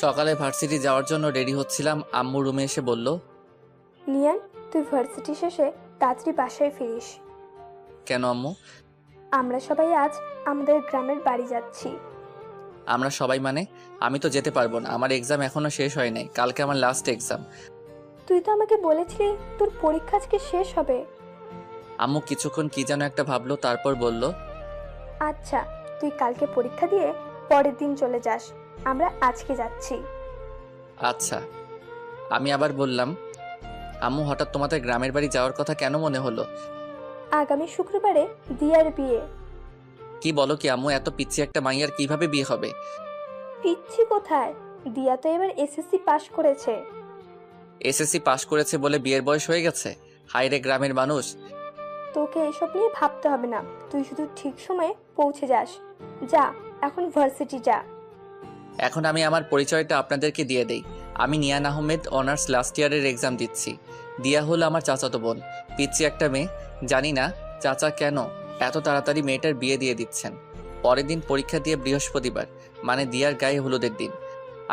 সকালে ভার্সিটি যাওয়ার জন্য রেডি হচ্ছিলাম, আম্মু রুমে এসে বলল, নিয়ান, তুই ভার্সিটি শেষে তাড়াতাড়ি বাসায় ফিরিস। কেন আম্মু? আমরা সবাই আজ আমাদের গ্রামের বাড়ি যাচ্ছি। আমরা সবাই মানে? আমি তো যেতে পারবো না, আমার এক্সাম এখনো শেষ হয় নাই, কালকে আমার লাস্ট এক্সাম। তুই তো আমাকে বলেছিলি তোর পরীক্ষা আজকে শেষ হবে। আম্মু কিছুক্ষণ কি যেন একটা ভাবলো, তারপর বলল, আচ্ছা, তুই কালকে পরীক্ষা দিয়ে পরের দিন চলে যাস, আমরা আজকে যাচ্ছি। আচ্ছা। আমি আবার বললাম, আম্মু হঠাৎ তোমাদের গ্রামের বাড়ি যাওয়ার কথা কেন মনে হলো? আগামী শুক্রবারে দিয়ার বিয়ে। কি বলো কি আম্মু, এত পিচ্ছি একটা মাইয়ার কিভাবে বিয়ে হবে? পিচ্ছি কোথায়, দিয়া তো এবার এসএসসি পাশ করেছে। এসএসসি পাশ করেছে বলে বিয়ের বয়স হয়ে গেছে? হায়রে গ্রামের মানুষ। তোকে এসব নিয়ে ভাবতে হবে না, তুই শুধু ঠিক সময়ে পৌঁছে যাস। যা, এখন ভার্সিটি যা। এখন আমি আমার পরিচয়টা আপনাদেরকে দিয়ে দেই। আমি নিয়ান আহমেদ, অনার্স লাস্ট ইয়ারের এক্সাম দিচ্ছি। দিয়া হলো আমার চাচাতো বোন, পিচ্ছি একটা মেয়ে। জানি না চাচা কেন এত তাড়াতাড়ি মেয়েটার বিয়ে দিয়ে দিচ্ছেন। পরের দিন পরীক্ষা দিয়ে বৃহস্পতিবার, মানে দিয়ার গায়ে হলুদের দিন।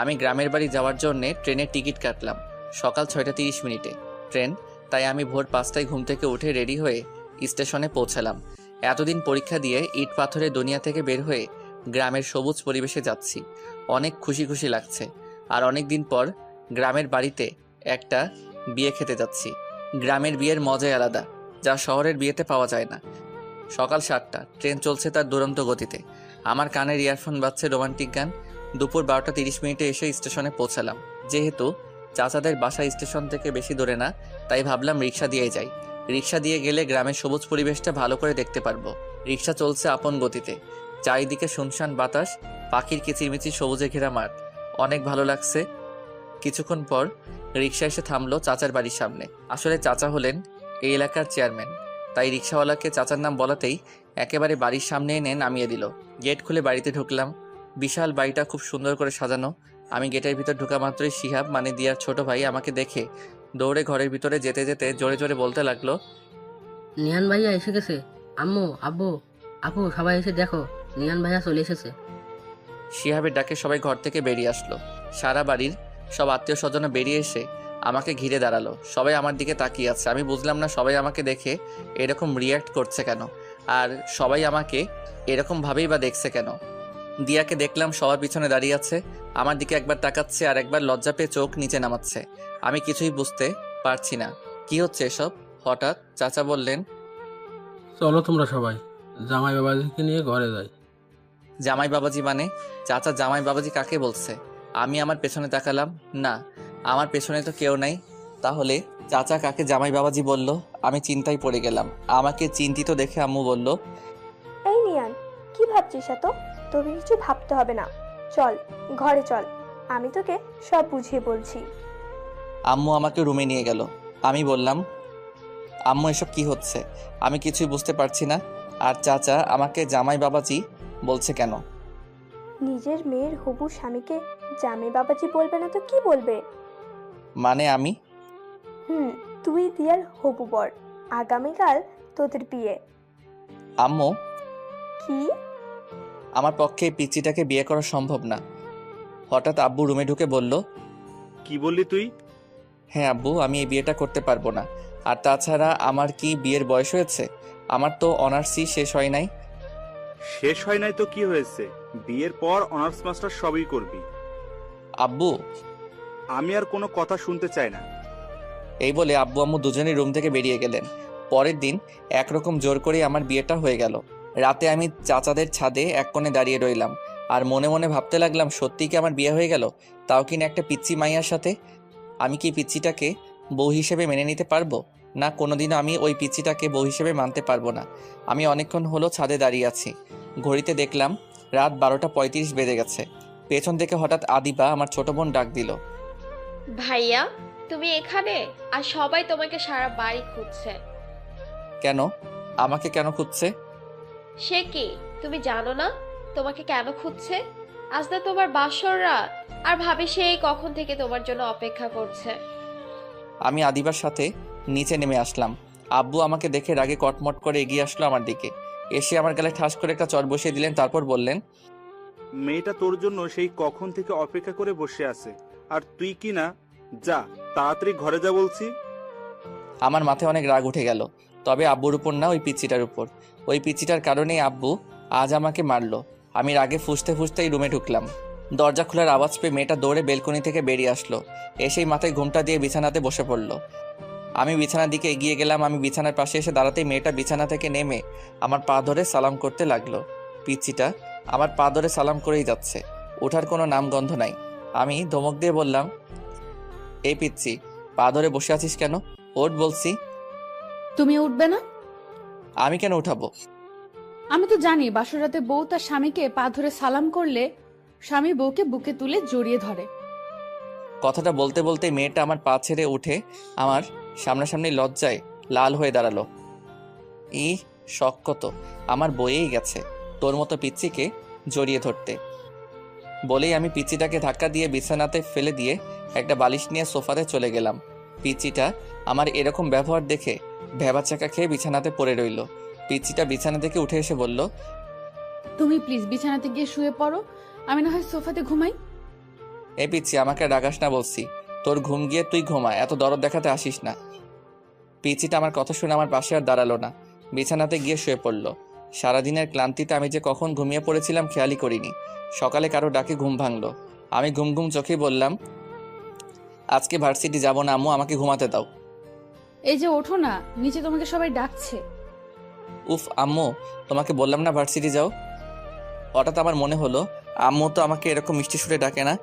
আমি গ্রামের বাড়ি যাওয়ার জন্য ট্রেনের টিকিট কাটলাম সকাল 6:30 ট্রেন। তাই আমি ভোর 5টায় ঘুম থেকে উঠে রেডি হয়ে স্টেশনে পৌঁছালাম। এতদিন পরীক্ষা দিয়ে ইট পাথরের দুনিয়া থেকে বের হয়ে গ্রামের সবুজ পরিবেশে যাচ্ছি। অনেক খুশি খুশি লাগছে। আর অনেক দিন পর গ্রামের বাড়িতে একটা বিয়ে খেতে যাচ্ছি। গ্রামের বিয়ের মজাই আলাদা, যা শহরের বিয়েতে পাওয়া যায় না। সকাল 7টা, ট্রেন চলছে তার দুরন্ত গতিতে। আমার কানের ইয়ারফোন বাজছে রোমান্টিক গান। দুপুর 12টা 30 এসে স্টেশনে পৌঁছালাম। যেহেতু চাচাদের বাসা স্টেশন থেকে বেশি দূরে না, তাই ভাবলাম রিক্সা দিয়ে যাই। রিক্সা দিয়ে গেলে গ্রামের সবুজ পরিবেশটা ভালো করে দেখতে পারবো। রিক্সা চলছে আপন গতিতে। চারিদিকে শুনশান বাতাস, পাখির কিচিরমিচির সবুজে ঘেরা মাঠ। অনেক ভালো লাগছে। কিছুক্ষণ পর রিক্সা এসে থামলো চাচার বাড়ির সামনে। আসলে চাচা হলেন এই এলাকার চেয়ারম্যান, তাই রিক্সাওয়ালাকে চাচার নাম বলাতেই একেবারে বাড়ির সামনে এনে নামিয়ে দিল। গেট খুলে বাড়িতে ঢুকলাম। বিশাল বাড়িটা খুব সুন্দর করে সাজানো। আমি গেটের ভিতর ঢোকা মাত্রই শিহাব, মানে দিয়ার ছোট ভাই, আমাকে দেখে দৌড়ে ঘরের ভিতরে যেতে যেতে জোরে জোরে বলতে লাগলো, নিহান ভাইয়া এসে গেছে। আম্মু, আব্বু, আপু, সবাই এসে দেখো, নিহান ভাইয়া চলে এসেছে। শিহাবের ডাকে সবাই ঘর থেকে বেরিয়ে আসলো। সারা বাড়ির সব আত্মীয় স্বজন বেরিয়ে এসে আমাকে ঘিরে দাঁড়ালো। সবাই আমার দিকে তাকিয়ে আছে। আমি বুঝলাম না সবাই আমাকে দেখে এরকম রিয়্যাক্ট করছে কেন, আর সবাই আমাকে এরকম ভাবেই বা দেখছে কেন। দিয়াকে দেখলাম সবার পিছনে দাঁড়িয়ে আছে, আমার দিকে একবার তাকাচ্ছে আর একবার লজ্জা পেয়ে চোখ নিচে নামাচ্ছে। আমি কিছুই বুঝতে পারছি না কি হচ্ছে এসব। হঠাৎ চাচা বললেন, চলো তোমরা সবাই জামাই বাবাজিকে নিয়ে ঘরে যাই। জামাই বাবাজি মানে? চাচা জামাই বাবাজি কাকে বলছে? আমি আমার পেছনে তাকালাম, না, আমার পেছনে তো কেউ নাই। তাহলে চাচা কাকে জামাই বাবাজি বলল? আমি চিন্তায় পড়ে গেলাম। আমাকে চিন্তিত দেখে আম্মু বলল, এই নিয়ান, কি ভাবছিস এত? তোকে কিছু ভাবতে হবে না, চল ঘরে চল, আমি তোকে সব বুঝিয়ে বলছি। আম্মু আমাকে রুমে নিয়ে গেল। আমি বললাম, আম্মু এসব কি হচ্ছে? আমি কিছুই বুঝতে পারছি না। আর চাচা আমাকে জামাই বাবাজি বলছে কেন? নিজের মেয়ের হবু স্বামীকে জামাই বাবাজি বলবে না তো কি বলবে? মানে আমি? তুই দিয়ার হবু বর, আগামীকাল তোদের বিয়ে। আম্মু, কি? আমার পক্ষে এই পিচ্চিটাকে বিয়ে করা সম্ভব না। হঠাৎ আব্বু রুমে ঢুকে বলল, কি বললি তুই? হ্যাঁ আব্বু, আমি এই বিয়েটা করতে পারবো না। আর তাছাড়া আমার কি বিয়ের বয়স হয়েছে? আমার তো অনার্সই শেষ হয় নাই। শেষ হয় নাই তো কি হয়েছে? বিয়ের পর অনার্স মাস্টার সবই করবি। আব্বু, আমি আর কোনো কথা শুনতে চাই না। এই বলে আব্বু আম্মু দুজনেই রুম থেকে বেরিয়ে গেলেন। পরের দিন একরকম জোর করেই আমার বিয়েটা হয়ে গেল। রাতে আমি চাচাদের ছাদে এক কোণে দাঁড়িয়ে রইলাম আর মনে মনে ভাবতে লাগলাম, সত্যিই কি আমার বিয়ে হয়ে গেল? তাও কিনা একটা পিচ্চি মাইয়ার সাথে। আমি কি পিচ্চিটাকে বউ হিসেবে মেনে নিতে পারবো? না, কোনোদিনও আমি ওই পিচ্চিটাকে বউ হিসেবে মানতে পারবো না। আমি অনেকক্ষণ হলো ছাদে দাঁড়িয়ে আছি। ঘড়িতে দেখলাম রাত 12টা 35 বেজে গেছে। পেছন থেকে হঠাৎ আদিবা, আমার ছোট বোন, ডাক দিল, ভাইয়া, তুমি এখানে? আর সবাই তোমাকে সারা বাড়ি খুঁজছে। কেন? আমাকে কেন খুঁজছে? সে কি, তুমি জানো না তোমাকে কেন খুঁজছে? আজ না তোমার বাসর রাত, আর ভাবি সেই কখন থেকে তোমার জন্য অপেক্ষা করছে। আমি আদিবার সাথে নিচে নেমে আসলাম। আব্বু আমাকে দেখে রাগে কটমট করে এগিয়ে আসলো আমার দিকে। এসে আমার গালে ঠাস করে একটা চড় বসিয়ে দিলেন, তারপর বললেন, মেয়েটা তোর জন্য সেই কখন থেকে অপেক্ষা করে বসে আছে, আর তুই কি না? যা তাড়াতাড়ি ঘরে যা বলছি। আমার মাথায় অনেক রাগ উঠে গেল, তবে আব্বুর উপর না, ওই পিচ্চিটার উপর। ওই পিচ্চিটার কারণেই আব্বু আজ আমাকে মারলো। আমি রাগে ফুঁসতে ফুঁসতেই রুমে ঢুকলাম। দরজা খোলার আওয়াজ পেয়ে মেয়েটা দৌড়ে বেলকনি থেকে বেরিয়ে আসলো। এসেই মাথায় ঘুমটা দিয়ে বিছানাতে বসে পড়লো। আমি বিছানার দিকে এগিয়ে গেলাম। আমি বিছানার পাশে এসে দাঁড়াতেই মেয়েটা বিছানা থেকে নেমে আমার পা ধরে সালাম করতে লাগলো। পিচ্চিটা আমার পা ধরে সালাম করেই যাচ্ছে, ওঠার কোনো নামগন্ধ নাই। আমি ধমক দিয়ে বললাম, এই পিচ্চি, পা ধরে বসে আছিস কেন? ওঠ বলছি। তুমি উঠবে না? আমি কেন উঠাবো? আমি তো জানি বাসর রাতে বউ তার স্বামীকে পা ধরে সালাম করলে স্বামী বউকে বুকে তুলে জড়িয়ে ধরে। কথাটা বলতে বলতে মেয়েটা আমার পা ছেড়ে উঠে আমার সামনাসামনি লজ্জায় লাল হয়ে দাঁড়ালো। শখ কত, আমার বয়েই গেছে তোর মতো পিচ্চিকে জড়িয়ে ধরতে। বলেই আমি পিচ্চিটাকে ধাক্কা দিয়ে বিছানাতে ফেলে দিয়ে একটা বালিশ নিয়ে সোফাতে চলে গেলাম। পিচ্চিটা আমার এরকম ব্যবহার দেখে ভ্যাবাচাকা খেয়ে বিছানাতে পড়ে রইল। পিচ্চিটা বিছানা থেকে উঠে এসে বলল, তুমি প্লিজ বিছানাতে গিয়ে শুয়ে পড়ো, আমি না হয় সোফাতে ঘুমাই। এ পিচ্চি, আমাকে রাগাস না বলছি। তোর ঘুম গিয়ে তুই ঘুমা, এত দরদ দেখাতে আসিস না। পিচ্চিটা আমার কথা শুনে আমার পাশে আর দাঁড়ালো না, বিছানাতে গিয়ে শুয়ে পড়ল। সারাদিনের ক্লান্তিতে আমি যে কখন ঘুমিয়ে পড়েছিলাম খেয়ালই করিনি। সকালে কারো ডাকে ঘুম ভাঙলো। আমি ঘুম ঘুম চোখেই বললাম, আজকে ভার্সিটি যাব না আম্মু, আমাকে ঘুমাতে দাও। এই যে ওঠো না, নিচে তোমাকে সবাই ডাকছে। উফ আম্মু, তোমাকে বললাম না ভার্সিটি যাও। হঠাৎ আমার মনে হলো আম্মু তো আমাকে এরকম মিষ্টি সুরে ডাকে না।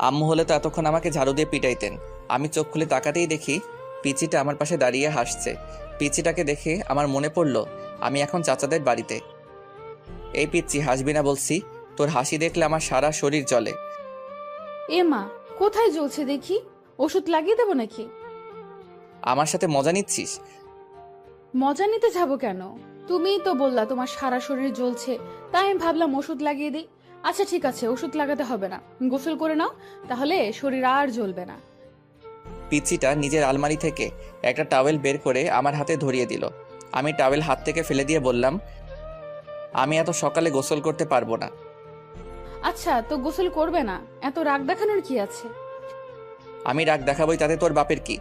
আম্মু হলে তো এতক্ষণ আমাকে ঝাড়ু দিয়ে পিটাইতেন। আমি চোখ খুলে তাকাতেই দেখি পিচিটা আমার পাশে দাঁড়িয়ে হাসছে। পিচিটাকে দেখে আমার মনে পড়ল আমি এখন চাচাদের বাড়িতে। এই পিচ্চি, হাসবি না বলছি, তোর হাসি দেখলে আমার সারা শরীর জ্বলে। এ মা, কোথায় জ্বলছে দেখি, ওষুধ লাগিয়ে দেবো নাকি? আমার সাথে মজা নিচ্ছিস? মজা নিতে যাবো কেন? তুমিই তো বললা তোমার সারা শরীর জ্বলছে, তাই আমি ভাবলাম ওষুধ লাগিয়ে দিই। আচ্ছা ঠিক আছে, ওষুধ লাগাতে হবে না, গোসল করে নাও, তাহলে শরীর আর জ্বলবে না। পিচ্চিটা নিজের আলমারি থেকে একটা টাওয়েল বের করে আমার হাতে ধরিয়ে দিল। আমি টাওয়েল হাত থেকে ফেলে দিয়ে বললাম, আমি এত সকালে গোসল করতে পারবো না। আচ্ছা তো গোসল করবে না, এত রাগ দেখানোর কি আছে? আমি রাগ দেখাবই, তাতে তোর বাপের কি?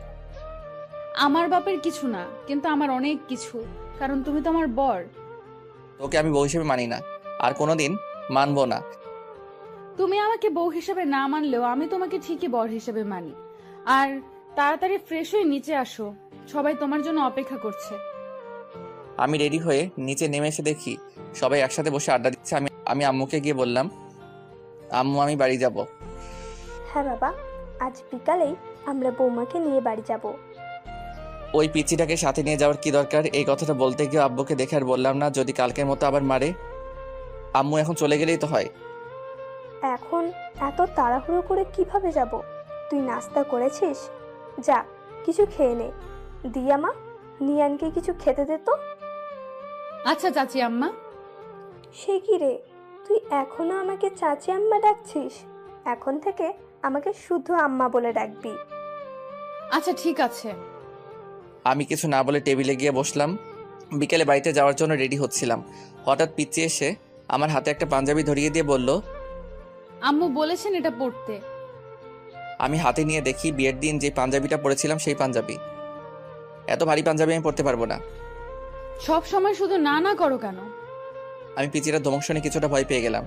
আমার বাপের কিছু না, কিন্তু আমার অনেক কিছু, কারণ তুমি তো আমার বর। তোকে আমি বউ হিসেবে মানি না, আর কোনোদিন মানবো না। তুমি আমাকে বউ হিসেবে না মানলেও আমি তোমাকে ঠিকই বর হিসেবে মানি। আর তাড়াতাড়ি ফ্রেশ হয়ে নিচে আসো, সবাই তোমার জন্য অপেক্ষা করছে। আমি রেডি হয়ে নিচে নেমে এসে দেখি সবাই একসাথে বসে আড্ডা দিচ্ছে। আমি আম্মুকে গিয়ে বললাম, আম্মু আমি বাড়ি যাব। হ্যাঁ বাবা, আজ বিকালেই আমরা বৌমাকে নিয়ে বাড়ি যাব। ওই পিচ্চিটাকে সাথে নিয়ে যাওয়ার কি দরকার? এই কথাটা বলতে গিয়ে আব্বুকে দেখে আর বললাম না, যদি কালকের মতো আবার মারে। আম্মু এখন চলে গেলেই তো হয়। এখন এত তাড়াহুড়ো করে কিভাবে যাব? তুই নাস্তা করেছিস? যা কিছু খেয়ে নে। দিয়া মা, নিয়ানকে কিছু খেতে দে তো। আচ্ছা চাচি আম্মা। সে কি রে, তুই এখনো আমাকে চাচি আম্মা ডাকছিস? এখন থেকে আমাকে শুধু আম্মা বলে ডাকবি। আচ্ছা ঠিক আছে। আমি কিছু না বলে টেবিলে গিয়ে বসলাম। বিকেলে বাড়িতে যাওয়ার জন্য রেডি হচ্ছিলাম, হঠাৎ পিচ্চি এসে আমার হাতে একটা পাঞ্জাবি ধরিয়ে দিয়ে বলল, আম্মু বলেছেন এটা পড়তে। আমি হাতে নিয়ে দেখি বিয়ের দিন যে পাঞ্জাবিটা পরেছিলাম সেই পাঞ্জাবি। এত ভারী পাঞ্জাবি আমি পরতে পারবো না। সব সময় শুধু না না করো কেন? আমি পিচির ধমক শুনে কিছুটা ভয় পেয়ে গেলাম।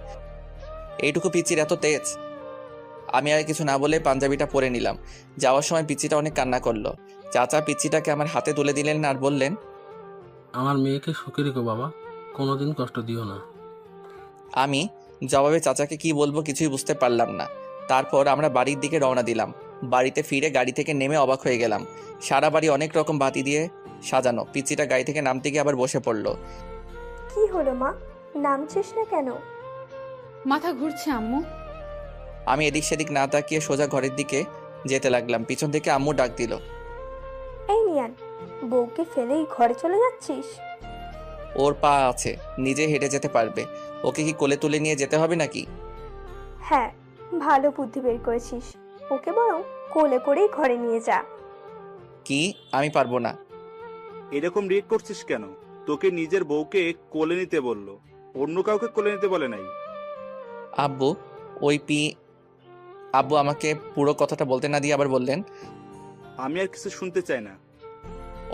এইটুকু পিচির এত তেজ! আমি আর কিছু না বলে পাঞ্জাবিটা পরে নিলাম। যাওয়ার সময় পিচিটা অনেক কান্না করলো। চাচা পিচিটাকে আমার হাতে তুলে দিলেন আর বললেন, আমার মেয়েকে সুখে রেখো বাবা, কোনোদিন কষ্ট দিও না। আমি জবাবে চাচাকে কি বলবো কিছুই বুঝতে পারলাম না। তারপর আমরা বাড়ির দিকে রওনা দিলাম। বাড়িতে ফিরে গাড়ি থেকে নেমে অবাক হয়ে গেলাম। সারা বাড়ি অনেক রকম বাতি দিয়ে সাজানো। পিচিটা গাড়ি থেকে নামতে গিয়ে আবার বসে পড়লো। কি হলো মা, নামছিস না কেন? মাথা ঘুরছে আম্মু। আমি এদিক সেদিক না তাকিয়ে সোজা ঘরের দিকে যেতে লাগলাম। পিছন থেকে আম্মু ডাক দিল, এই নিয়ান, বউকে ফেলেই ঘরে চলে যাচ্ছিস? ওর পা আছে, নিজে হেঁটে যেতে পারবে, ওকে কি কোলে তুলে নিয়ে যেতে হবে নাকি? হ্যাঁ, ভালো বুদ্ধি বের করেছিস। ওকে বরং কোলে করেই ঘরে নিয়ে যা। কি? আমি পারবো না। এরকম রিয়েক্ট করছিস কেন? তোকে নিজের বউকে কোলে নিতে বললো, অন্য কাউকে কোলে নিতে বলে নাই। আব্বু ওই আব্বু আমাকে পুরো কথাটা বলতে না দিয়ে আবার বললেন, আমি আর কিছু শুনতে চাই না।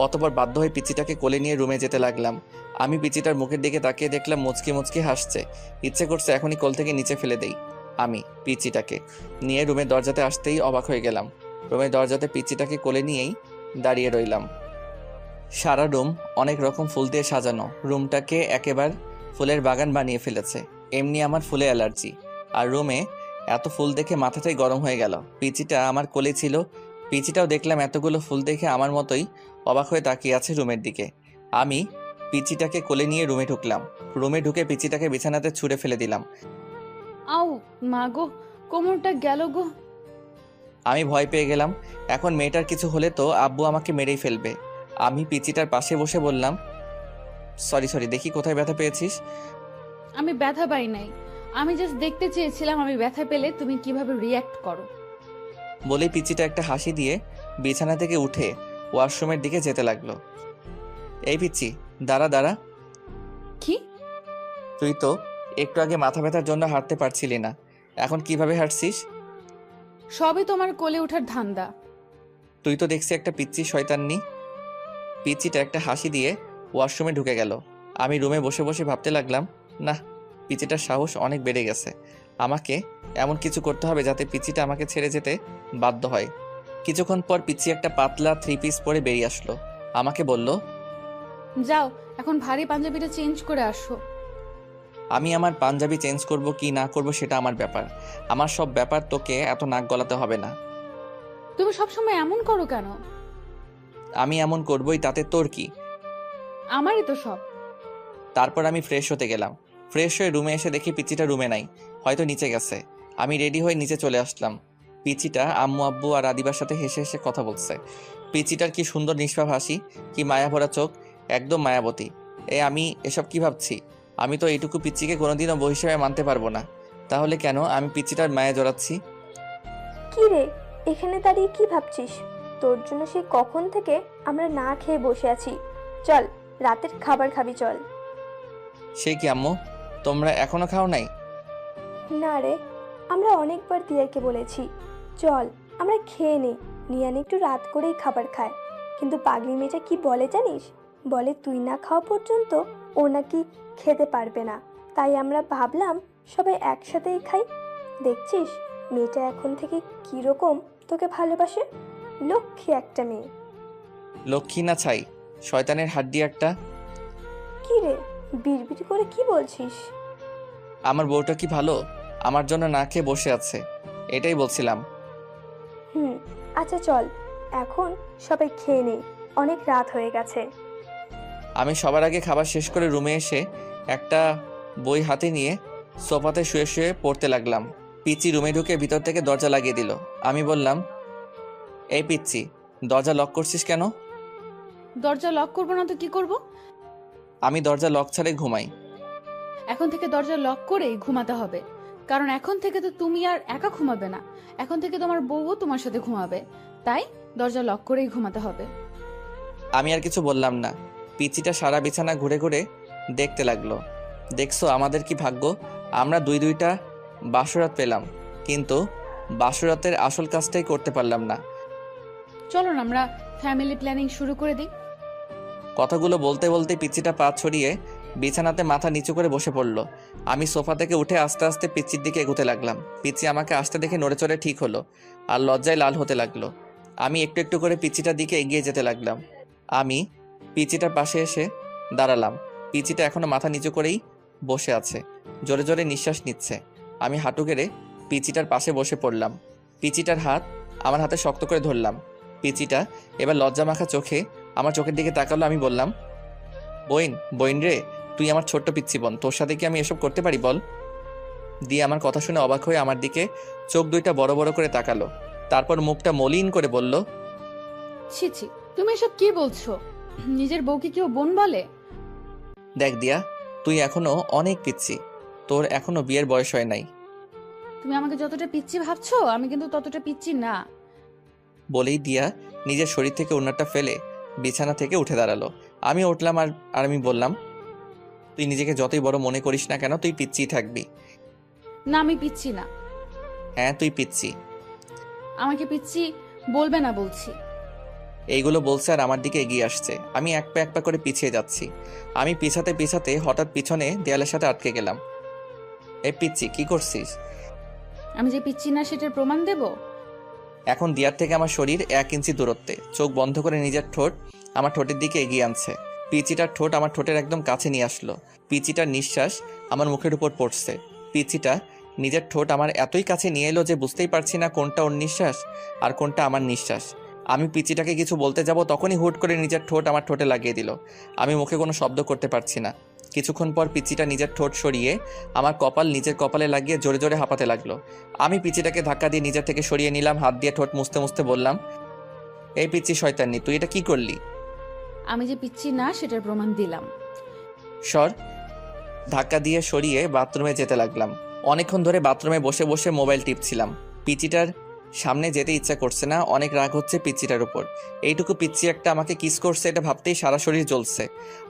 অতঃপর বাধ্য হয়ে পিচিটাকে কোলে নিয়ে রুমে যেতে লাগলাম। আমি পিচিটার মুখের দিকে তাকিয়ে দেখলাম মুচকি মুচকি হাসছে। ইচ্ছে করছে এখনই কোল থেকে নিচে ফেলে দেই। আমি পিচিটাকে নিয়ে রুমের দরজাতে আসতেই অবাক হয়ে গেলাম। রুমের দরজাতে পিচিটাকে কোলে নিয়েই দাঁড়িয়ে রইলাম। সারা রুম অনেক রকম ফুল দিয়ে সাজানো। রুমটাকে একেবারে ফুলের বাগান বানিয়ে ফেলেছে। এমনি আমার ফুলে অ্যালার্জি, আর রুমে এত ফুল দেখে মাথাটাই গরম হয়ে গেল। পিচিটা আমার কোলে ছিল। পিচিটাও দেখলাম এতগুলো ফুল দেখে আমার মতোই অবাক হয়ে তাকিয়ে আছে রুমের দিকে। আমি পিচিটাকে কোলে নিয়ে রুমে ঢুকলাম। রুমে ঢুকে পিচিটাকে বিছানাতে ছুঁড়ে ফেলে দিলাম। আউ মা গো, কোমরটা গেল গো। আমি ভয় পেয়ে গেলাম। এখন মেয়েটার কিছু হলে তো আব্বু আমাকে মেরেই ফেলবে। আমি পিচিটার পাশে বসে বললাম, সরি, দেখি কোথায় ব্যথা পেয়েছিস। আমি ব্যথা পাই নাই, আমি জাস্ট দেখতে চেয়েছিলাম আমি ব্যথা পেলে তুমি কিভাবে রিয়্যাক্ট করো। বলেই পিচিটা একটা হাসি দিয়ে বিছানা থেকে উঠে ওয়াশরুমের দিকে যেতে লাগলো। এই পিচি, দাঁড়া। কি? তুই তো একটু আগে মাথা ব্যথার জন্য হাঁটতে পারছিলি না, এখন কিভাবে হাঁটছিস? সবই তোমার কোলে ওঠার ধান্দা। তুই তো দেখছি একটা পিচ্চি শয়তাননি। পিচিটা একটা হাসি দিয়ে ওয়াশরুমে ঢুকে গেল। আমি রুমে বসে বসে ভাবতে লাগলাম, না, পিচিটার সাহস অনেক বেড়ে গেছে। আমাকে এমন কিছু করতে হবে যাতে পিচিটা আমাকে ছেড়ে যেতে বাধ্য হয়। কিছুক্ষণ পর পিচি একটা পাতলা 3 পিস পরে বেরিয়ে আসলো। আমাকে বলল, যাও এখন ভারী পাঞ্জাবিটা চেঞ্জ করে আসো। আমি আমার পাঞ্জাবি চেঞ্জ করব কি না করব সেটা আমার ব্যাপার। আমার সব ব্যাপার তোকে এত নাক গলাতে হবে না। তুমি সবসময় এমন করো কেন? আমি এমন করবই, তাতে তোর কি? আমারই তো সব। তারপর আমি ফ্রেশ হতে গেলাম। ফ্রেশ হয়ে রুমে এসে দেখি পিচিটা রুমে নাই, হয়তো নিচে গেছে। আমি রেডি হয়ে নিচে চলে আসলাম। পিচিটা আম্মু আব্বু আর আদিবার সাথে হেসে হেসে কথা বলছে। পিচিটার কি সুন্দর নিষ্পাপ হাসি, কি মায়া ভরা চোখ, একদম মায়াবতী। আমি এসব কি ভাবছি? আমি তো এইটুকু পিচিকে কোনোদিনও বউ হিসেবে মানতে পারবো না। তাহলে কেন আমি পিচিটার মায়া জড়াচ্ছি? কি রে, এখানে দাঁড়িয়ে কি ভাবছিস? তোর জন্য সেই কখন থেকে আমরা না খেয়ে বসে আছি। চল, রাতের খাবার খাবি, চল। সে কি আম্মু, তোমরা এখনো খাও নাই? না রে, আমরা অনেকবার দিয়াকে বলেছি চল আমরা খেয়ে নিই, নিয়ান একটু রাত করেই খাবার খায়। কিন্তু পাগলি মেয়েটা কি বলে জানিস? বলে তুই না খাওয়া পর্যন্ত ও নাকি খেতে পারবে না। তাই আমরা ভাবলাম সবাই একসাথেই খাই। দেখছিস মেয়েটা এখন থেকে কিরকম তোকে ভালোবাসে। লক্ষ্মী একটা মেয়ে। লক্ষ্মী না ছাই, শয়তানের হাড্ডি একটা। কি রে, বিড়বিড় করে কি বলছিস? আমার বউটা কি ভালো আমার জন্য না খেয়ে বসে আছে, এটাই বলছিলাম। আচ্ছা চল, এখন সবাই খেয়ে নেই, অনেক রাত হয়ে গেছে। আমি সবার আগে খাবার শেষ করে রুমে এসে একটা বই হাতে নিয়ে সোফাতে শুয়ে শুয়ে পড়তে লাগলাম। পিচি রুমে ঢুকে ভিতর থেকে দরজা লাগিয়ে দিল। আমি বললাম, এই পিচ্চি, দরজা লক করছিস কেন? দরজা লক করবো না তো কি করব? আমি দরজা লক ছাড়াই ঘুমাই। এখন থেকে দরজা লক করেই ঘুমাতে হবে, কারণ এখন থেকে তো তুমি আর একা ঘুমাবে না, এখন থেকে তোমার বউও তোমার সাথে ঘুমাবে। তাই দরজা লক করেই ঘুমাতে হবে। আমি আর কিছু বললাম না। পিচিটা সারা বিছানা ঘুরে ঘুরে দেখতে লাগলো। দেখছো আমাদের কি ভাগ্য, আমরা দুইটা বাসরাত পেলাম, কিন্তু বাসরাতের আসল কাজটাই করতে পারলাম না। চলো না আমরা ফ্যামিলি প্ল্যানিং শুরু করে দিই। কথাগুলো বলতে বলতে পিচিটা পা ছড়িয়ে বিছানাতে মাথা নিচু করে বসে পড়লো। আমি সোফা থেকে উঠে আস্তে আস্তে পিচির দিকে এগোতে লাগলাম। পিচি আমাকে আসতে দেখে নড়ে চড়ে ঠিক হলো আর লজ্জায় লাল হতে লাগলো। আমি একটু একটু করে পিচিটার দিকে এগিয়ে যেতে লাগলাম। আমি পিচিটার পাশে এসে দাঁড়ালাম। পিচিটা এখনো মাথা নিচু করেই বসে আছে, জোরে জোরে নিঃশ্বাস নিচ্ছে। আমি হাঁটু গেড়ে পিচিটার পাশে বসে পড়লাম। পিচিটার হাত আমার হাতে শক্ত করে ধরলাম। পিচিটা এবার লজ্জা মাখা চোখে আমার চোখের দিকে তাকালো। আমি বললাম, বইন রে, তুই আমার ছোট্ট পিচ্ছি বোন, তোর সাথে কি আমি এসব করতে পারি বল? দিয়ে আমার কথা শুনে অবাক হয়ে আমার দিকে চোখ দুইটা বড় বড় করে তাকালো। তারপর মুখটা মলিন করে বলল, ছি ছি, তুমি এসব কি বলছো? নিজের বউকে কেউ বোন বলে? দেখ দিয়া, তুই এখনো অনেক পিচ্ছি, তোর এখনো বিয়ের বয়স হয় নাই। তুমি আমাকে যতটা পিচ্ছি ভাবছো আমি কিন্তু ততটা পিচ্ছি না। বলেই দিয়া নিজের শরীর থেকে ওড়নাটা ফেলে বিছানা থেকে উঠে দাঁড়ালো। আমি উঠলাম আর আমি বললাম, তুই নিজেকে যতই বড় মনে করিস না কেন, তুই পিচ্ছিই থাকবি। না আমি পিচ্ছি না। হ্যাঁ তুই পিচ্ছি। আমাকে পিচ্ছি বলবে না বলছি। এইগুলো বলছে আর আমার দিকে এগিয়ে আসছে। আমি এক পা করে পিছিয়ে যাচ্ছি। আমি পিছাতে পিছাতে হঠাৎ পিছনে দেয়ালের সাথে আটকে গেলাম। এই পিচ্ছি কি করছিস? আমি যে পিচ্ছি না সেটার প্রমাণ দেব? এখন দেয়ার থেকে আমার শরীর 1 ইঞ্চি দূরত্বে। চোখ বন্ধ করে নিজের ঠোঁট আমার ঠোঁটের দিকে এগিয়ে আনছে। পিচিটার ঠোঁট আমার ঠোঁটের একদম কাছে নিয়ে আসলো। পিচিটার নিঃশ্বাস আমার মুখের উপর পড়ছে। পিচিটা নিজের ঠোঁট আমার এতই কাছে নিয়ে এলো যে বুঝতেই পারছি না কোনটা ওর নিঃশ্বাস আর কোনটা আমার নিঃশ্বাস। আমি পিচিটাকে কিছু বলতে যাব তখনই হুট করে নিজের ঠোঁট আমার ঠোঁটে লাগিয়ে দিল। আমি মুখে কোনো শব্দ করতে পারছি না। কিছুক্ষণ পর পিচিটা নিজের ঠোঁট সরিয়ে আমার কপাল নিজের কপালে লাগিয়ে জোরে জোরে হাঁপাতে লাগলো। আমি পিচিটাকে ধাক্কা দিয়ে নিজের থেকে সরিয়ে নিলাম। হাত দিয়ে ঠোঁট মুছতে মুছতে বললাম, এই পিচি শয়তানি, তুই এটা কি করলি? আমি যে পিচ্ছি না সেটার প্রমাণ দিলাম। সর। ধাক্কা দিয়ে সরিয়ে বাথরুমে যেতে লাগলাম। অনেকক্ষণ ধরে বাথরুমে বসে বসে মোবাইল টিপছিলাম। পিচিটার সামনে যেতে ইচ্ছা করছে না। অনেক রাগ হচ্ছে পিচিটার উপর। এইটুকু পিচ্ছি একটা আমাকে কিস করছে এটা ভাবতেই সারা শরীর জ্বলছে।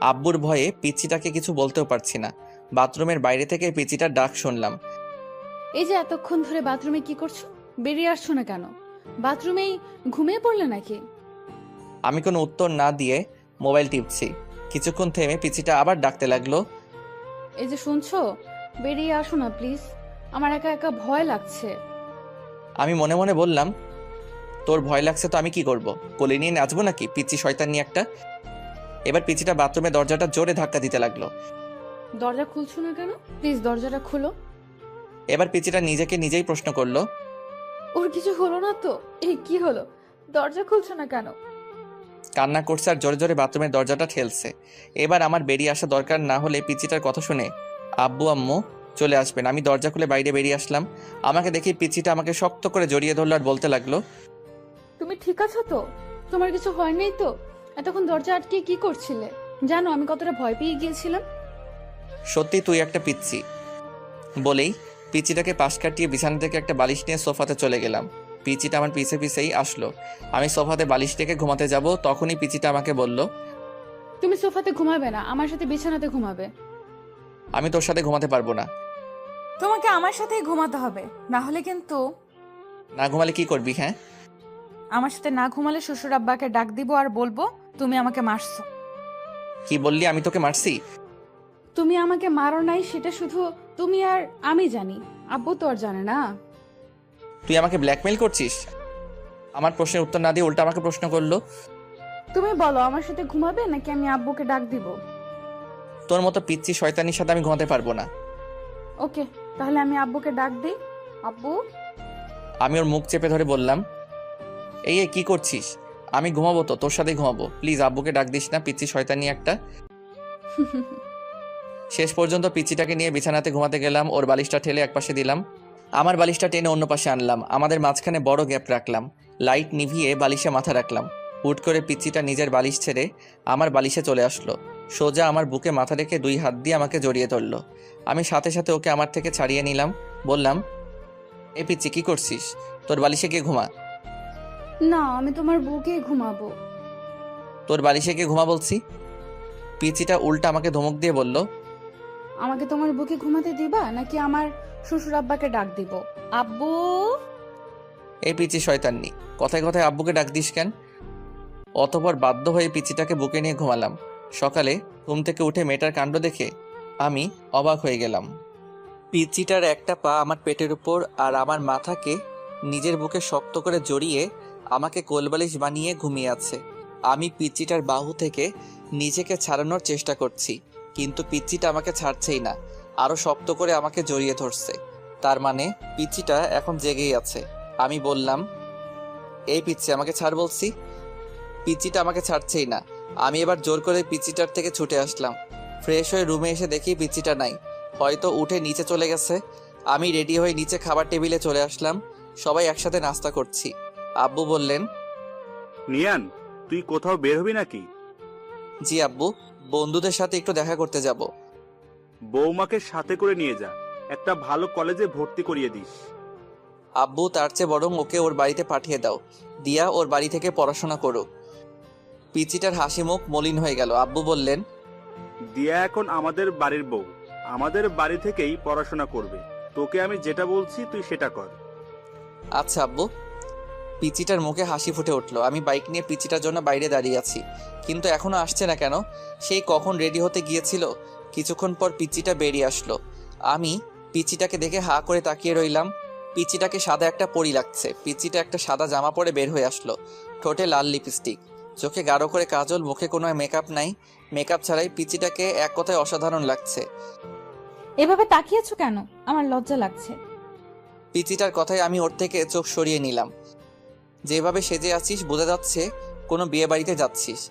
আব্বুর ভয়ে পিচিটাকে কিছু বলতেও পারছি না। বাথরুমের বাইরে থেকে পিচিটার ডাক শুনলাম। এই যে এতক্ষণ ধরে বাথরুমে কি করছো? বেরিয়ে আসছো না কেন? বাথরুমেই ঘুমিয়ে পড়লে নাকি? আমি কোনো উত্তর না দিয়ে মোবাইল টিপছি। কিছুক্ষণ থেমে পিচিটা আবার ডাকতে লাগলো। এই যে শুনছো, বেরিয়ে আসো না প্লিজ, আমার একা একা ভয় লাগছে। আমি মনে মনে বললাম, তোর ভয় লাগছে তো আমি কি করব? কোলে নিয়ে নাচবো নাকি পিচি শয়তানি একটা? এবার পিচিটা বাথরুমে দরজাটা জোরে ধাক্কা দিতে লাগলো। দরজা খুলছো না কেন? প্লিজ দরজাটা খুলো। এবার পিচিটা নিজেকে নিজেই প্রশ্ন করলো, ওর কিছু হলো না তো? এই কি হলো, দরজা খুলছো না কেন? কান্না করছে আর জোরে জোরে বাথরুমের দরজাটা ঠেলছে। এবার আমার বেরিয়ে আসা দরকার না হলে পিচিটার কথা শুনে আব্বু আম্মু চলে আসবেন। আমি দরজা খুলে বাইরে বেরিয়ে আসলাম। আমাকে দেখে পিচিটা আমাকে শক্ত করে জড়িয়ে ধরলো আর বলতে লাগলো, তুমি ঠিক আছো তো? তোমার কিছু হয়নি তো? এতক্ষণ দরজা আটকে কি করছিলে? জানো আমি কতটা ভয় পেয়ে গিয়েছিলাম। সত্যি তুই একটা পিচ্ছি। বলেই পিচিটাকে পাশ কাটিয়ে বিছানা থেকে একটা বালিশ নিয়ে সোফাতে চলে গেলাম। পিচিটা আমার পিছে পিছেই আসলো। আমি সোফাতে বালিশ রেখে ঘুমাতে যাব তখনই পিচিটা আমাকে বলল, তুমি সোফাতে ঘুমাবে না, আমার সাথে বিছানাতে ঘুমাবে। আমি তোর সাথে ঘুমাতে পারবো না। তোমাকে আমার সাথেই ঘুমাতে হবে, না হলে কিন্তু না ঘুমালে কি করবি? হ্যাঁ, আমার সাথে না ঘুমালে শ্বশুর আব্বাকে ডাক দিব আর বলবো তুমি আমাকে মারছো। কি বললি? আমি তোকে মারছি? তুমি আমাকে মারো নাই সেটা শুধু তুমি আর আমি জানি, আব্বু তো আর জানে না। তুই আমাকে ব্ল্যাকমেল করছিস? আমার প্রশ্নের উত্তর না দিয়ে উল্টা আমাকে প্রশ্ন করলো। তুমি বলো আমার সাথে ঘুমাবে নাকি আমি আব্বুকে ডাক দিব? তোর মতো পিচ্ছি শয়তানির সাথে আমি ঘুমাতে পারবো না। ওকে, তাহলে আমি আব্বুকে ডাক দিই। আব্বু। আমি ওর মুখ চেপে ধরে বললাম, এই কি করছিস? আমি ঘুমাবো তো, তোর সাথে ঘুমাবো। প্লিজ আব্বুকে ডাক দিস না, পিচ্ছি শয়তানি একটা। শেষ পর্যন্ত পিচ্চিটাকে নিয়ে বিছানাতে ঘুমাতে গেলাম। ওর বালিশটা ঠেলে একপাশে দিলাম, আমার বালিশটা টেনে অন্য পাশে আনলাম। আমাদের মাঝখানে বড় গ্যাপ রাখলাম। লাইট নিভিয়ে বালিশে মাথা রাখলাম। হুট করে পিচ্চিটা নিজের বালিশ ছেড়ে আমার বালিশে চলে আসলো। সোজা আমার বুকে মাথা রেখে 2 হাত দিয়ে আমাকে জড়িয়ে ধরলো। আমি সাথে সাথে ওকে আমার থেকে ছাড়িয়ে নিলাম। বললাম, এই পিচ্চি কি করছিস? তোর বালিশে গিয়ে ঘুমা। না, আমি তোমার বুকে ঘুমাবো। তোর বালিশে গিয়ে ঘুমা বলছি। পিচ্চিটা উল্টা আমাকে ধমক দিয়ে বলল, আমাকে তোমার বুকে ঘুমাতে দিবা নাকি আমার শ্বশুর আব্বাকে ডাক দিব? আব্বু। এই পিচ্চি শয়তান্নি, কথায় কথায় আব্বুকে ডাক দিস কেন? অতঃপর বাধ্য হয়ে পিচ্চিটাকে বুকে নিয়ে ঘুমালাম। সকালে ঘুম থেকে উঠে মেয়েটার কাণ্ড দেখে আমি অবাক হয়ে গেলাম। পিচ্চিটার একটা পা আমার পেটের উপর আর আমার মাথাকে নিজের বুকে শক্ত করে জড়িয়ে আমাকে কোলবালিশ বানিয়ে ঘুমিয়ে আছে। আমি পিচ্চিটার বাহু থেকে নিজেকে ছাড়ানোর চেষ্টা করছি, কিন্তু পিচ্চিটা আমাকে ছাড়ছেই না, আরো শক্ত করে আমাকে জড়িয়ে ধরছে। তার মানে পিচ্চিটা এখন জেগেই আছে। আমি বললাম, এই পিচ্চি আমাকে ছাড় বলছি। পিচ্চিটা আমাকে ছাড়ছেই না। আমি এবার জোর করে পিচ্চিটার থেকে ছুটে আসলাম। ফ্রেশ হয়ে রুমে এসে দেখি পিচ্চিটা নাই, হয়তো উঠে নিচে চলে গেছে। আমি রেডি হয়ে নিচে খাবার টেবিলে চলে আসলাম। সবাই একসাথে নাস্তা করছি। আব্বু বললেন, নিয়ান, তুই কোথাও বের হবি নাকি? জি আব্বু, বন্ধুদের সাথে একটু দেখা করতে যাব। বৌমাকে সাথে করে নিয়ে যা, একটা ভালো কলেজে ভর্তি করিয়ে দিস। আব্বু, তার চেয়ে বরং ওকে ওর বাড়িতে পাঠিয়ে দাও, দিয়া ওর বাড়ি থেকে পড়াশোনা করুক। পিচিটার হাসি মুখ মলিন হয়ে গেল। আব্বু বললেন, দিয়া এখন আমাদের বাড়ির বউ, আমাদের বাড়ি থেকেই পড়াশোনা করবে। তোকে আমি যেটা বলছি তুই সেটা কর। আচ্ছা আব্বু। পিচিটার মুখে হাসি ফুটে উঠলো। আমি বাইক নিয়ে পিচিটার জন্য বাইরে দাঁড়িয়ে আছি, কিন্তু এখনো আসছে না কেন? সেই কখন রেডি হতে গিয়েছিল। কিছুক্ষণ পর পিচিটা বেরিয়ে আসলো। আমি পিচিটাকে দেখে হা করে তাকিয়ে রইলাম। পিচিটাকে সাদা একটা পরি লাগছে। পিচিটা একটা সাদা জামা পরে বের হয়ে আসলো, ঠোঁটে লাল লিপস্টিক, চোখে গাঢ় করে কাজল, মুখে কোনো মেকআপ নাই। মেকআপ ছাড়াই পিচিটাকে এক কথায় অসাধারণ লাগছে। এভাবে তাকিয়েছো কেন? আমার লজ্জা লাগছে। পিচিটার কথায় আমি ওর থেকে চোখ সরিয়ে নিলাম। যেভাবে সেজে আছিস বোঝা যাচ্ছে কোনো বিয়ে বাড়িতে যাচ্ছিস।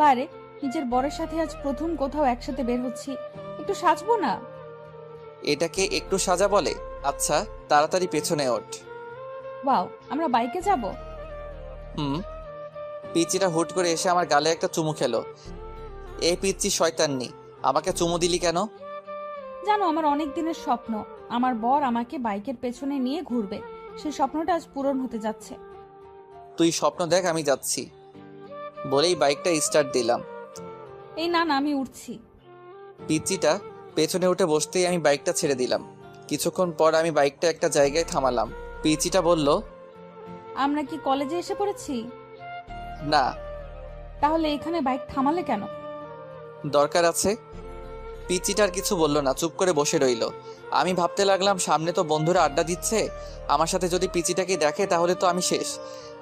বারে, নিজের বরের সাথে আজ প্রথম কোথাও একসাথে বের হচ্ছি, একটু সাজবো না? এটাকে একটু সাজা বলে? আচ্ছা তাড়াতাড়ি পেছনে ওঠ। ওয়াও, আমরা বাইকে যাব? হুম। পিচিটা হুট করে এসে আমার গালে একটা চুমু খেলো। এই পিচ্চি শয়তান্নি, আমাকে চুমু দিলি কেন? জানো, আমার অনেক দিনের স্বপ্ন আমার বর আমাকে বাইকের পেছনে নিয়ে ঘুরবে। সেই স্বপ্নটা আজ পূরণ হতে যাচ্ছে। তুই স্বপ্ন দেখ, আমি যাচ্ছি বলেই বাইকটা স্টার্ট দিলাম। এই না না, আমি উঠছি। পিচিটা পেছনে উঠে বসতেই আমি বাইকটা ছেড়ে দিলাম। কিছুক্ষণ পর আমি বাইকটা একটা জায়গায় থামালাম। পিচিটা বলল, আমরা কি কলেজে এসে পড়েছি? না। তাহলে এখানে বাইক থামালে কেন? দরকার আছে। পিচিটার কিছু বলল না, চুপ করে বসে রইল। আমি ভাবতে লাগলাম সামনে তো বন্ধুরা আড্ডা দিচ্ছে, আমার সাথে যদি পিচিটাকে দেখে তাহলে তো আমি শেষ।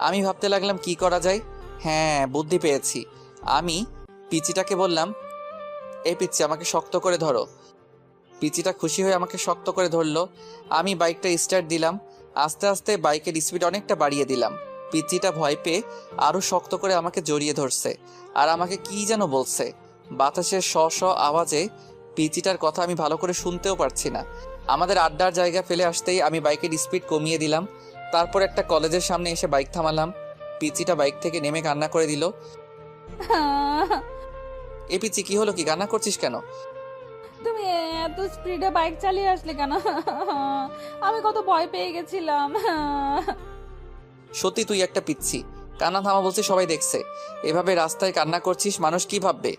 আমি ভাবতে লাগলাম কি করা যায়। হ্যাঁ, বুদ্ধি পেয়েছি। আমি পিচিটাকে বললাম, এই পিচি আমাকে শক্ত করে ধরো। পিচিটা খুশি হয়ে আমাকে শক্ত করে ধরলো। আমি বাইকটা স্টার্ট দিলাম। আস্তে আস্তে বাইকের স্পিড অনেকটা বাড়িয়ে দিলাম। পিচিটা ভয় পেয়ে আরো শক্ত করে আমাকে জড়িয়ে ধরছে আর আমাকে কি যেন বলছে। বাতাসের শ শ আওয়াজে পিচিটার কথা আমি ভালো করে শুনতেও পারছি না। আমাদের আড্ডার জায়গা ফেলে আসতেই আমি বাইকের স্পিড কমিয়ে দিলাম। তারপর একটা কলেজের সামনে এসে বাইক থামালাম। পিচিটা বাইক থেকে নেমে কান্না করে দিল। এ পিচি, কি হলো? কি কান্না করছিস কেন? তুমি এত স্পিডে বাইক চালিয়ে আসলে কেন? আমি কত ভয় পেয়ে গেছিলাম। সত্যি তুই একটা পিচ্ছি। কান্না থামা বলছে, সবাই দেখছে। এভাবে রাস্তায় কান্না করছিস, মানুষ কি ভাববে?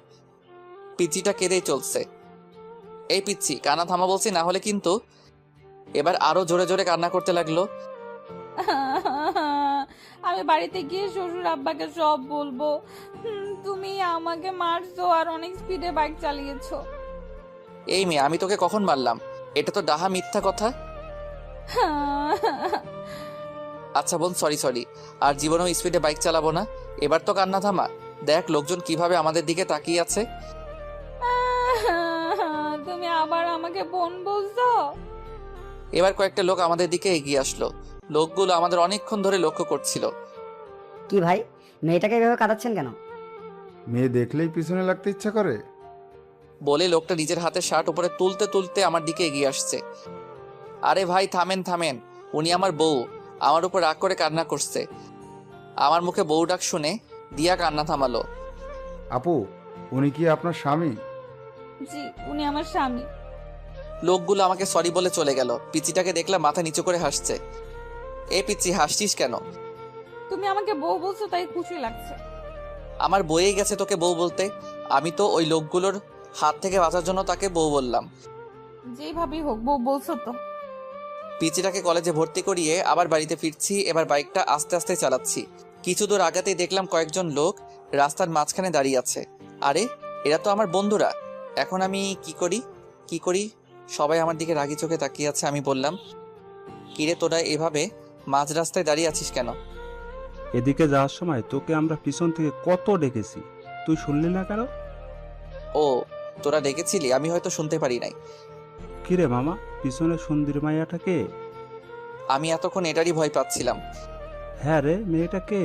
পিচিটা কেঁদেই চলছে। এই পিচ্ছি, কান্না থামা বলছি, না হলে কিন্তু। এবার আরো জোরে জোরে কান্না করতে লাগলো। আমি বাড়িতে গিয়ে শ্বশুর আব্বাকে সব বলবো। তুমি আমাকে মারছো আর অনেক স্পিডে বাইক চালিয়েছো। এই মেয়ে, আমি তোকে কখন মারলাম? এটা তো ডাহা মিথ্যা কথা। আচ্ছা বোন, সরি সরি, আর জীবনেও স্পিডে বাইক চালাবো না। এবার তো কান্না থামা। দেখ লোকজন কিভাবে আমাদের দিকে তাকিয়ে আছে। তুমি আবার আমাকে বোন বলছো? এবার কয়েকটা লোক আমাদের দিকে এগিয়ে আসলো। লোকগুলো আমাদের অনেকক্ষণ ধরে লক্ষ্য করছিল। কি ভাই, মেয়েটাকে এভাবে কাঁদাচ্ছেন কেন? মেয়ে দেখলেই পিছনে লাগতে ইচ্ছা করে। বলে লোকটা নিজের হাতে শার্ট উপরে তুলতে তুলতে আমার দিকে এগিয়ে আসছে। আরে ভাই, থামেন থামেন, উনি আমার বউ। আমার উপর রাগ করে কান্না করছে। আমার মুখে বউ ডাক শুনে দিয়া কান্না থামালো। আপু, উনি কি আপনার স্বামী? জি, উনি আমার স্বামী। লোকগুলো আমাকে সরি বলে চলে গেল। পিচিটাকে দেখলাম মাথা নিচু করে হাসছে। এ পিচি, হাসছিস কেন? তুমি আমাকে বউ বলছো তাই খুশি লাগছে। আমার বইয়ে গেছে তোকে বউ বলতে। আমি তো ওই লোকগুলোর হাত থেকে বাঁচার জন্য তাকে বউ বললাম। যেভাবেই হোক, বউ বলছো তো। পিচিটাকে কলেজে ভর্তি করিয়ে আবার বাড়িতে ফিরছি। এবার বাইকটা আস্তে আস্তে চালাচ্ছি। কিছু দূর আগাতেই দেখলাম কয়েকজন লোক রাস্তার মাঝখানে দাঁড়িয়ে আছে। আরে, এরা তো আমার বন্ধুরা। এখন আমি কি করি? সবাই আমার দিকে রাগি চোখে তাকিয়ে আছে। আমি বললাম, কিরে তোরা এভাবে মাঝ রাস্তায় দাঁড়িয়ে আছিস কেন? এদিকে যাওয়ার সময় তোকে আমরা পিছন থেকে কত ডেকেছি, তুই শুনলি না কেন? ও, তোরা ডেকেছিলি, আমি হয়তো শুনতে পারি নাই। কিরে মামা, পিছনে সুন্দরী মাইয়াটাকে? আমি এতক্ষণ এটারই ভয় পাচ্ছিলাম। হ্যাঁ রে, মেয়েটাকে।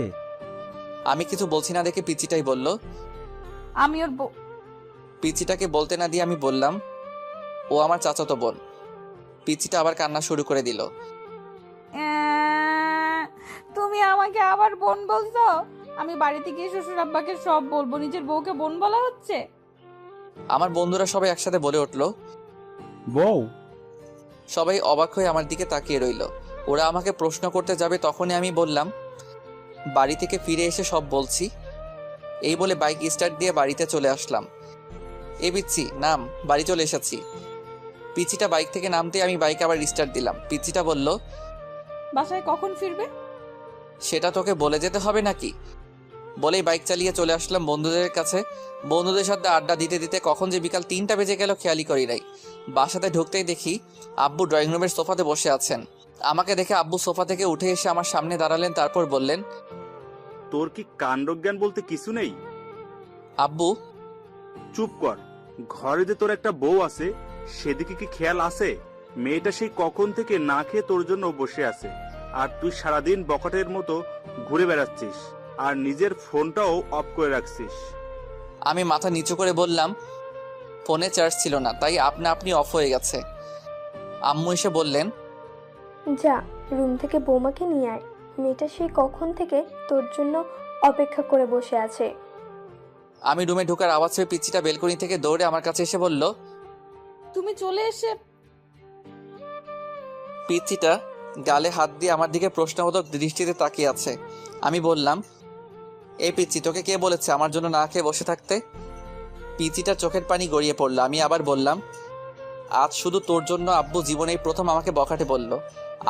আমি কিছু বলছি না দেখে পিচিটাই বলল। আমি ওর বউ। পিচিটাকে বলতে না দিয়ে আমি বললাম, ও আমার চাচাতো বোন। পিচিটা আবার কান্না শুরু করে দিল। তুমি আমাকে আবার বোন বলছো? আমি বাড়িতে গিয়ে শ্বশুর আব্বাকে সব বলবো। নিজের বউকে বোন বলা হচ্ছে? আমার বন্ধুরা সবাই একসাথে বলে উঠলো, বউ? সবাই অবাক হয়ে আমার দিকে তাকিয়ে রইল। ওরা আমাকে প্রশ্ন করতে যাবে, তখনই আমি বললাম, বাড়ি থেকে ফিরে এসে সব বলছি। এই বলে বাইক স্টার্ট দিয়ে বাড়িতে চলে আসলাম। এ বিচ্ছি, নাম, বাড়ি চলে এসেছি। পিচিটা বাইক থেকে নামতে আমি বাইক আবার রিস্টার্ট দিলাম। পিচিটা বলল, বাসায় কখন ফিরবে? সেটা তোকে বলে যেতে হবে নাকি? বলেই বাইক চালিয়ে চলে আসলাম বন্ধুদের কাছে। বন্ধুদের সাথে আড্ডা দিতে দিতে কখন যে বিকাল 3টা বেজে গেল খেয়ালই করি নাই। বাসাতে ঢুকতেই দেখি আব্বু ড্রয়িং রুমের সোফাতে বসে আছেন। আমাকে দেখে আব্বু সোফা থেকে উঠে এসে আমার সামনে দাঁড়ালেন, তারপর বললেন, তোর কি কাণ্ডজ্ঞান বলতে কিছু নেই? আব্বু চুপ কর। ঘরে যে তোর একটা বউ আছে সেদিকে কি খেয়াল আছে? মেয়েটা সেই কখন থেকে না খেয়ে তোর জন্য বসে আছে, আর তুই সারাদিন বকাটের মতো ঘুরে বেড়াচ্ছিস আর নিজের ফোনটাও অফ করে রাখছিস। আমি মাথা নিচু করে বললাম, ফোনে চার্জ ছিল না, তাই আপনি অফ হয়ে গেছে। আম্মু এসে বললেন, যা রুম থেকে বৌমাকে নিয়ে আয়, মেয়েটা সেই কখন থেকে তোর জন্য অপেক্ষা করে বসে আছে। আমি রুমে ঢোকার আওয়াজ পেয়ে পিচিটা বেলকনি থেকে দৌড়ে আমার কাছে এসে বলল, তুমি চলে এসে পিচিটা গালে হাত দিয়ে আমার দিকে প্রশ্নবোধক দৃষ্টিতে তাকিয়ে আছে। আমি বললাম, এই পিচি, তোকে কে বলেছে আমার জন্য না খেয়ে বসে থাকতে? পিচিটা চোখের পানি গড়িয়ে পড়লো। আমি আবার বললাম, আজ শুধু তোর জন্য আব্বু জীবনেই প্রথম আমাকে বকাটে বলল।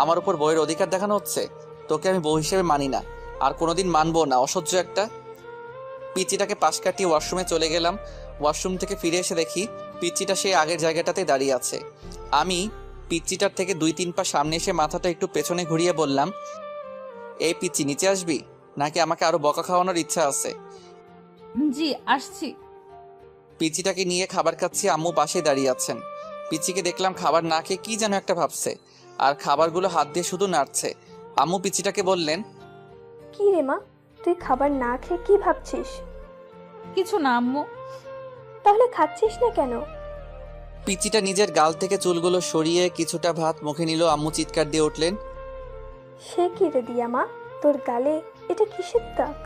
আমার উপর বউয়ের অধিকার দেখানো হচ্ছে? তোকে আমি বউ হিসেবে মানি না, আর কোনোদিন মানবো না, অসহ্য একটা। পিচিটাকে পাশ কাটিয়ে ওয়াশরুমে চলে গেলাম। ওয়াশরুম থেকে ফিরে এসে দেখি পিচিটা সেই আগের জায়গাটাতে দাঁড়িয়ে আছে। আমি পিচিটার থেকে 2-3 পা সামনে এসে মাথাটা একটু পেছনে ঘুরিয়ে বললাম, এই পিচি, নিচে আসবি নাকি আমাকে আরো বকা খাওয়ানোর ইচ্ছা আছে? জি আসছি। পিচিটাকে নিয়ে খাবার খাচ্ছি, আম্মু পাশে দাঁড়িয়ে আছেন। পিচিকে দেখলাম খাবার না খেয়ে কি যেন একটা ভাবছে, আর খাবারগুলো হাত দিয়ে শুধু নাড়ছে। আম্মু পিচিটাকে বললেন, কি রে মা, তুই খাবার না খেয়ে কি ভাবছিস? কিছু না আম্মু। তাহলে খাচ্ছিস না কেন? পিচিটা নিজের গাল থেকে চুলগুলো সরিয়ে কিছুটা ভাত মুখে নিল। আম্মু চিৎকার দিয়ে উঠলেন, সে কি রে দিয়া মা, তোর গালে এটা কিসের দাগ?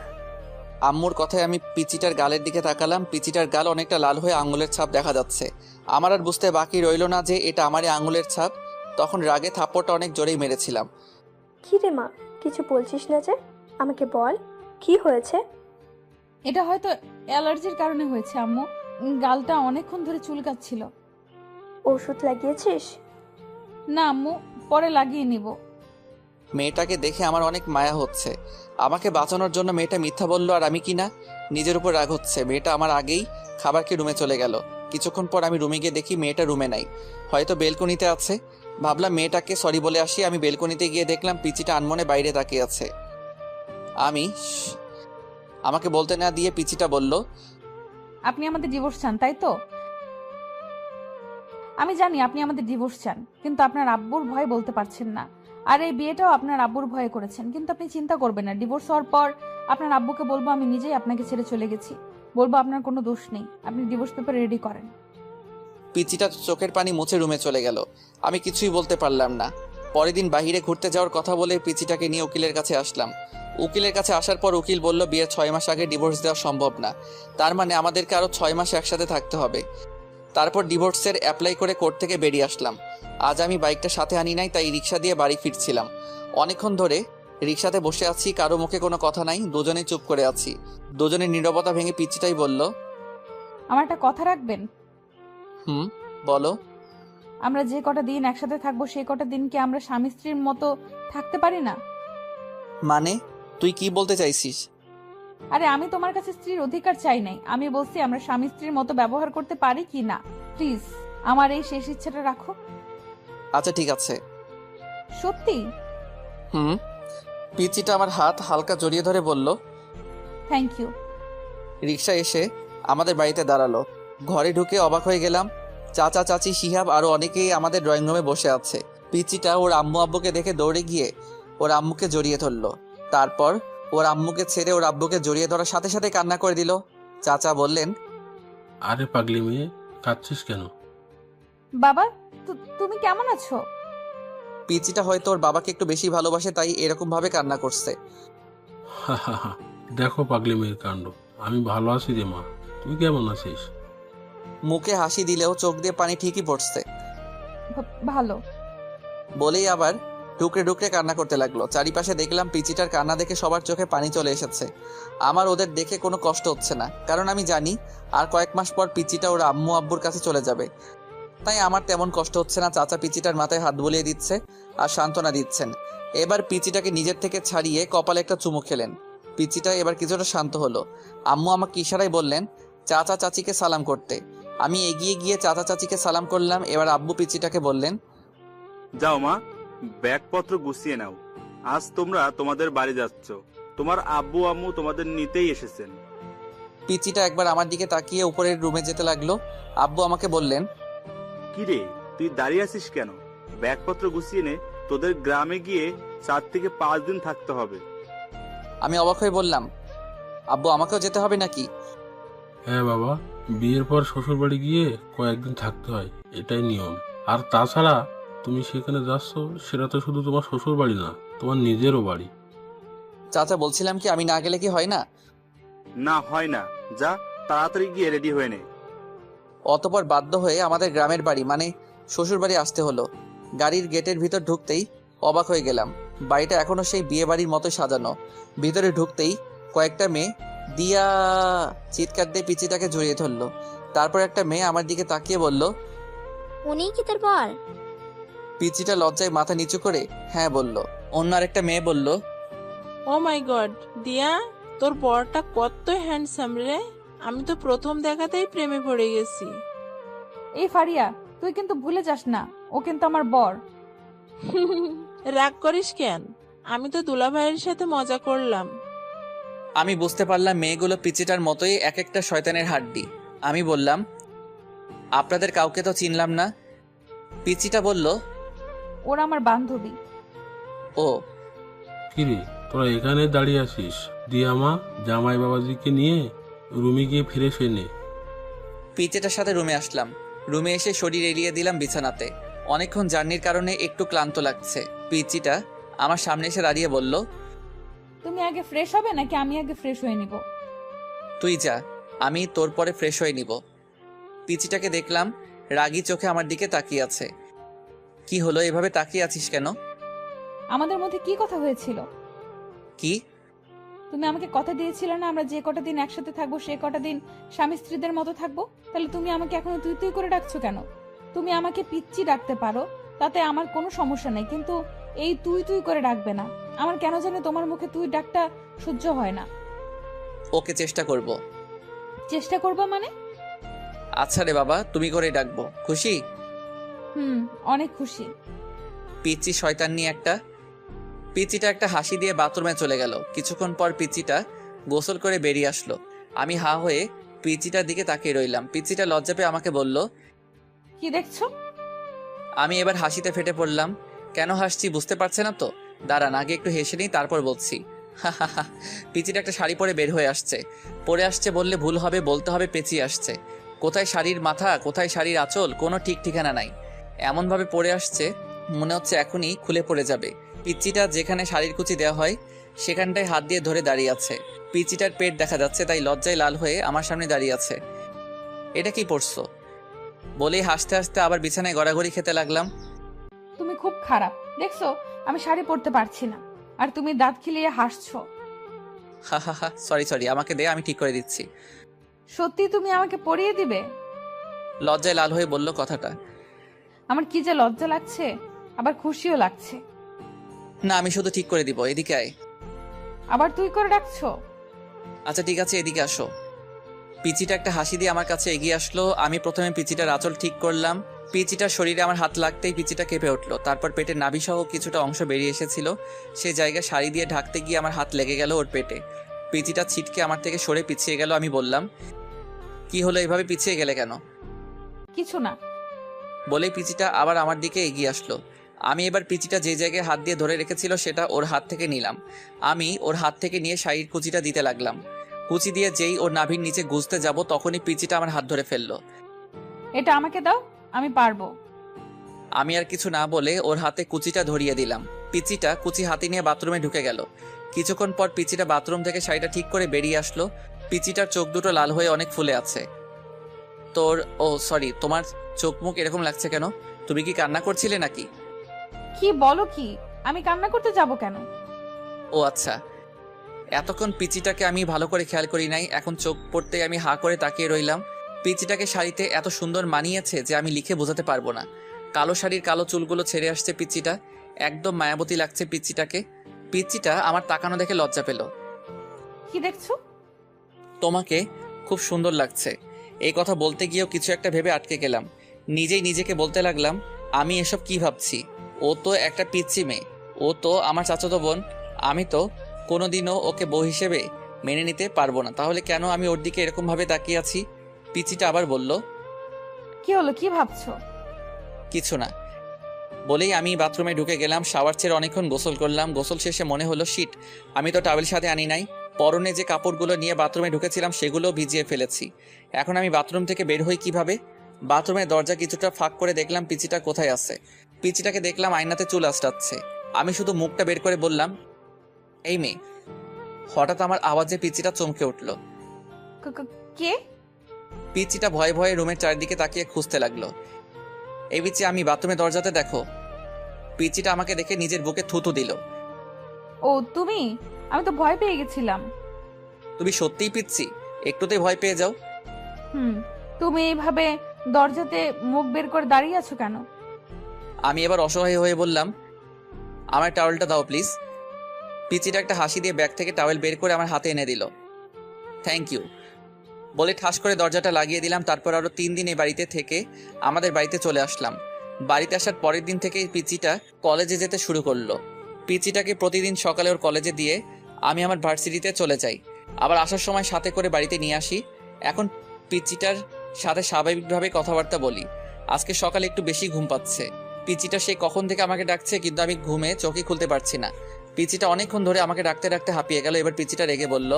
আম্মুর কথায় আমি পিচিটার গালের দিকে তাকালাম। পিচিটার গাল অনেকটা লাল হয়ে আঙুলের ছাপ দেখা যাচ্ছে। আমার আর বুঝতে বাকি রইল না যে এটা আমারই আঙুলের ছাপ। তখন রাগে থাপ্পড়টা অনেক জোরেই মেরেছিলাম। কি রে মা, কিছু বলছিস না যে? আমাকে বল, কি হয়েছে? এটা হয়তো অ্যালার্জির কারণে হয়েছে আম্মু। গালটা অনেকক্ষণ ধরে চুলকাচ্ছিল। ওষুধ লাগিয়েছিস? না আম্মু, পরে লাগিয়ে নিব। মেয়েটাকে দেখে আমার অনেক মায়া হচ্ছে। আমাকে বাঁচানোর জন্য মেয়েটা মিথ্যা বললো, আর আমি কিনা নিজের উপর রাগ হচ্ছে। মেয়েটা আমার আগেই খাবারকে রুমে চলে গেল। কিছুক্ষণ পর আমি রুমে গিয়ে দেখি মেয়েটা রুমে নাই, হয়তো বেলকনিতে আছে। ভাবলাম মেয়েটাকে সরি বলে আসি। আমি বেলকনিতে গিয়ে দেখলাম পিচিটা আনমনে বাইরে তাকিয়ে আছে। আমাকে বলতে না দিয়ে পিচিটা বলল, আপনি আমাদের ডিভোর্স চান তাই তো? আমি জানি আপনি আমাদের ডিভোর্স চান, কিন্তু আপনার আব্বুর ভয় বলতে পারছেন না। আর এই বিয়েটাও আপনার আব্বুর ভয়ে করেছেন। কিন্তু আপনি চিন্তা করবেন না, ডিভোর্স হওয়ার পর আপনার আব্বুকে বলবো আমি নিজেই আপনাকে ছেড়ে চলে গেছি। বলবো আপনার কোনো দোষ নেই। আপনি ডিভোর্স পেপার রেডি করেন। পিচিটা চোখের পানি মুছে রুমে চলে গেল। আমি কিছুই বলতে পারলাম না। পরের দিন বাহিরে ঘুরতে যাওয়ার কথা বলে পিচিটাকে নিয়ে উকিলের কাছে আসলাম। উকিলের কাছে আসার পর উকিল বলল, বিয়ের 6 মাস আগে ডিভোর্স দেওয়া সম্ভব না। তার মানে আমাদেরকে আরো 6 মাস একসাথে থাকতে হবে। তারপর ডিভোর্সের অ্যাপ্লাই করে কোর্ট থেকে বেরিয়ে আসলাম। আজ আমি বাইকটা সাথে আনি নাই, তাই রিক্সা দিয়ে বাড়ি ফিরছিলাম। অনেকক্ষণ ধরে রিক্সাতে বসে আছি, কারো মুখে কোনো কথা নাই, দুজনেই চুপ করে আছি। দুজনের নীরবতা ভেঙে পিচিটাই বলল, আমার একটা কথা রাখবেন? বলো। আমরা যে কটা দিন একসাথে থাকবো সেই কটা দিন কি আমরা স্বামী স্ত্রীর মতো থাকতে পারি না? মানে তুই কি বলতে চাইছিস? আরে আমি তোমার কাছে স্ত্রীর অধিকার চাই নাই, আমি বলছি আমরা স্বামী স্ত্রীর মতো ব্যবহার করতে পারি কি না। প্লিজ আমার এই শেষ ইচ্ছাটা রাখো। আচ্ছা ঠিক আছে। সত্যি? পিচিটা আমার হাত হালকা জড়িয়ে ধরে বলল, থ্যাংক ইউ। রিক্সা এসে আমাদের বাড়িতে দাঁড়ালো। ঘরে ঢুকে অবাক হয়ে গেলাম। চাচা, চাচি, শিহাব আরো অনেকেই আমাদের ড্রয়িং রুমে বসে আছে। পিচিটা ওর আম্মু আব্বুকে দেখে দৌড়ে গিয়ে ওর আম্মুকে জড়িয়ে ধরলো। তারপর ওর আম্মুকে ছেড়ে ওর আব্বুকে জড়িয়ে ধরার সাথে সাথে কান্না করে দিল। চাচা বললেন, আরে পাগলি মেয়ে, কাঁদছিস কেন? বাবা তুমি কেমন আছো? পিচিটা হয়তো ওর বাবাকে একটু বেশি ভালোবাসে, তাই এরকম ভাবে কান্না করছে। দেখো পাগলি মেয়ের কাণ্ড। আমি ভালো আছি রে মা, তুই কেমন আছিস? মুখে হাসি দিলেও চোখ দিয়ে পানি ঠিকই পড়ছে। ভালো বলেই আবার ডুকরে ডুকরে কান্না করতে লাগলো। চারিপাশে দেখলাম পিচিটার কান্না দেখে সবার চোখে পানি চলে এসেছে। আমার ওদের দেখে কোনো কষ্ট হচ্ছে না, কারণ আমি জানি আর কয়েক মাস পর পিচিটা ওর আম্মু আব্বুর কাছে চলে যাবে। তাই আমার তেমন কষ্ট হচ্ছে না। চাচা পিচিটার মাথায় হাত বুলিয়ে দিচ্ছে আর সান্ত্বনা দিচ্ছেন। এবার পিচিটাকে নিজের থেকে ছাড়িয়ে কপালে একটা চুমু খেলেন। পিচিটা এবার কিছুটা শান্ত হলো। আম্মু আমাকে ইশারায় বললেন চাচা চাচিকে সালাম করতে। আমি এগিয়ে গিয়ে চাচা চাচিকে সালাম করলাম। এবার আব্বু পিচিটাকে বললেন, যাও মা, ব্যাগপত্র গুছিয়ে নাও। আজ তোমরা তোমাদের বাড়ি যাচ্ছ। তোমার আব্বু আম্মু তোমাদের নিতেই এসেছেন। পিচিটা একবার আমার দিকে তাকিয়ে উপরের রুমে যেতে লাগলো। আব্বু আমাকে বললেন, কি রে, তুই দাঁড়িয়ে আছিস কেন? ব্যাগপত্র গুছিয়ে নে, তোদের গ্রামে গিয়ে 4 থেকে 5 দিন থাকতে হবে। আমি অবাক হয়ে বললাম, আব্বু আমাকেও যেতে হবে নাকি? হ্যাঁ বাবা, বিয়ের পর শ্বশুর বাড়ি গিয়ে কয়েকদিন থাকতে হয়, এটাই নিয়ম। আর তাছাড়া তুমি সেখানে যাচ্ছ, সেটা তো শুধু তোমার শ্বশুর বাড়ি না, তোমার নিজেরও বাড়ি। চাচা বলছিলাম কি আমি না গেলে কি হয় না? না, হয় না। যা, তাড়াতাড়ি গিয়ে রেডি হয়ে নে। অতপর বাধ্য হয়ে আমাদের গ্রামের বাড়ি মানে শ্বশুর বাড়ি আসতে হলো। গাড়ির গেটের ভিতর ঢুকতেই অবাক হয়ে গেলাম। বাড়িটা এখনো সেই বিয়ে বাড়ির মতো সাজানো। ভিতরে ঢুকতেই কয়েকটা মেয়ে দিয়া চিৎকার দিয়ে পিচিটাকে জড়িয়ে ধরলো। তারপর একটা মেয়ে আমার দিকে তাকিয়ে বলল, উনিই কি তোর বর? পিচিটা লজ্জায় মাথা নিচু করে হ্যাঁ বলল। অন্য আরেকটা মেয়ে বলল, ও মাই গড দিয়া, তোর বরটা কত হ্যান্ডসাম রে। আমি তো প্রথম দেখাতেই প্রেমে পড়ে গেছি। এই ফারিয়া, তুই কিন্তু ভুলে যাস না, ও কিন্তু আমার বর। রাগ করিস কেন? আমি তো দুলাভাইয়ের সাথে মজা করলাম। আমি বুঝতে পারলাম মেয়েগুলো পিচিটার মতোই এক একটা শয়তানের হাড্ডি। আমি বললাম, আপনাদের কাউকে তো চিনলাম না। পিচিটা বলল, ওরা আমার বান্ধবী। ও কিরে, তোরা এখানে দাঁড়িয়ে আসিস? দিয়া মা, জামাই বাবাজিকে নিয়ে রুমে গিয়ে ফিরে শুয়ে নে। পিচিটার সাথে রুমে আসলাম। রুমে এসে শরীর এলিয়ে দিলাম বিছানাতে। অনেকক্ষণ জার্নির কারণে একটু ক্লান্ত লাগছে। পিচিটা আমার সামনে এসে দাঁড়িয়ে বলল, তুমি আগে ফ্রেশ হবে নাকি আমি আগে ফ্রেশ হয়ে নিব? তুই যা, আমি তোর পরে ফ্রেশ হয়ে নিব। পিচিটাকে দেখলাম রাগী চোখে আমার দিকে তাকিয়ে আছে। কি হলো, এভাবে তাকিয়ে আছিস কেন? আমাদের মধ্যে কি কথা হয়েছিল? কি? তুমি আমাকে কথা দিয়েছিলে না আমরা যে কটা দিন একসাথে থাকবো সে কটা দিন স্বামী স্ত্রীদের মতো থাকবো। তাহলে তুমি আমাকে এখনো তুই তুই করে ডাকছো কেন? তুমি আমাকে পিচ্চি ডাকতে পারো, তাতে আমার কোনো সমস্যা নেই, কিন্তু এই তুই তুই করে ডাকবে না। আমার কেন জানি তোমার মুখে তুই ডাকটা সহ্য হয় না। ওকে, চেষ্টা করব। চেষ্টা করবা মানে? আচ্ছা রে বাবা, তুমি করে ডাকবো। খুশি? অনেক খুশি। পিচি শয়তান নিয়ে একটা। পিচিটা একটা হাসি দিয়ে বাথরুমে চলে গেল। কিছুক্ষণ পর পিচিটা গোসল করে বেরিয়ে আসলো। আমি হা হয়ে পিচিটার দিকে তাকিয়ে রইলাম। পিচিটা লজ্জা পেয়ে আমাকে বলল, কি দেখছো? আমি এবার হাসিতে ফেটে পড়লাম। কেন হাসছি বুঝতে পারছে না তো? দাঁড়ান, আগে একটু হেসে নিই, তারপর বলছি। পিচিটা একটা শাড়ি পরে বের হয়ে আসছে। পরে আসছে বললে ভুল হবে, বলতে হবে পেঁচিয়ে আসছে। কোথায় শাড়ির মাথা, কোথায় শাড়ির আঁচল, কোনো ঠিক ঠিকানা নাই। এমনভাবে পরে আসছে মনে হচ্ছে এখনই খুলে পড়ে যাবে। পিচিটা যেখানে শাড়ির কুচি দেওয়া হয় সেখানটায় হাত দিয়ে ধরে দাঁড়িয়ে আছে। পিচিটার পেট দেখা যাচ্ছে, তাই লজ্জায় লাল হয়ে আমার সামনে দাঁড়িয়ে আছে। এটা কি পরছো বলেই হাসতে হাসতে আবার বিছানায় গড়াগড়ি খেতে লাগলাম। তুমি খুব খারাপ। দেখছো আমি শাড়ি পরতে পারছি না, আর তুমি দাঁত খিলিয়ে হাসছো। হা, সরি, আমাকে দে, আমি ঠিক করে দিচ্ছি। সত্যি তুমি আমাকে পরিয়ে দিবে? লজ্জায় লাল হয়ে বলল কথাটা। আমার কি যে লজ্জা লাগছে, আবার খুশিও লাগছে। না, আমি শুধু ঠিক করে দিব। এদিকে আয়। আবার তুই করে ডাকছো? আচ্ছা ঠিক আছে, এদিকে আসো। পিচিটা একটা হাসি দিয়ে আমার কাছে এগিয়ে আসলো। আমি প্রথমে পিচিটার আঁচল ঠিক করলাম। পিচিটার শরীরে আমার হাত লাগতেই পিচিটা কেঁপে উঠলো। তারপর পেটের নাভিসহ কিছুটা অংশ বেরিয়ে এসেছিল। সেই জায়গায় শাড়ি দিয়ে ঢাকতে গিয়ে আমার হাত লেগে গেল ওর পেটে। পিচিটা ছিটকে আমার থেকে সরে পিছিয়ে গেল। আমি বললাম, কি হলো, এভাবে পিছিয়ে গেলে কেন? কিছু না বলেই পিচিটা আবার আমার দিকে এগিয়ে আসলো। আমি এবার পিচিটা যে জায়গায় হাত দিয়ে ধরে রেখেছিল সেটা ওর হাত থেকে নিলাম। আমি ওর হাত থেকে নিয়ে শাড়ির কুচিটা দিতে লাগলাম। কুচি দিয়ে যেই ওর নাভির নিচে গুজতে যাব তখনই পিচিটা আমার হাত ধরে ফেললো। এটা আমাকে দাও, আমি পারবো। আমি আর কিছু না বলে ওর হাতে কুচিটা ধরিয়ে দিলাম। পিচিটা কুচি হাতে নিয়ে বাথরুমে ঢুকে গেল। কিছুক্ষণ পর পিচিটা বাথরুম থেকে শাড়িটা ঠিক করে বেরিয়ে আসলো। পিচিটার চোখ দুটো লাল হয়ে অনেক ফুলে আছে। সরি, তোমার চোখ মুখ এরকম লাগছে কেন? তুমি কি কান্না করছিলে নাকি? কি বলো কি? আমি কান্না করতে যাব কেন? ও আচ্ছা, এতক্ষণ পিচিটাকে আমি ভালো করে খেয়াল করি নাই। এখন চোখ পড়তে আমি হা করে তাকিয়ে রইলাম। পিচিটাকে শাড়িতে এত সুন্দর মানিয়েছে যে আমি লিখে বোঝাতে পারবো না। কালো শাড়ির কালো চুলগুলো ছেড়ে আসছে পিচিটা, একদম মায়াবতী লাগছে পিচিটাকে। পিচিটা আমার তাকানো দেখে লজ্জা পেল। কি দেখছো? তোমাকে খুব সুন্দর লাগছে। এই কথা বলতে গিয়েও কিছু একটা ভেবে আটকে গেলাম। নিজেই নিজেকে বলতে লাগলাম, আমি এসব কি ভাবছি? ও তো একটা পিচ্চি মেয়ে, ও তো আমার চাচাতো বোন। আমি তো কোনোদিনও ওকে বউ হিসেবে মেনে নিতে পারবো না। তাহলে কেন আমি ওর দিকে এরকম ভাবে তাকিয়ে আছি? পিচিটা আবার বলল, কি হলো, কি ভাবছো? কিছু না। বলেই আমি বাথরুমে ঢুকে গেলাম। শাওয়ার ছেড়ে অনেকক্ষণ গোসল করলাম। গোসল শেষে মনে হলো, শিট, আমি তো টাওয়েল সাথে আনি নাই। পরনে যে কাপড়গুলো নিয়ে বাথরুমে ঢুকেছিলাম সেগুলো ভিজিয়ে ফেলেছি। এখন আমি বাথরুম থেকে বের হই কিভাবে? বাথরুমের দরজা কিছুটা ফাঁক করে দেখলাম পিচিটা কোথায় আছে। পিচিটাকে দেখলাম আয়নাতে চুল আঁচড়াচ্ছে। আমি শুধু মুখটা বের করে বললাম, এই মেয়ে। হঠাৎ আমার আওয়াজে পিচিটা চমকে উঠল। কে? পিচিটা ভয়ে ভয়ে রুমের চারিদিকে তাকিয়ে খুঁজতে লাগলো। এই পিচি, আমি বাথরুমের দরজাতে, দেখো। পিচিটা আমাকে দেখে নিজের বুকে থুতু দিল। ও তুমি? আমি তো ভয় পেয়ে গেছিলাম। তুমি সত্যিই পিচ্ছি? একটুতেই ভয় পেয়ে যাও? তুমি এইভাবে দরজাতে মুখ বের করে দাঁড়িয়ে আছো কেন? আমি এবার অসহায় হয়ে বললাম, আমার টাওয়েলটা দাও প্লিজ। পিচিটা একটা হাসি দিয়ে ব্যাগ থেকে টাওয়েল বের করে আমার হাতে এনে দিল। থ্যাংক ইউ বলে ঠাস করে দরজাটা লাগিয়ে দিলাম। তারপর আরো 3 দিন এই বাড়িতে থেকে আমাদের বাড়িতে চলে আসলাম। বাড়িতে আসার পরের দিন থেকে পিচিটা কলেজে যেতে শুরু করলো। পিচিটাকে প্রতিদিন সকালে ওর কলেজে দিয়ে আমি আমার ভার্সিটিতে চলে যাই, আবার আসার সময় সাথে করে বাড়িতে নিয়ে আসি। এখন পিচিটার সাথে স্বাভাবিকভাবে কথাবার্তা বলি। আজকে সকালে একটু বেশি ঘুম পাচ্ছে। পিচিটা সেই কখন থেকে আমাকে ডাকছে, কিন্তু আমি ঘুমে চোখই খুলতে পারছি না। পিচিটা অনেকক্ষণ ধরে আমাকে ডাকতে ডাকতে হাঁপিয়ে গেল। এবার পিচিটা রেগে বলল,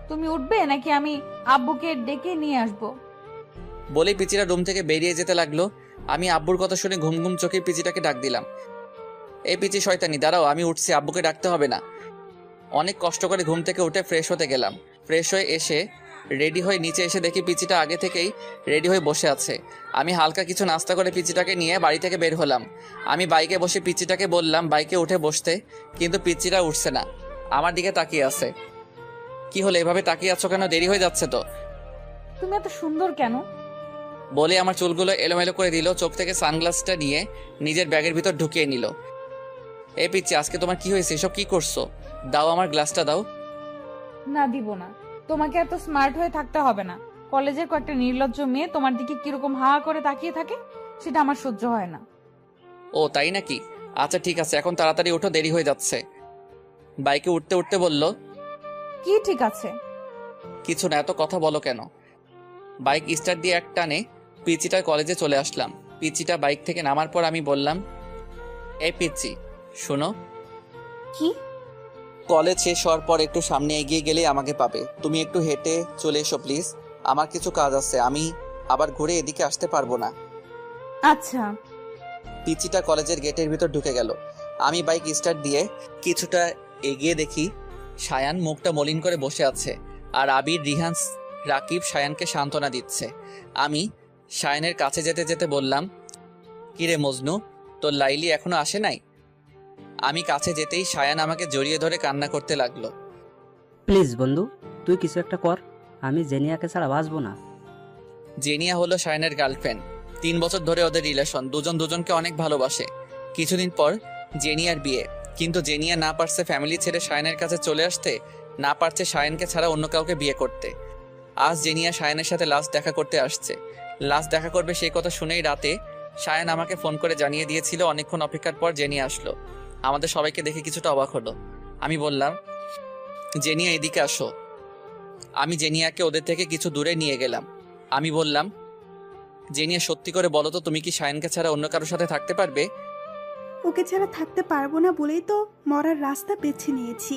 তুমি উঠবে নাকি আমি আব্বুকে ডেকে নিয়ে আসবো? বলেই পিচিটা রুম থেকে বেরিয়ে যেতে লাগলো। আমি আব্বুর কথা শুনে ঘুম ঘুম চোখে পিচিটাকে ডাক দিলাম, এই পিচি শয়তানি, দাঁড়াও, আমি উঠছি, আব্বুকে ডাকতে হবে না। অনেক কষ্ট করে ঘুম থেকে উঠে ফ্রেশ হতে গেলাম। ফ্রেশ হয়ে এসে রেডি হয়ে নিচে এসে দেখি পিচিটা আগে থেকেই রেডি হয়ে বসে আছে। আমি হালকা কিছু নাস্তা করে পিচিটাকে নিয়ে বাড়ি থেকে বের হলাম। আমি বাইকে বসে পিচিটাকে বললাম বাইকে উঠে বসতে, কিন্তু পিচিটা উঠছে না, আমার দিকে তাকিয়ে আছে। কি হলো, এভাবে তাকিয়ে আছো কেন? দেরি হয়ে যাচ্ছে তো। তুমি এত সুন্দর কেন? বলে আমার চুলগুলো এলোমেলো করে দিল। চোখ থেকে সানগ্লাসটা নিয়ে নিজের ব্যাগের ভিতর ঢুকিয়ে নিল। এই পিচ্ছি, আজকে তোমার কি হয়েছে? এসব কি করছো? দাও, আমার গ্লাসটা দাও। না, দিব না। তোমাকে এত স্মার্ট হয়ে থাকতে হবে না। কলেজের কয়েকটা নির্লজ্জ মেয়ে তোমার দিকে কিরকম হা করে তাকিয়ে থাকে, সেটা আমার সহ্য হয় না। ও তাই নাকি? আচ্ছা ঠিক আছে, এখন তাড়াতাড়ি ওঠো, দেরি হয়ে যাচ্ছে। বাইকে উঠতে উঠতে বলল, কি ঠিক আছে? কিছু না, এত কথা বলো কেন? বাইক স্টার্ট দিয়ে এক টানে পিচিটার কলেজে চলে আসলাম। পিচিটা বাইক থেকে নামার পর আমি বললাম, এই পিচি শোনো। কি? কলেজ শেষ হওয়ার পর একটু সামনে এগিয়ে গেলে আমাকে পাবে। তুমি একটু হেঁটে চলে এসো প্লিজ, আমার কিছু কাজ আছে, আমি আবার ঘুরে এদিকে আসতে পারবো না। আচ্ছা। পিচিটা কলেজের গেটের ভিতর ঢুকে গেল। আমি বাইক স্টার্ট দিয়ে কিছুটা এগিয়ে দেখি সায়ান মুখটা মলিন করে বসে আছে, আর আবির, রিহান, রাকিব সায়ানকে সান্ত্বনা দিচ্ছে। আমি সায়ানের কাছে যেতে যেতে বললাম, কিরে মজনু, তোর লাইলি এখনো আসে নাই? আমি কাছে যেতেই সায়ান আমাকে জড়িয়ে ধরে কান্না করতে লাগলো। প্লিজ বন্ধু, তুই কিছু একটা কর, আমি জেনিয়াকে ছাড়া বাঁচবো না। জেনিয়া হলো সায়ানের গার্লফ্রেন্ড। 3 বছর ধরে ওদের রিলেশন, দুজন দুজনকে অনেক ভালোবাসে। কিছুদিন পর জেনিয়ার বিয়ে, কিন্তু জেনিয়া না পারছে ফ্যামিলি ছেড়ে সায়ানের কাছে চলে আসতে, না পারছে সায়ানকে ছাড়া অন্য কাউকে বিয়ে করতে। আজ জেনিয়া সায়ানের সাথে লাস্ট দেখা করতে আসছে। লাস্ট দেখা করবে সেই কথা শুনেই রাতে সায়ান আমাকে ফোন করে জানিয়ে দিয়েছিল। অনেকক্ষণ অপেক্ষার পর জেনিয়া আসলো। আমাদের সবাইকে দেখে কিছুটা অবাক হলো। আমি বললাম, জেনিয়া এদিকে আসো। আমি জেনিয়াকে ওদের থেকে কিছু দূরে নিয়ে গেলাম। আমি বললাম, জেনিয়া সত্যি করে বলো তো, তুমি কি সায়ানকে ছাড়া অন্য কারোর সাথে থাকতে পারবে? ওকে ছাড়া থাকতে পারবো না বলেই তো মরার রাস্তা বেছে নিয়েছি।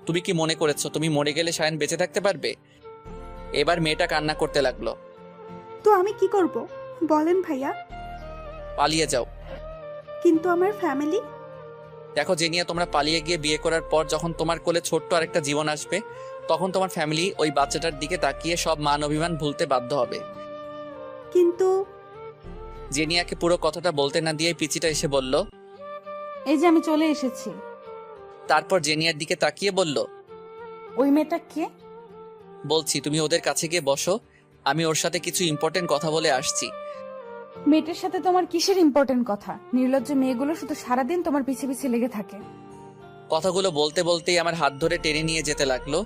তুমি কি মনে করেছো তুমি মরে গেলে সায়ান বেঁচে থাকতে পারবে? এবার মেয়েটা কান্না করতে লাগলো। তো আমি কি করব বলেন ভাইয়া? পালিয়ে যাও। কিন্তু আমার ফ্যামিলি? দেখো জেনিয়া, তোমরা পালিয়ে গিয়ে বিয়ে করার পর যখন তোমার কোলে ছোট্ট আরেকটা জীবন আসবে, তখন তোমার ফ্যামিলি ওই বাচ্চাটার দিকে তাকিয়ে সব মান অভিমান ভুলতে বাধ্য হবে। কিন্তু জেনিয়াকে পুরো কথাটা বলতে না দিয়ে পিচিটা এসে বলল, এই যে আমি চলে এসেছি। তারপর জেনিয়ার দিকে তাকিয়ে বলল, ওই মেয়েটা কে? বলছি, তুমি ওদের কাছে গিয়ে বসো, আমি ওর সাথে কিছু ইম্পর্টেন্ট কথা বলে আসছি। মেয়েটার সাথে তোমার কিসের ইম্পর্টেন্ট কথা? নির্লজ্জ মেয়েগুলো শুধু সারাদিন তোমার পিছে পিছে লেগে থাকে। কথাগুলো বলতে বলতেই আমার হাত ধরে টেনে নিয়ে যেতে লাগলো।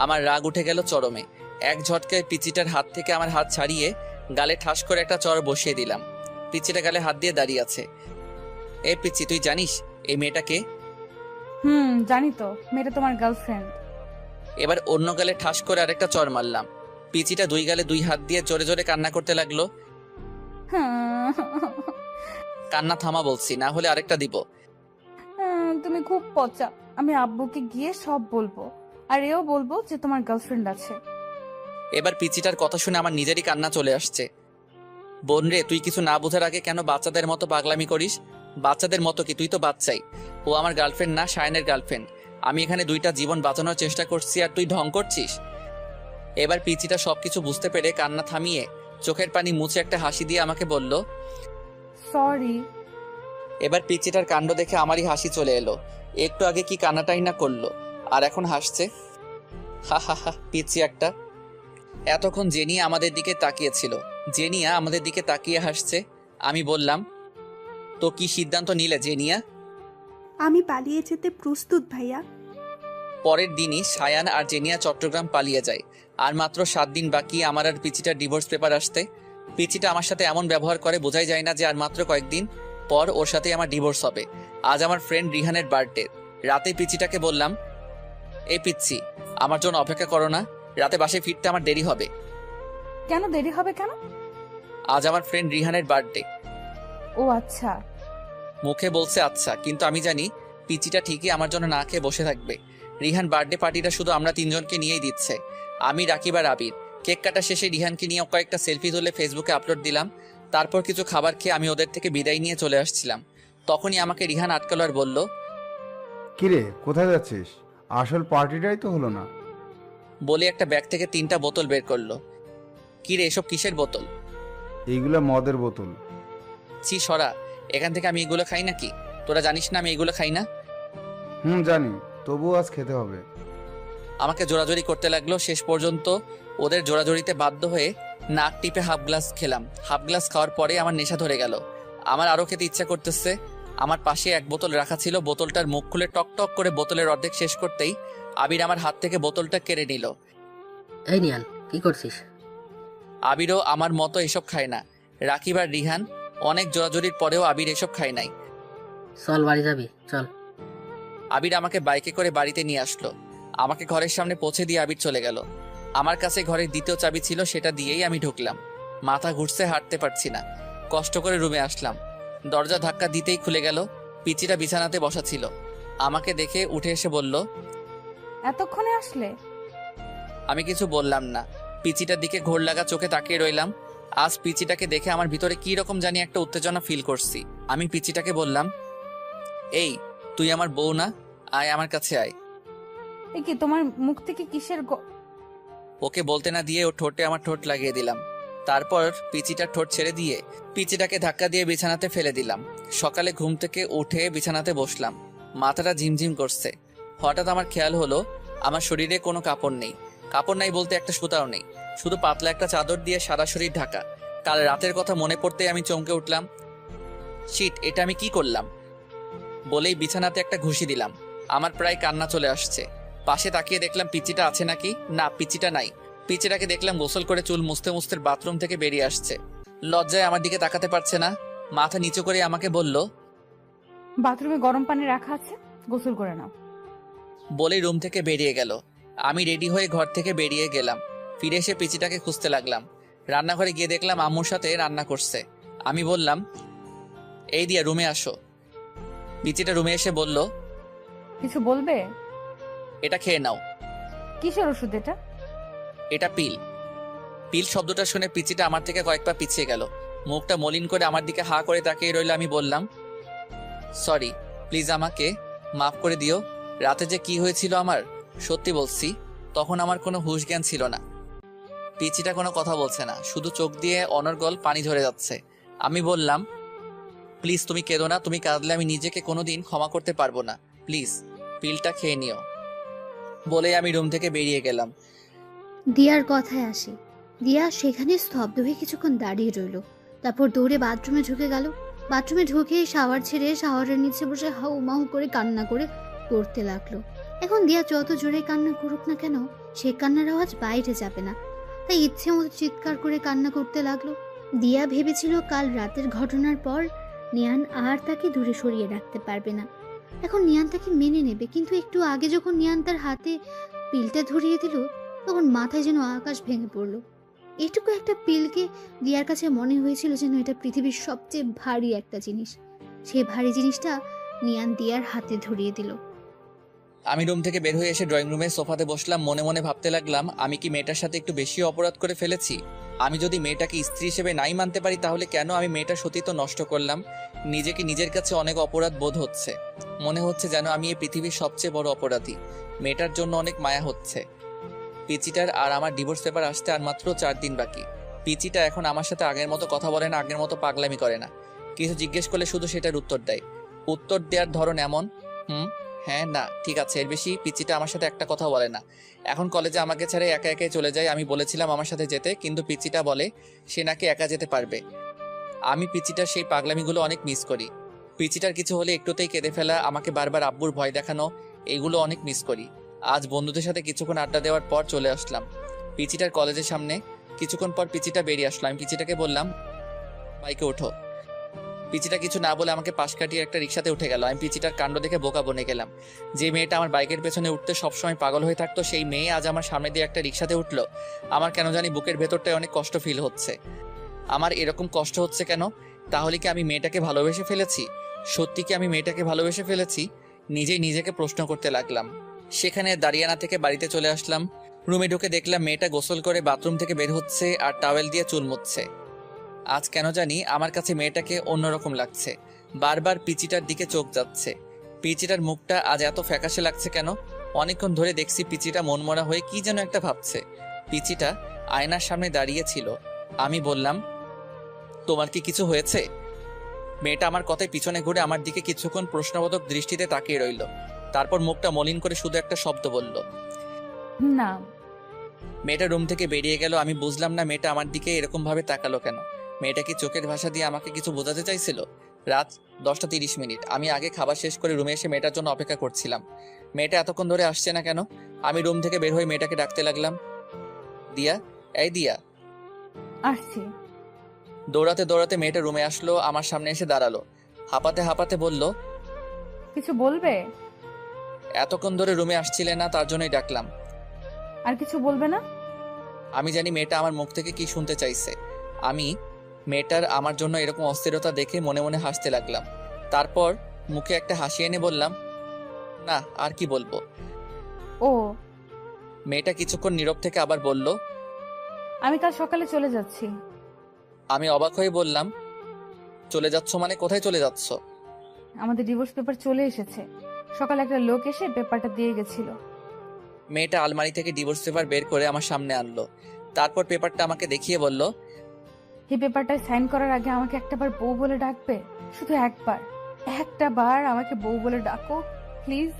আমার রাগ উঠে গেল চরমে। এক ঝটকায় পিচিটার হাত থেকে আমার হাত ছাড়িয়ে গালে ঠাস করে একটা চর বসিয়ে দিলাম। পিচিটা গালে হাত দিয়ে দাঁড়িয়ে আছে। এ পিচি, তুই জানিস এই মেয়েটাকে? জানি তো, মেয়েটা তোমার গার্লফ্রেন্ড। এবার অন্য গালে ঠাস করে আরেকটা চর মারলাম। পিচিটা দুই গালে দুই হাত দিয়ে জোরে জোরে কান্না করতে লাগলো। কান্না থামা বলছি, না হলে আরেকটা দিব। তুমি খুব পচা। আমি আব্বুকে গিয়ে সব বলবো, আর এও বলবো যে তোমার গার্লফ্রেন্ড আছে। এবার পিচিটার কথা শুনে আমার নিজেরই কান্না চলে আসছে। বোন রে, তুই কিছু না বোঝার আগে কেন বাচ্চাদের মতো পাগলামি করিস? বাচ্চাদের মতো কি, তুই তো বাচ্চাই। ও আমার গার্লফ্রেন্ড না, শায়নের গার্লফ্রেন্ড। আমি এখানে দুইটা জীবন বাঁচানোর চেষ্টা করছি আর তুই ঢং করছিস। এবার পিচিটা সবকিছু বুঝতে পেরে কান্না থামিয়ে চোখের পানি মুছে একটা হাসি দিয়ে আমাকে বলল, সরি। এবার পিচিটার কাণ্ড দেখে আমারই হাসি চলে এলো। একটু আগে কি কান্নাটাই না করলো, আর এখন হাসছে। হা হা হা, পিচি একটা। এতক্ষণ জেনিয়া আমাদের দিকে তাকিয়েছিল। জেনিয়া আমাদের দিকে তাকিয়ে হাসছে। আমি বললাম, তো কি সিদ্ধান্ত নিলে জেনিয়া? আমি পালিয়ে যেতে প্রস্তুত ভাইয়া। পরের দিনই সায়ান আর জেনিয়া চট্টগ্রাম পালিয়ে যায়। আর মাত্র 7 দিন বাকি আমার আর পিচিটার ডিভোর্স পেপার আসতে। পিচিটা আমার সাথে এমন ব্যবহার করে বোঝাই যায় না যে আর মাত্র কয়েকদিন পর ওর সাথে আমার ডিভোর্স হবে। আজ আমার ফ্রেন্ড রিহানের বার্থডে। রাতে পিচিটাকে বললাম, এই পিচ্ছি, আমার জন্য অপেক্ষা করো না, রাতে বাসায় ফিরতে আমার দেরি হবে। কেন দেরি হবে কেন? আজ আমার ফ্রেন্ড রিহানের বার্থডে। ও আচ্ছা। মুখে বলছে আচ্ছা, কিন্তু আমি জানি পিচিটা ঠিকই আমার জন্য না খেয়ে বসে থাকবে। রিহান বার্থডে পার্টিটা শুধু আমরা 3 জনকে নিয়েই দিচ্ছে, আমি, রাকিব আর আবির। কেক কাটা শেষে রিহানকে নিয়ে কয়েকটা সেলফি তুলে ফেসবুকে আপলোড দিলাম। তারপর কিছু খাবার খেয়ে আমি ওদের থেকে বিদায় নিয়ে চলে আসছিলাম। তখনই আমাকে রিহান আটকালো আর বলল, কিরে কোথায় যাচ্ছিস? আসল পার্টিটাই তো হলো না। বলে একটা ব্যাগ থেকে 3টা বোতল বের করলো। কিরে, এসব কিসের বোতল? এইগুলা মদের বোতল। ছি সরা, এখান থেকে আমি এগুলো খাই নাকি? তোরা জানিস না আমি এগুলো খাই না। জানি, তবুও আজ খেতে হবে। আমাকে জোরাজোরি করতে লাগলো। শেষ পর্যন্ত ওদের জোরাজোরিতে বাধ্য হয়ে নাক টিপে হাফ গ্লাস খেলাম। হাফ গ্লাস খাওয়ার পরে আমার নেশা ধরে গেল। আমার আরো খেতে ইচ্ছা করতেছে। আমার পাশে এক বোতল রাখা ছিল। বোতলটার মুখ খুলে টক টক করে বোতলের অর্ধেক শেষ করতেই আবির আমার হাত থেকে বোতলটা কেড়ে নিল। এই নিয়ান, কি করছিস? আবিরও আমার মতো এসব খায় না। রাকিব আর রিহান অনেক জোরাজোরির পরেও আবির এসব খায় নাই। চল বাড়ি যাবি, চল। আবির আমাকে বাইকে করে বাড়িতে নিয়ে আসলো। আমাকে ঘরের সামনে পৌঁছে দিয়ে আবির চলে গেল। আমার কাছে ঘরের দ্বিতীয় চাবি ছিল, সেটা দিয়েই আমি ঢুকলাম। মাথা ঘুরছে, হাঁটতে পারছি না। কষ্ট করে রুমে আসলাম। দরজা ধাক্কা দিতেই খুলে গেল। পিচিটা বিছানাতে বসা ছিল। আমাকে দেখে উঠে এসে বলল, এতক্ষণে আসলে? আমি কিছু বললাম না। পিচিটার দিকে ঘোর লাগা চোখে তাকিয়ে রইলাম। আজ পিচিটাকে দেখে আমার ভিতরে কি রকম জানি একটা উত্তেজনা ফিল করছি। আমি পিচিটাকে বললাম, এই তুই আমার বউ না? আয় আমার কাছে আয়। এ কি, তোমার মুখ থেকে কিসের ওকে বলতে না দিয়ে ও ঠোঁটে আমার ঠোঁট লাগিয়ে দিলাম। তারপর পিচিটার ঠোঁট ছেড়ে দিয়ে পিচিটাকে ধাক্কা দিয়ে বিছানাতে ফেলে দিলাম। সকালে ঘুম থেকে উঠে বিছানাতে বসলাম। মাথাটা ঝিমঝিম করছে। হঠাৎ আমার খেয়াল হলো আমার শরীরে কোনো কাপড় নেই। কাপড় নাই বলতে একটা সুতাও নেই, শুধু পাতলা একটা চাদর দিয়ে সারা শরীর ঢাকা। কাল রাতের কথা মনে পড়তেই আমি চমকে উঠলাম। শিট, এটা আমি কি করলাম? বলেই বিছানাতে একটা ঘুষি দিলাম। আমার প্রায় কান্না চলে আসছে। পাশে তাকিয়ে দেখলাম পিচিটা আছে নাকি। না, পিচিটা নাই। পিচিটাকে দেখলাম গোসল করে চুল মুছতে মুছতে বাথরুম থেকে বেরিয়ে আসছে। লজ্জায় আমার দিকে তাকাতে পারছে না। মাথা নিচু করে আমাকে বলল, বাথরুমে গরম পানি রাখা আছে, গোসল করে নাও। বলে রুম থেকে বেরিয়ে গেল। আমি রেডি হয়ে ঘর থেকে বেরিয়ে গেলাম। ফিরে এসে পিচিটাকে খুঁজতে লাগলাম। রান্নাঘরে গিয়ে দেখলাম আম্মুর সাথে রান্না করছে। আমি বললাম, এই দিয়া রুমে আসো। পিচিটা রুমে এসে বলল, কিছু বলবে? এটা খেয়ে নাও। কিসের ওষুধ এটা? এটা পিল। পিল শব্দটা শুনে পিচিটা আমার থেকে কয়েক পা পিছিয়ে গেল। মুখটা মলিন করে আমার দিকে হা করে তাকিয়ে রইল। আমি বললাম, সরি, প্লিজ আমাকে মাফ করে দিও। রাতে যে কি হয়েছিল আমার, সত্যি বলছি তখন আমার কোনো হুঁশ জ্ঞান ছিল না। পিচিটা কোনো কথা বলছে না, শুধু চোখ দিয়ে অনর্গল পানি ঝরে যাচ্ছে। আমি বললাম, প্লিজ তুমি কেঁদো না। তুমি কাঁদলে আমি নিজেকে কোনোদিন ক্ষমা করতে পারবো না। প্লিজ পিলটা খেয়ে নিও। বলে আমি রুম থেকে বেরিয়ে গেলাম। দিয়ার কথায় আসি, দিয়া সেখানে স্তব্ধ হয়ে কিছুক্ষণ দাঁড়িয়ে রইল, তারপর দৌড়ে বাথরুমে ঢুকে গেল। বাথরুমে ঢুকে শাওয়ার ছেড়ে শাওয়ারের নিচে বসে হাউ মাউ করে কান্না করতে লাগলো। এখন দিয়া যত জোরে কান্না করুক না কেন, সে কান্নার আওয়াজ বাইরে যাবে না, তাই ইচ্ছে মতো চিৎকার করে কান্না করতে লাগলো। দিয়া ভেবেছিল কাল রাতের ঘটনার পর নিয়ান আর তাকে দূরে সরিয়ে রাখতে পারবে না। এখন নিয়ান তাকে মেনে নেবে, কিন্তু একটু আগে যখন নিয়ান তার হাতে পিলটা ধরিয়ে দিল, তখন মাথায় যেন আকাশ ভেঙে পড়ল। এটুকু একটা পিলকে দিয়ার কাছে মনে হয়েছিল যেন এটা পৃথিবীর সবচেয়ে ভারী একটা জিনিস। সেই ভারী জিনিসটা নিয়ান দিয়ার হাতে ধরিয়ে দিল। আমি রুম থেকে বের হয়ে এসে ড্রয়িং রুমে সোফাতে বসলাম। মনে মনে ভাবতে লাগলাম, আমি কি মেয়েটার সাথে একটু বেশি অপরাধ করে ফেলেছি? আমি যদি মেয়েটাকে স্ত্রী হিসেবে নাই মানতে পারি, তাহলে কেন আমি মেয়েটার সতীত্ব নষ্ট করলাম? নিজেকে নিজের কাছে অনেক অপরাধ বোধ হচ্ছে। মনে হচ্ছে যেন আমি এই পৃথিবীর সবচেয়ে বড় অপরাধী। মেয়েটার জন্য অনেক মায়া হচ্ছে। পিচিটার আর আমার ডিভোর্স পেপার আসতে আর মাত্র 4 দিন বাকি। পিচিটা এখন আমার সাথে আগের মতো কথা বলে না, আগের মতো পাগলামি করে না। কিছু জিজ্ঞেস করলে শুধু সেটার উত্তর দেয়। উত্তর দেওয়ার ধরন এমন, হ্যাঁ, না, ঠিক আছে, এর বেশি পিচিটা আমার সাথে একটা কথা বলে না। এখন কলেজে আমাকে ছেড়ে একা একাই চলে যায়। আমি বলেছিলাম আমার সাথে যেতে, কিন্তু পিচিটা বলে সে নাকি একা যেতে পারবে। আমি পিচিটার সেই পাগলামিগুলো অনেক মিস করি। পিচিটার কিছু হলে একটুতেই কেঁদে ফেলা, আমাকে বারবার আব্বুর ভয় দেখানো, এগুলো অনেক মিস করি। আজ বন্ধুদের সাথে কিছুক্ষণ আড্ডা দেওয়ার পর চলে আসলাম পিচিটার কলেজের সামনে। কিছুক্ষণ পর পিচিটা বেরিয়ে আসলো। আমি পিচিটাকে বললাম, বাইকে ওঠো। পিচিটা কিছু না বলে আমাকে পাশ কাটিয়ে একটা রিক্সাতে উঠে গেল। আমি পিচিটার কাণ্ড দেখে বোকা বনে গেলাম। যে মেয়েটা আমার বাইকের পেছনে উঠতে সবসময় পাগল হয়ে থাকতো, সেই মেয়ে আজ আমার সামনে দিয়ে একটা রিক্সাতে উঠলো। আমার কেন জানি বুকের ভেতরটায় অনেক কষ্ট ফিল হচ্ছে। আমার এরকম কষ্ট হচ্ছে কেন? তাহলে কি আমি মেয়েটাকে ভালোবেসে ফেলেছি? সত্যি কি আমি মেয়েটাকে ভালোবেসে ফেলেছি? নিজেই নিজেকে প্রশ্ন করতে লাগলাম। সেখানে দাঁড়িয়ানা থেকে বাড়িতে চলে আসলাম। রুমে ঢুকে দেখলাম মেয়েটা গোসল করে বাথরুম থেকে বের হচ্ছে আর টাওয়েল দিয়ে চুল মুছছে। আজ কেন জানি আমার কাছে মেয়েটাকে অন্যরকম লাগছে। বারবার পিচিটার দিকে চোখ যাচ্ছে। পিচিটার মুখটা আজ এত ফ্যাকাশে লাগছে কেন? অনেকক্ষণ ধরে দেখছি পিচিটা মনমরা হয়ে কি যেন একটা ভাবছে। পিচিটা আয়নার সামনে দাঁড়িয়ে ছিল। আমি বললাম, তোমার কি কিছু হয়েছে? মেয়েটা আমার কথায় পিছনে ঘুরে আমার দিকে কিছুক্ষণ প্রশ্নবোধক দৃষ্টিতে তাকিয়ে রইল। তারপর মুখটা মলিন করে শুধু একটা শব্দ বলল, না। মেয়েটা রুম থেকে বেরিয়ে গেল। আমি বুঝলাম না মেয়েটা আমার দিকে এরকম ভাবে তাকালো কেন। মেয়েটা কি চোখের ভাষা দিয়ে আমাকে কিছু বোঝাতে চাইছিল? রাত 10:30। আমি আগে খাবার শেষ করে রুমে এসে মেয়েটার জন্য অপেক্ষা করছিলাম। মেয়েটা এতক্ষণ ধরে আসছে না কেন? আমি রুম থেকে বের হয়ে মেয়েটাকে ডাকতে লাগলাম, দিয়া, এই দিয়া। আসছি। দৌড়াতে দৌড়াতে মেয়েটা রুমে আসলো, আমার সামনে এসে দাঁড়ালো। হাঁপাতে হাঁপাতে বলল, কিছু বলবে? এতক্ষণ ধরে রুমে আসছিলে না, তার জন্যই ডাকলাম। আর কিছু বলবে না? আমি জানি মেয়েটা আমার মুখ থেকে কি শুনতে চাইছে। আমি মেয়েটার আমার জন্য এরকম অস্থিরতা দেখে মনে মনে হাসতে লাগলাম। তারপর মুখে একটা হাসি এনে বললাম, না, আর কি বলবো। ও। মেয়েটা কিছুক্ষণ নীরব থেকে আবার বলল, আমি কাল সকালে চলে যাচ্ছি। আমি অবাক হয়ে বললাম, চলে যাচ্ছ মানে? কোথায় চলে যাচ্ছ? আমাদের ডিভোর্স পেপার চলে এসেছে। সকালে একটা লোক এসে পেপারটা দিয়ে গেছিল। মেয়েটা আলমারি থেকে ডিভোর্স পেপার বের করে আমার সামনে আনলো। তারপর পেপারটা আমাকে দেখিয়ে বলল, এই পেপারটায় সাইন করার আগে আমাকে একটাবার বউ বলে ডাকবে। শুধু একটা বার আমাকে বউ বলে ডাকো প্লিজ।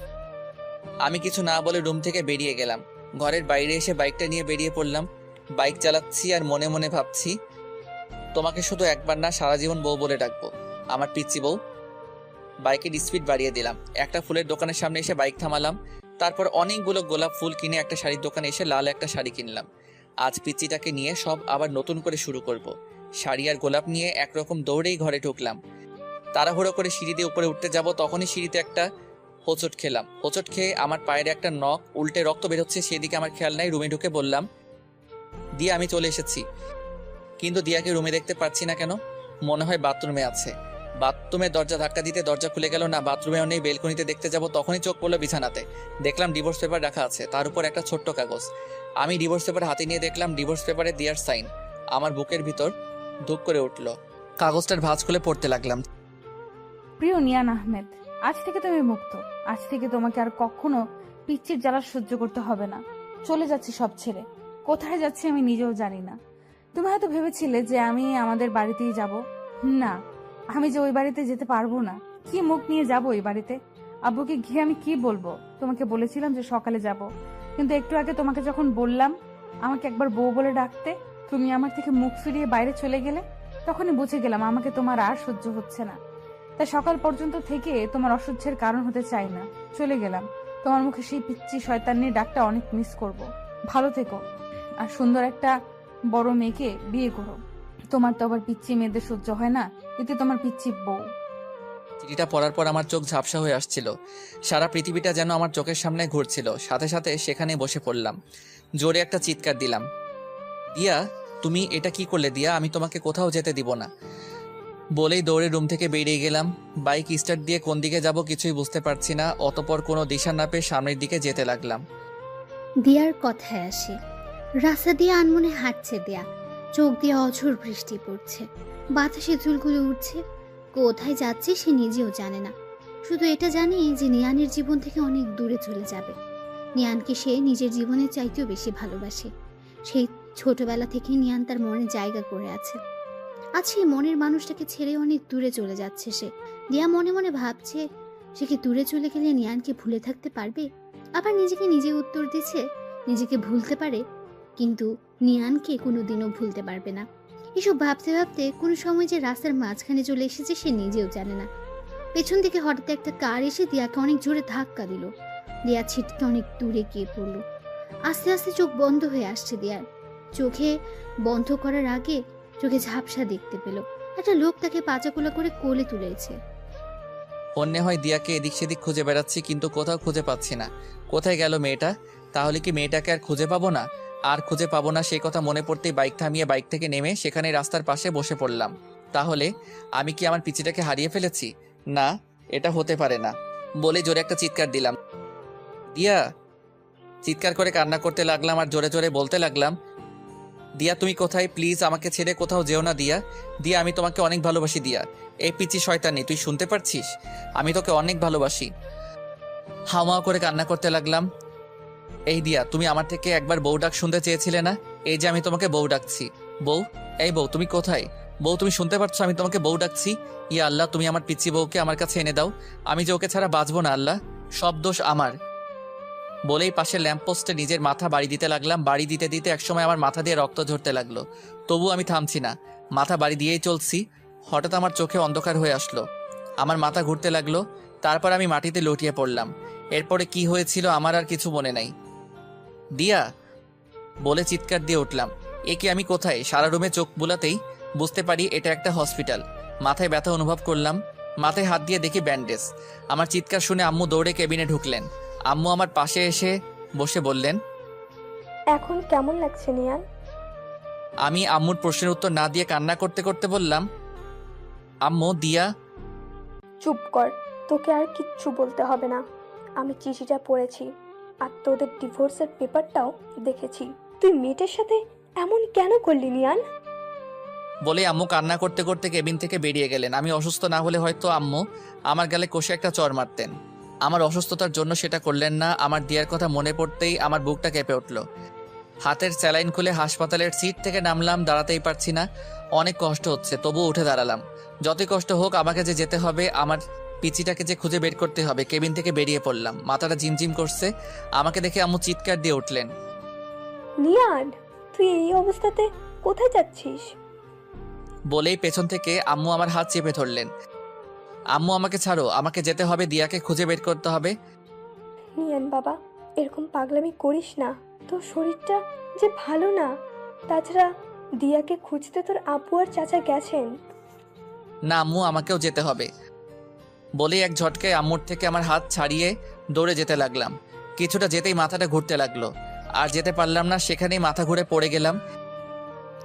আমি কিছু না বলে রুম থেকে বেরিয়ে গেলাম। ঘরের বাইরে এসে বাইকটা নিয়ে বেরিয়ে পড়লাম। বাইক চালাচ্ছি আর মনে মনে ভাবছি, তোমাকে শুধু একবার না, সারা জীবন বউ বলে ডাকবো, আমার পিচ্চি বউ। বাইকের স্পিড বাড়িয়ে দিলাম। একটা ফুলের দোকানের সামনে এসে বাইক থামালাম। তারপর অনেকগুলো গোলাপ ফুল কিনে একটা শাড়ির দোকানে এসে লাল একটা শাড়ি কিনলাম। আজ পিচ্চিটাকে নিয়ে সব আবার নতুন করে শুরু করব। শাড়ি আর গোলাপ নিয়ে একরকম দৌড়েই ঘরে ঢুকলাম। তাড়াহুড়ো করে সিঁড়ি দিয়ে উপরে উঠতে যাব, তখনই সিঁড়িতে একটা হোঁচট খেলাম। হোঁচট খেয়ে আমার পায়ের একটা নখ উল্টে রক্ত বেরোচ্ছে, সেদিকে আমার খেয়াল নাই। রুমে ঢুকে বললাম, দিয়া, আমি চলে এসেছি। কিন্তু দিয়াকে রুমে দেখতে পাচ্ছি না কেন? মনে হয় বাথরুমে আছে। বাথরুমের দরজা ধাক্কা দিতে দরজা খুলে গেল না। বাথরুমেও নেই। বেলকনিতে দেখতে যাব, তখনই চোখ পড়লো বিছানাতে। দেখলাম ডিভোর্স পেপার রাখা আছে, তার উপর একটা ছোট্ট কাগজ। আমি ডিভোর্স পেপার হাতে নিয়ে দেখলাম ডিভোর্স পেপারে দিয়ার সাইন। আমার বুকের ভিতর ধুক করে উঠল। কাগজটার ভাঁজ খুলে পড়তে লাগলাম। প্রিয় নিয়ান আহমেদ, আজ থেকে তুমি মুক্ত। আজ থেকে তোমাকে আর কখনো পিচ্চির জ্বালা সহ্য করতে হবে না। চলে যাচ্ছি সব ছেড়ে। কোথায় যাচ্ছি আমি নিজেও জানি না। তুমি হয়তো ভেবেছিলে যে আমি আমাদের বাড়িতেই যাব। না, আমি যে ওই বাড়িতে যেতে পারবো না। কি মুখ নিয়ে যাব ওই বাড়িতে? আব্বুকে গিয়ে আমি কি বলবো? তোমাকে বলেছিলাম যে সকালে যাব, কিন্তু একটু আগে তোমাকে যখন বললাম আমাকে একবার বউ বলে ডাকতে, তুমি আমার থেকে মুখ ফিরিয়ে বাইরে চলে গেলে তখনই বুঝে গেলাম আমাকে তোমার আর সহ্য হচ্ছে না। তাই সকাল পর্যন্ত থেকে তোমার অসহ্যের কারণ হতে চাই না, চলে গেলাম। তোমার মুখে সেই পিচ্চি শয়তানির ডাকটা অনেক মিস করব। ভালো থেকো, আর সুন্দর একটা বড় মেয়েকে বিয়ে করো। তোমার তো আবার পিচ্চি মেয়েদের সহ্য হয় না, এতে তোমার পিচ্চি বউ। চিঠিটা পড়ার পর আমার চোখ ঝাপসা হয়ে আসছিল, সারা পৃথিবীটা যেন আমার চোখের সামনে ঘুরছিল। সাথে সাথে সেখানে বসে পড়লাম, জোরে একটা চিৎকার দিলাম, দিয়া তুমি এটা কি করলে দিয়া? আমি তোমাকে কোথাও যেতে দিব না। বলেই দৌড়ে রুম থেকে বেরিয়ে গেলাম। বাইক স্টার্ট দিয়ে কোন দিকে যাব কিছুই বুঝতে পারছি না। অতপর কোনো দিশা না পেয়ে সামনের দিকে যেতে লাগলাম। দিয়ার কথায় আসে, রাস্তা দিয়ে আনমনে হাঁটছে দেয়া, চোখ দিয়ে অঝোর বৃষ্টি পড়ছে, বাতাসে চুলগুলো উঠছে। কোথায় যাচ্ছে সে নিজেও জানে না, শুধু এটা জানে যে নিয়ানের জীবন থেকে অনেক দূরে চলে যাবে। নিয়ানকে সে নিজের জীবনের চাইতেও বেশি ভালোবাসে। সেই ছোটবেলা থেকে নিয়ান তার মনে জায়গা করে আছে। আজ সেই মনের মানুষটাকে ছেড়ে অনেক দূরে চলে যাচ্ছে সে। দিয়া মনে মনে ভাবছে, সে কি দূরে চলে গেলে নিয়ানকে ভুলে থাকতে পারবে? আবার নিজেকে নিজে উত্তর দিচ্ছে, নিজেকে ভুলতে পারে, কিন্তু নিয়ানকে কোনোদিনও ভুলতে পারবে না। এসব ভাবতে ভাবতে কোনো সময় যে রাস্তার মাঝখানে চলে এসেছে সে নিজেও জানে না। পেছন থেকে হঠাৎ একটা কার এসে দিয়াকে অনেক জোরে ধাক্কা দিল। দিয়া ছিটকে অনেক দূরে গিয়ে পড়ল। আস্তে আস্তে চোখ বন্ধ হয়ে আসছে দিয়ার। চোখে বন্ধ করার আগে চোখে ঝাপসা দেখতে পেল, একটা লোক তাকে পাচাকোলা করে কোলে তুলেছে। অন্য হয় দিয়াকে এদিক সেদিক খুঁজে বেড়াচ্ছি, কিন্তু কোথাও খুঁজে পাচ্ছি না। কোথায় গেল মেয়েটা? তাহলে কি মেয়েটাকে আর খুঁজে পাবো না? আর খুঁজে পাবো না সেই কথা মনে পড়তেই বাইক থামিয়ে বাইক থেকে নেমে সেখানে রাস্তার পাশে বসে পড়লাম। তাহলে আমি কি আমার পিচিটাকে হারিয়ে ফেলেছি? না, এটা হতে পারে না। বলে জোরে একটা চিৎকার দিলাম, দিয়া। চিৎকার করে কান্না করতে লাগলাম আর জোরে জোরে বলতে লাগলাম, দিয়া তুমি কোথায়? প্লিজ আমাকে ছেড়ে কোথাও যেও না দিয়া। দিয়া আমি তোমাকে অনেক ভালোবাসি দিয়া। এই পিচি শয়তানি, তুই শুনতে পারছিস? আমি তোকে অনেক ভালোবাসি। হাওয়া করে কান্না করতে লাগলাম। এই দিয়া, তুমি আমার থেকে একবার বউ ডাক শুনতে চেয়েছিলে না? এই যে আমি তোমাকে বউ ডাকছি। বউ, এই বউ তুমি কোথায়? বউ তুমি শুনতে পারছো আমি তোমাকে বউ ডাকছি? ইয়া আল্লাহ, তুমি আমার পিচ্ছি বউকে আমার কাছে এনে দাও। আমি যে ওকে ছাড়া বাঁচবো না আল্লাহ, সব দোষ আমার। বলেই পাশের ল্যাম্পপোস্টে নিজের মাথা বাড়ি দিতে লাগলাম। বাড়ি দিতে দিতে একসময় আমার মাথা দিয়ে রক্ত ঝরতে লাগলো, তবু আমি থামছি না, মাথা বাড়ি দিয়েই চলছি। হঠাৎ আমার চোখে অন্ধকার হয়ে আসলো, আমার মাথা ঘুরতে লাগলো। তারপর আমি মাটিতে লুটিয়ে পড়লাম। এরপরে কি হয়েছিল আমার আর কিছু মনে নাই। দিয়া বলে চিৎকার দিয়ে উঠলাম, এ কি আমি কোথায়? সারা রুমে চোখ বুলাতেই বুঝতে পারি এটা একটা হসপিটাল। মাথায় ব্যথা অনুভব করলাম, মাথায় হাত দিয়ে দেখি ব্যান্ডেজ। আমার চিৎকার শুনে আম্মু দৌড়ে কেবিনে ঢুকলেন। আম্মু আমার পাশে এসে বসে বললেন, এখন কেমন লাগছে নিয়ান? আমি আম্মুর প্রশ্নের উত্তর না দিয়ে কান্না করতে করতে বললাম, আম্মু দিয়া। চুপ কর, তোকে আর কিচ্ছু বলতে হবে না। আমি চিঠিটা পড়েছি আর তোদের ডিভোর্সের পেপারটাও দেখেছি। তুই মেয়েটার সাথে এমন কেন করলি নিয়ান? বলে আম্মু কান্না করতে করতে কেবিন থেকে বেরিয়ে গেলেন। আমি অসুস্থ না হলে হয়তো আম্মু আমার গালে কষে একটা চড় মারতেন। আমার অসুস্থতার জন্য সেটা করলেন না। আমার দিয়ার কথা মনে পড়তেই আমার বুকটা কেঁপে উঠল। হাতের স্যালাইন খুলে হাসপাতালের সিট থেকে নামলাম, দাঁড়াতেই পারছি না, অনেক কষ্ট হচ্ছে, তবুও উঠে দাঁড়ালাম। যতই কষ্ট হোক আমাকে যে যেতে হবে, আমার পিচিটাকে যে খুঁজে বের করতে হবে। কেবিন থেকে বেরিয়ে পড়লাম, মাথাটা ঝিমঝিম করছে। আমাকে দেখে আম্মু চিৎকার দিয়ে উঠলেন, নিয়ান তুই এই অবস্থাতে কোথায় যাচ্ছিস? বলেই পেছন থেকে আম্মু আমার হাত চেপে ধরলেন। আম্মু আমাকে ছাড়ো, আমাকে যেতে হবে, দিয়াকে খুঁজে বের করতে হবে। নিয়ান বাবা, এরকম পাগলামি করিস না, তোর শরীরটা যে ভালো না। তাছাড়া দিয়াকে খুঁজতে তোর আপু আর চাচা গেছেন। না আম্মু, আমাকেও যেতে হবে। বলে এক ঝটকায় আম্মুর থেকে আমার হাত ছাড়িয়ে দৌড়ে যেতে লাগলাম। কিছুটা যেতেই মাথাটা ঘুরতে লাগলো, আর যেতে পারলাম না, সেখানেই মাথা ঘুরে পড়ে গেলাম।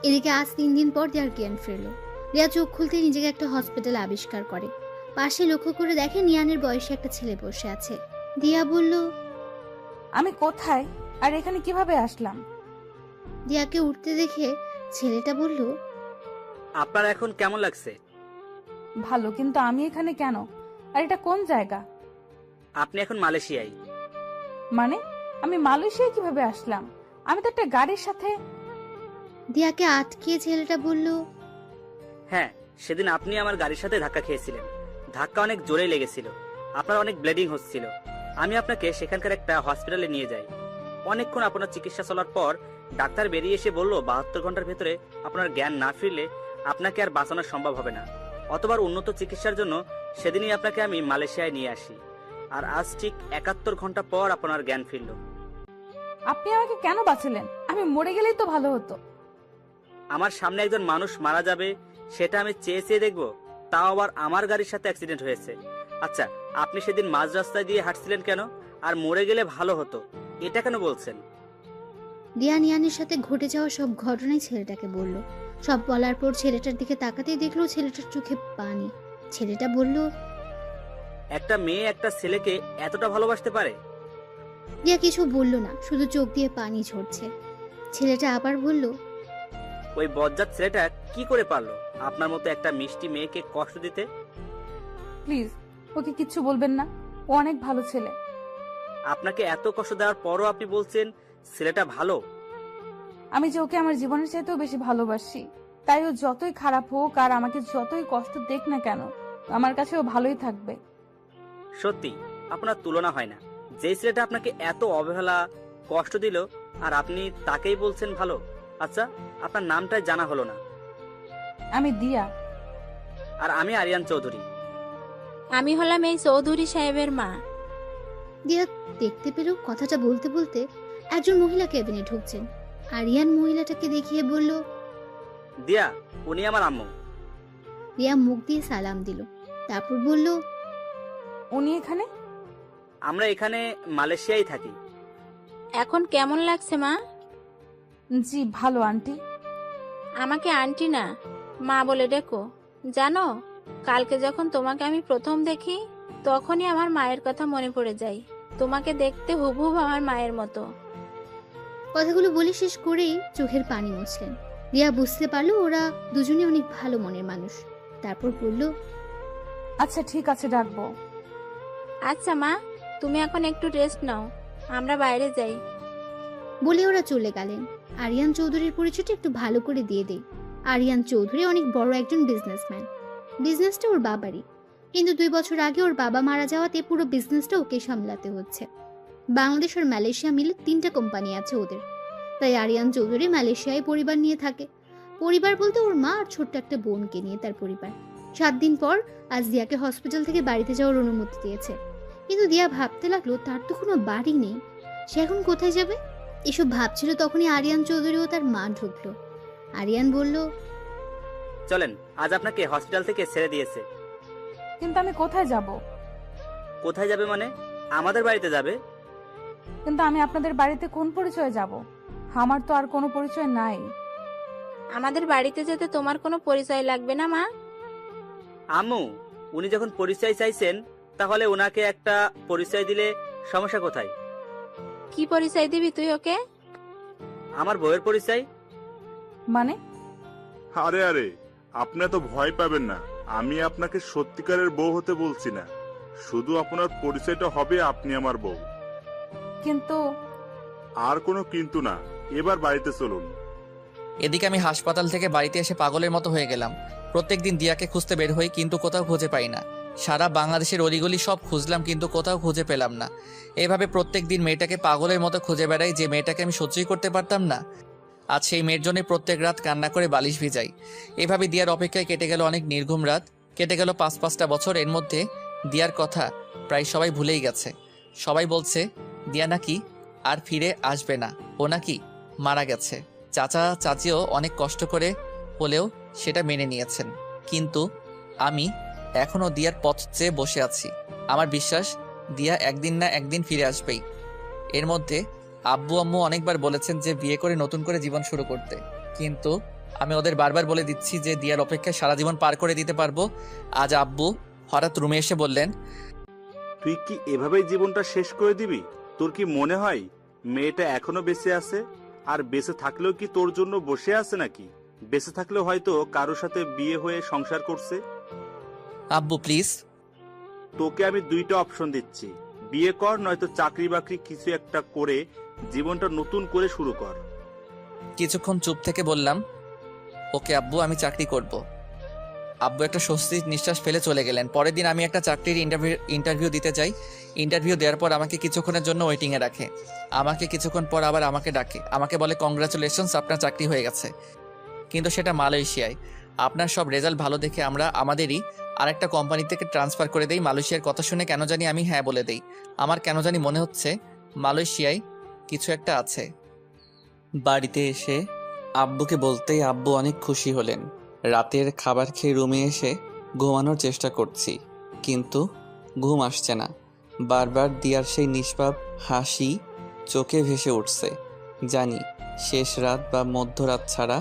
এদিকে আজ 3 দিন পর দিয়ার জ্ঞান ফিরল। রিয়া চোখ খুলতে নিজেকে একটা হসপিটালে আবিষ্কার করে। পাশে লক্ষ্য করে দেখে নিয়ানের বয়সে একটা ছেলে বসে আছে। দিয়া বলল, আমি কোথায় আর এখানে কিভাবে আসলাম? দিয়াকে উঠতে দেখে ছেলেটা বলল, আপনার এখন কেমন লাগছে? ভালো, কিন্তু আমি এখানে কেন? আর এটা কোন জায়গা? আপনি এখন মালয়েশিয়ায়। মানে আমি মালয়েশিয়ায় কিভাবে আসলাম? আমি তো একটা গাড়ির সাথে। দিয়াকে আটকিয়ে ছেলেটা বলল, হ্যাঁ, সেদিন আপনি আমার গাড়ির সাথে ধাক্কা খেয়েছিলেন। ধাক্কা অনেক জোরে লেগেছিল, আপনার অনেক ব্লিডিং হচ্ছিল। আমি আপনাকে সেখানকার একটা হসপিটালে নিয়ে যাই। অনেকক্ষণ আপনার চিকিৎসা চলার পর ডাক্তার বেরিয়ে এসে বলল 72 ঘন্টার ভেতরে আপনার জ্ঞান না ফিরলে আপনাকে আর বাঁচানো সম্ভব হবে না। অতবার উন্নত চিকিৎসার জন্য সেদিনই আপনাকে আমি মালয়েশিয়ায় নিয়ে আসি, আর আজ ঠিক 71 ঘন্টা পর আপনার জ্ঞান ফিরল। আপনি আমাকে কেন বাঁচালেন? আমি মরে গেলেই তো ভালো হতো। আমার সামনে একজন মানুষ মারা যাবে সেটা আমি চেয়ে চেয়ে দেখবো, তাও আবার আমার গাড়ির সাথে অ্যাক্সিডেন্ট হয়েছে। আচ্ছা, আপনি সেদিন মাঝ রাস্তায় দিয়ে হাঁটছিলেন কেন? আর মরে গেলে ভালো হতো এটা কেন বলছেন? দিয়া নিয়ানের সাথে ঘটে যাওয়া সব ঘটনাই ছেলেটাকে বলল। সব বলার পর ছেলেটার দিকে তাকাতেই দেখলো ছেলেটার চোখে পানি। ছেলেটা বলল, একটা মেয়ে একটা ছেলেকে এতটা ভালোবাসতে পারে? দিয়া কিছু বলল না, শুধু চোখ দিয়ে পানি ঝরছে। ছেলেটা আবার বলল, ওই বজ্জাত ছেলেটা কি করে পারলো আপনার মতো একটা মিষ্টি মেয়েকে কষ্ট দিতে? প্লিজ ওকে কিচ্ছু বলবেন না, ও অনেক ভালো ছেলে। আপনাকে এত কষ্ট দেওয়ার পরও আপনি বলছেন ছেলেটা ভালো? আমি যে ওকে আমার জীবনের চাইতেও বেশি ভালোবাসি, তাই ও যতই খারাপ হোক আর আমাকে যতই কষ্ট দেখ না কেন, আমার কাছে ও ভালোই থাকবে। সত্যি আপনার তুলনা হয় না। যে ছেলেটা আপনাকে এত অবহেলা কষ্ট দিল আর আপনি তাকেই বলছেন ভালো। আচ্ছা, আপনার নামটাই জানা হলো না। আমি দিয়া। আর আমি আরিয়ান চৌধুরী। আমি হলাম এই চৌধুরী সাহেবের মা। দিয়া দেখতে পেল কথাটা বলতে বলতে একজন মহিলা কেবিনে ঢুকছেন। আরিয়ান মহিলাটাকে দেখিয়ে বলল, দিয়া, উনি আমার আম্মু। রিয়া মুখ দিয়ে সালাম দিল, তারপর বলল, উনি এখানে? আমরা এখানে মালয়েশিয়ায় থাকি। এখন কেমন লাগছে মা? জি ভালো আন্টি। আমাকে আন্টি না, মা বলে ডেকো। জানো, কালকে যখন তোমাকে আমি প্রথম দেখি তখনই আমার মায়ের কথা মনে পড়ে যায়। তোমাকে দেখতে হুবহুব আমার মায়ের মতো। কথাগুলো বলে শেষ করেই চোখের পানি মুছলেন। রিয়া বুঝতে পারলো ওরা দুজনে অনেক ভালো মনের মানুষ। তারপর বলল, আচ্ছা ঠিক আছে, ডাকবো। আচ্ছা মা, তুমি এখন একটু রেস্ট নাও, আমরা বাইরে যাই। বলে ওরা চলে গেলেন। আরিয়ান চৌধুরীর পরিচয়টা একটু ভালো করে দিয়ে দেই। আরিয়ান চৌধুরী অনেক বড় একজন বিজনেসম্যান। বিজনেসটা ওর বাবারই, কিন্তু 2 বছর আগে ওর বাবা মারা যাওয়াতে পুরো বিজনেসটা ওকে সামলাতে হচ্ছে। বাংলাদেশ আর মালয়েশিয়া মিলে 3টা কোম্পানি আছে ওদের, তাই আরিয়ান চৌধুরী মালয়েশিয়ায় পরিবার নিয়ে থাকে। পরিবার বলতে ওর মা আর ছোট্ট একটা বোনকে নিয়ে তার পরিবার। 7 দিন পর আজ দিয়াকে হসপিটাল থেকে বাড়িতে যাওয়ার অনুমতি দিয়েছে, কিন্তু দিয়া ভাবতে লাগলো তার তো কোনো বাড়ি নেই, সে এখন কোথায় যাবে? এসব ভাবছিল তখনই আরিয়ান চৌধুরী ও তার মা ঢুকলো। আরিয়ান বলল, চলেন, আজ আপনাকে হসপিটাল থেকে ছেড়ে দিয়েছে। কিন্তু আমি কোথায় যাব? কোথায় যাবে মানে? আমাদের বাড়িতে যাবে। কিন্তু আমি আপনাদের বাড়িতে কোন পরিচয়ে যাব? আমার তো আর কোনো পরিচয় নাই। আমাদের বাড়িতে যেতে তোমার কোনো পরিচয় লাগবে না মা। আম্মু, উনি যখন পরিচয় চাইছেন তাহলে ওনাকে একটা পরিচয় দিলে সমস্যা কোথায়? কি পরিচয় দিবি তুই ওকে? আমার বউয়ের পরিচয়। মানে? আরে আরে, আপনি তো ভয় পাবেন না, আমি আপনাকে সত্যিকারের বউ হতে বলছি না, শুধু আপনার পরিচয়টা হবে আপনি আমার বউ। কিন্তু আর কোনো কিন্তু না, এবার বাড়িতে চলুন। এদিকে আমি হাসপাতাল থেকে বাড়িতে এসে পাগলের মতো হয়ে গেলাম। প্রত্যেকদিন দিয়াকে খুঁজতে বের হই, কিন্তু কোথাও খুঁজে পাই না। সারা বাংলাদেশের অলিগলি সব খুঁজলাম, কিন্তু কোথাও খুঁজে পেলাম না। এভাবে প্রত্যেকদিন মেয়েটাকে পাগলের মতো খুঁজে বেড়াই, যে মেয়েটাকে আমি সহ্যই করতে পারতাম না। আজ সেই মেয়ের জন্য প্রত্যেক রাত কান্না করে বালিশ ভিজাই। এভাবে দিয়ার অপেক্ষায় কেটে গেল অনেক নির্ঘুম রাত, কেটে গেল 5-5টা বছর। এর মধ্যে দিয়ার কথা প্রায় সবাই ভুলেই গেছে। সবাই বলছে দিয়া নাকি আর ফিরে আসবে না, ও নাকি মারা গেছে। চাচা চাচিও অনেক কষ্ট করে হলেও সেটা মেনে নিয়েছেন, কিন্তু আমি এখনো দিয়ার পথ চেয়ে বসে আছি। আমার বিশ্বাস দিয়া একদিন না একদিন ফিরে আসবেই। এর মধ্যে আব্বু আম্মু অনেকবার বলেছেন যে বিয়ে করে নতুন করে জীবন শুরু করতে, কিন্তু আমি ওদের বারবার বলে দিচ্ছি যে দিয়ার অপেক্ষায় সারা জীবন পার করে দিতে পারবো। আজ আব্বু হঠাৎ রুমে এসে বললেন, তুই কি এভাবেই জীবনটা শেষ করে দিবি? তোর কি মনে হয় মেয়েটা এখনো বেঁচে আছে? আর বেঁচে থাকলেও কি তোর জন্য বসে আছে নাকি? বেঁচে থাকলেও হয়তো কারোর সাথে বিয়ে হয়ে সংসার করছে। আব্বু প্লিজ, তোকে আমি 2টা অপশন দিচ্ছি, বিয়ে কর নয়তো চাকরি বাকরি কিছু একটা করে জীবনটা নতুন করে শুরু কর। কিছুক্ষণ চুপ থেকে বললাম, ওকে আব্বু, আমি চাকরি করব। আব্বু একটা স্বস্তির নিঃশ্বাস ফেলে চলে গেলেন। পরের দিন আমি একটা চাকরির ইন্টারভিউ দিতে যাই। ইন্টারভিউ দেওয়ার পর আমাকে কিছুক্ষণের জন্য ওয়েটিংয়ে রাখে। আমাকে কিছুক্ষণ পর আবার আমাকে ডাকে। আমাকে বলে, কংগ্রাচুলেশনস, আপনার চাকরি হয়ে গেছে, কিন্তু সেটা মালয়েশিয়ায়। আপনার সব রেজাল্ট ভালো দেখে আমরা আমাদেরই আরেকটা কোম্পানি থেকে ট্রান্সফার করে দেই। মালয়েশিয়ার কথা শুনে কেন জানি আমি হ্যাঁ বলে দেই। আমার কেন জানি মনে হচ্ছে মালয়েশিয়ায় কিছু একটা আছে। বাড়িতে এসে আব্বুকে বলতেই আব্বু অনেক খুশি হলেন। রাতের খাবার খেয়ে রুমে এসে ঘুমানোর চেষ্টা করছি, কিন্তু ঘুম আসছে না। বারবার দিয়ার সেই নিষ্পাপ হাসি চোখে ভেসে উঠছে। জানি শেষ রাত বা মধ্যরাত ছাড়া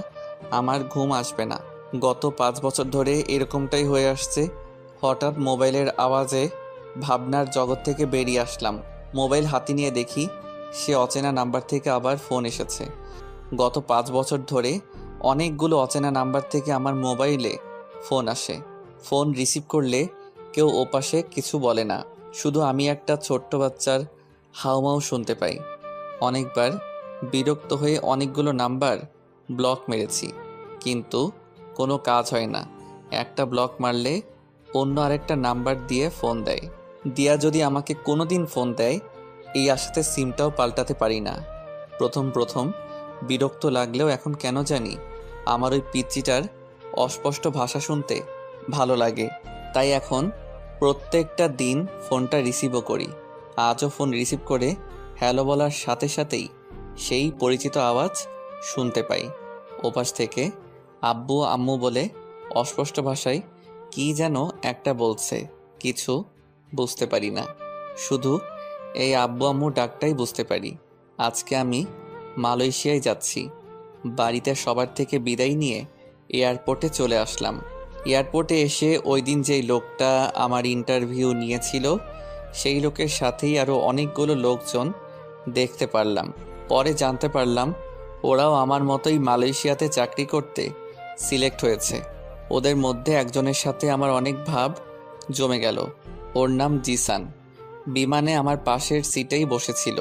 আমার ঘুম আসবে না। গত 5 বছর ধরে এরকমটাই হয়ে আসছে। হঠাৎ মোবাইলের আওয়াজে ভাবনার জগৎ থেকে বেরিয়ে আসলাম। মোবাইল হাতে নিয়ে দেখি সে অচেনা নাম্বার থেকে আবার ফোন এসেছে। গত 5 বছর ধরে অনেকগুলো অচেনা নাম্বার থেকে আমার মোবাইলে ফোন আসে। ফোন রিসিভ করলে কেউ ওপাশে কিছু বলে না, শুধু আমি একটা ছোট্ট বাচ্চার হাউমাউ শুনতে পাই। অনেকবার বিরক্ত হয়ে অনেকগুলো নাম্বার ব্লক মেরেছি, কিন্তু কোনো কাজ হয় না। একটা ব্লক মারলে অন্য আরেকটা নাম্বার দিয়ে ফোন দেয়। দিয়া যদি আমাকে কোনো দিন ফোন দেয়, এই আশাতে সিমটাও পাল্টাতে পারি না। প্রথম বিরক্ত লাগলেও এখন কেন জানি আমার ওই পিচ্চিটার অস্পষ্ট ভাষা শুনতে ভালো লাগে। তাই এখন প্রত্যেকটা দিন ফোনটা রিসিভও করি। আজও ফোন রিসিভ করে হ্যালো বলার সাথে সাথেই সেই পরিচিত আওয়াজ শুনতে পাই। ওপাশ থেকে আব্বু আম্মু বলে অস্পষ্ট ভাষায় কি যেন একটা বলছে, কিছু বুঝতে পারি না। শুধু এই আব্বু আম্মু ডাকটাই বুঝতে পারি। আজকে আমি মালয়েশিয়ায় যাচ্ছি। বাড়িতে সবার থেকে বিদায় নিয়ে এয়ারপোর্টে চলে আসলাম। এয়ারপোর্টে এসে ওই দিন যেই লোকটা আমার ইন্টারভিউ নিয়েছিল সেই লোকের সাথেই আরও অনেকগুলো লোকজন দেখতে পারলাম। পরে জানতে পারলাম ওরাও আমার মতোই মালয়েশিয়াতে চাকরি করতে সিলেক্ট হয়েছে। ওদের মধ্যে একজনের সাথে আমার অনেক ভাব জমে গেল। ওর নাম জিসান। বিমানে আমার পাশের সিটেই বসেছিল।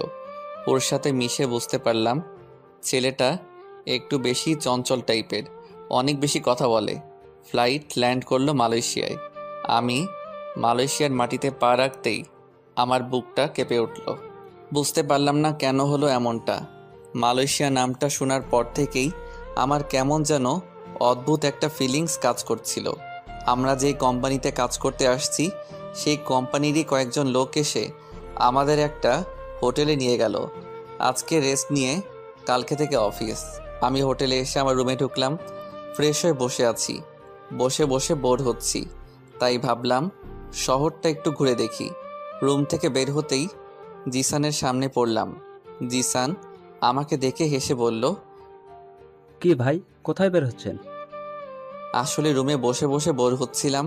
ওর সাথে মিশে বুঝতে পারলাম ছেলেটা একটু বেশি চঞ্চল টাইপের, অনেক বেশি কথা বলে। ফ্লাইট ল্যান্ড করলো মালয়েশিয়ায়। আমি মালয়েশিয়ার মাটিতে পা রাখতেই আমার বুকটা কেঁপে উঠল। বুঝতে পারলাম না কেন হলো এমনটা। মালয়েশিয়া নামটা শোনার পর থেকেই আমার কেমন যেন অদ্ভুত একটা ফিলিংস কাজ করছিল। আমরা যেই কোম্পানিতে কাজ করতে আসছি সেই কোম্পানিরই কয়েকজন লোক এসে আমাদের একটা হোটেলে নিয়ে গেল। আজকে রেস্ট নিয়ে কালকে থেকে অফিস। আমি হোটেলে এসে আমার রুমে ঢুকলাম। ফ্রেশ হয়ে বসে আছি। বসে বসে বোর হচ্ছি, তাই ভাবলাম শহরটা একটু ঘুরে দেখি। রুম থেকে বের হতেই জিসানের সামনে পড়লাম। জিসান আমাকে দেখে হেসে বলল, কি ভাই, কোথায় বের হচ্ছেন? আসলে রুমে বসে বসে বোর হচ্ছিলাম,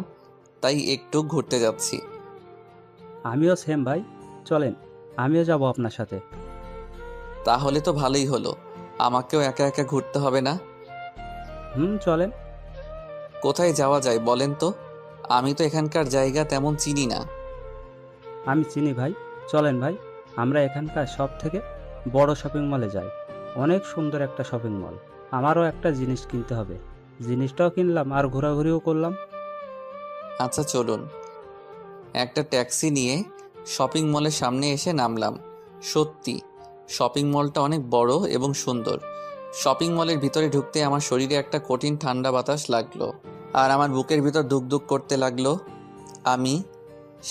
তাই একটু ঘুরতে যাচ্ছি। আমিও সেম ভাই, চলেন আমিও যাব আপনার সাথে। তাহলে তো ভালোই হলো, আমাকেও একা একা ঘুরতে হবে না। চলেন। কোথায় যাওয়া যায় বলেন তো? আমি তো এখানকার জায়গা তেমন চিনি না। আমি চিনি ভাই, চলেন ভাই, আমরা এখানকার সব থেকে বড় শপিং মলে যাই। অনেক সুন্দর একটা শপিং মল। আমারও একটা জিনিস কিনতে হবে, জিনিসটাও কিনলাম আর ঘোরাঘুরিও করলাম। আচ্ছা চলুন। একটা ট্যাক্সি নিয়ে শপিং মলের সামনে এসে নামলাম। সত্যি শপিং মলটা অনেক বড় এবং সুন্দর। শপিং মলের ভিতরে ঢুকতে আমার শরীরে একটা কঠিন ঠান্ডা বাতাস লাগলো আর আমার বুকের ভিতর ধুকধুক করতে লাগলো। আমি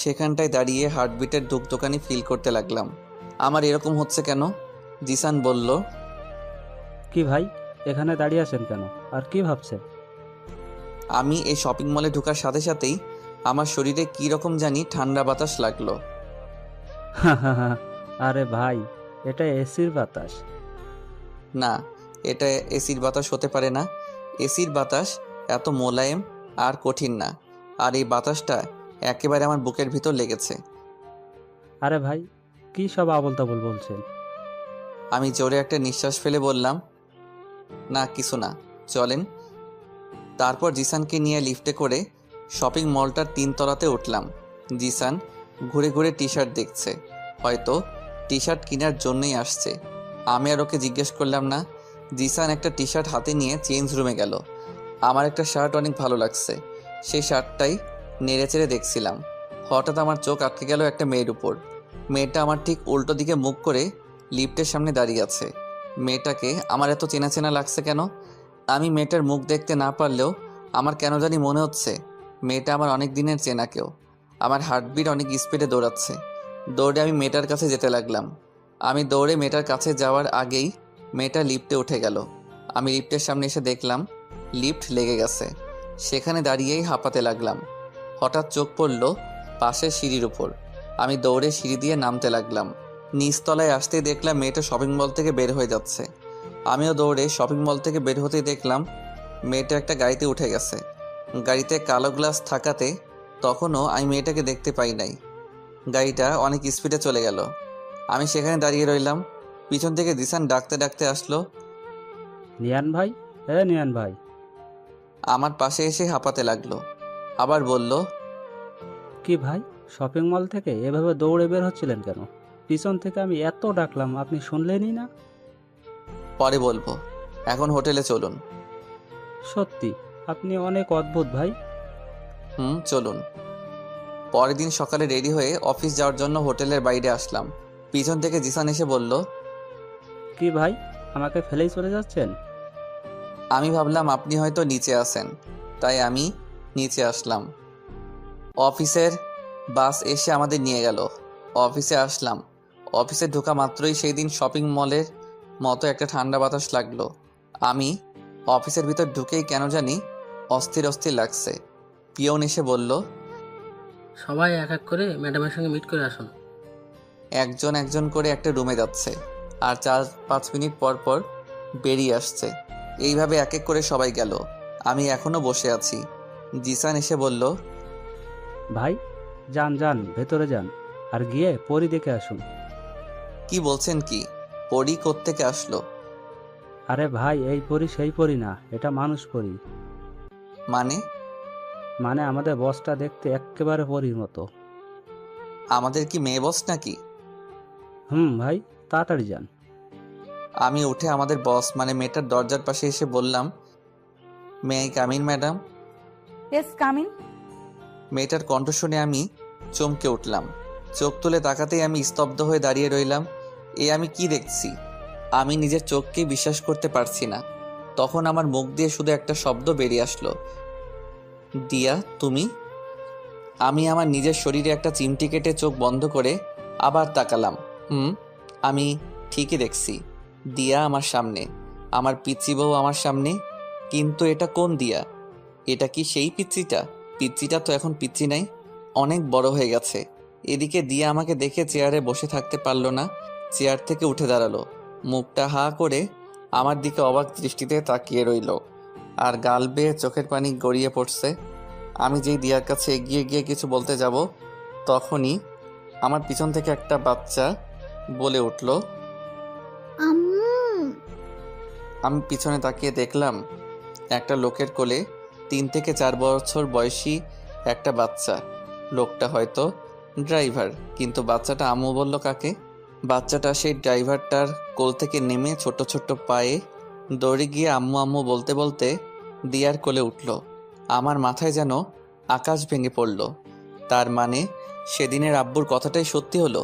সেখানটায় দাঁড়িয়ে হার্টবিটের ধুকধুকানি ফিল করতে লাগলাম। আমার এরকম হচ্ছে কেন? জিসান বলল, কি ভাই, এখানে দাঁড়িয়ে আছেন কেন আর কি ভাবছেন? আমি এই শপিং মলে ঢোকার সাথে সাথেই আমার শরীরে কী রকম জানি ঠান্ডা বাতাস লাগলো। আরে ভাই, এটা এসির বাতাস। না, এটা এসির বাতাস হতে পারে না। এসির বাতাস এত মোলায়েম আর কঠিন না, আর এই বাতাসটা একেবারে আমার বুকের ভিতর লেগেছে। আরে ভাই, কি সব আবল তাবল বলছেন? আমি জোরে একটা নিঃশ্বাস ফেলে বললাম, না কিছু না, চলেন। তারপর জিসানকে নিয়ে লিফটে করে শপিং মলটার 3 তলাতে উঠলাম। জিসান ঘুরে ঘুরে টি শার্ট দেখছে, হয়তো টি শার্ট কেনার জন্যই আসছে। আমি আর ওকে জিজ্ঞেস করলাম না। জিসান একটা টি শার্ট হাতে নিয়ে চেঞ্জ রুমে গেল। আমার একটা শার্ট অনেক ভালো লাগছে, সেই শার্টটাই নেড়েচেড়ে দেখছিলাম। হঠাৎ আমার চোখ আটকে গেল একটা মেয়ের উপর। মেয়েটা আমার ঠিক উল্টো দিকে মুখ করে লিফটের সামনে দাঁড়িয়ে আছে। মেয়েটাকে আমার এত চেনা চেনা লাগছে কেন? আমি মেয়েটার মুখ দেখতে না পারলেও আমার কেন জানি মনে হচ্ছে মেয়েটা আমার অনেক দিনের চেনা কেউ। আমার হার্টবিট অনেক স্পিডে দৌড়াচ্ছে। দৌড়ে আমি মেয়েটার কাছে যেতে লাগলাম। আমি দৌড়ে মেয়েটার কাছে যাওয়ার আগেই মেয়েটা লিফটে উঠে গেল। আমি লিফটের সামনে এসে দেখলাম লিফট লেগে গেছে। সেখানে দাঁড়িয়েই হাঁপাতে লাগলাম। হঠাৎ চোখ পড়ল পাশের সিঁড়ির উপর। আমি দৌড়ে সিঁড়ি দিয়ে নামতে লাগলাম। নিচতলায় আসতেই দেখলাম মেয়েটা শপিং মল থেকে বের হয়ে যাচ্ছে। আমিও দৌড়ে শপিং মল থেকে বের হতেই দেখলাম মেয়েটা একটা গাড়িতে উঠে গেছে। গাড়িতে কালো গ্লাস থাকাতে তখনও আমি মেয়েটাকে দেখতে পাই নাই। গাড়িটা অনেক স্পিডে চলে গেল। আমি সেখানে দাঁড়িয়ে রইলাম। পিছন থেকে দিশান ডাকতে ডাকতে আসলো, নিয়ান ভাই, নিয়ান ভাই। আমার পাশে এসে হাঁপাতে লাগলো। আবার বলল, কি ভাই, শপিং মল থেকে এভাবে দৌড়ে বের হচ্ছিলেন কেন? পিছন থেকে আমি এত ডাকলাম, আপনি শুনলেনই না। পরে বলবো, এখন হোটেলে চলুন। সত্যি আপনি অনেক অদ্ভুত ভাই। চলুন। পরের দিন সকালে রেডি হয়ে অফিস যাওয়ার জন্য হোটেলের বাইরে আসলাম। পিছন থেকে জিসান এসে বলল, কি ভাই, আমাকে ফেলেই চলে যাচ্ছেন? আমি ভাবলাম আপনি হয়তো নিচে আছেন, তাই আমি নিচে আসলাম। অফিসের বাস এসে আমাদের নিয়ে গেল। অফিসে আসলাম। অফিসে ঢোকা মাত্রই সেই দিন শপিং মলের মতো একটা ঠান্ডা বাতাস লাগলো। আমি অফিসের ভিতর ঢুকেই কেন জানি অস্থির অস্থির লাগছে। পিয়ন এসে বলল, সবাই এক এক করে ম্যাডামের সঙ্গে মিট করে আসুন। একজন একজন করে একটা রুমে যাচ্ছে আর 4-5 মিনিট পর পর বেরিয়ে আসছে। এইভাবে এক এক করে সবাই গেল। আমি এখনো বসে আছি। জিসান এসে বলল, ভাই যান যান, ভেতরে যান, আর গিয়ে পরি দেখে আসুন। কি বলছেন? কি পরি কোত্থেকে আসলো? আরে ভাই, এই পরি সেই পরি না, এটা মানুষ পরি। মানে আমাদের বসটা দেখতে একেবারে পরির মতো। আমাদের কি মেয়ে বস নাকি? ভাই তাড়াতাড়ি যান। আমি উঠে আমাদের বস মানে মেয়েটার দরজার পাশে এসে বললাম, may I come in madam? Yes, come in. মেয়েটার কণ্ঠ শুনে আমি চমকে উঠলাম। চোখ তুলে তাকাতেই আমি স্তব্ধ হয়ে দাঁড়িয়ে রইলাম। আমি কি দেখছি? আমি নিজের চোখকেই বিশ্বাস করতে পারছি না। তখন আমার মুখ দিয়ে শুধু একটা শব্দ বেরিয়ে আসলো, দিয়া তুমি? আমি আমার নিজের শরীরে একটা চিমটি কেটে চোখ বন্ধ করে আবার তাকালাম। আমি ঠিকই দেখছি, দিয়া আমার সামনে, আমার পিচ্চি বউ আমার সামনে। কিন্তু এটা কোন দিয়া? এটা কি সেই পিচ্চিটা? পিচ্চিটা তো এখন পিচ্চি নাই, অনেক বড় হয়ে গেছে। এদিকে দিয়া আমাকে দেখে চেয়ারে বসে থাকতে পারলো না, চেয়ার থেকে উঠে দাঁড়ালো। মুখটা হা করে আমার দিকে অবাক দৃষ্টিতে তাকিয়ে রইল, আর গাল বেয়ে চোখের পানি গড়িয়ে পড়ছে। আমি যেই দিয়ার কাছে এগিয়ে গিয়ে কিছু বলতে যাব, তখনই আমার পিছন থেকে একটা বাচ্চা বলে উঠল, আম্মু। আমি পিছনে তাকিয়ে দেখলাম একটা লোকের কোলে 3 থেকে 4 বছর বয়সী একটা বাচ্চা। লোকটা হয়তো ড্রাইভার, কিন্তু বাচ্চাটা আম্মু বলল কাকে? বাচ্চাটা সেই ড্রাইভারটার কোল থেকে নেমে ছোট ছোট পায়ে দৌড়ে গিয়ে আম্মু আম্মু বলতে বলতে দিয়ার কোলে উঠল। আমার মাথায় যেন আকাশ ভেঙে পড়ল। তার মানে সেদিনের আব্বুর কথাটাই সত্যি হলো।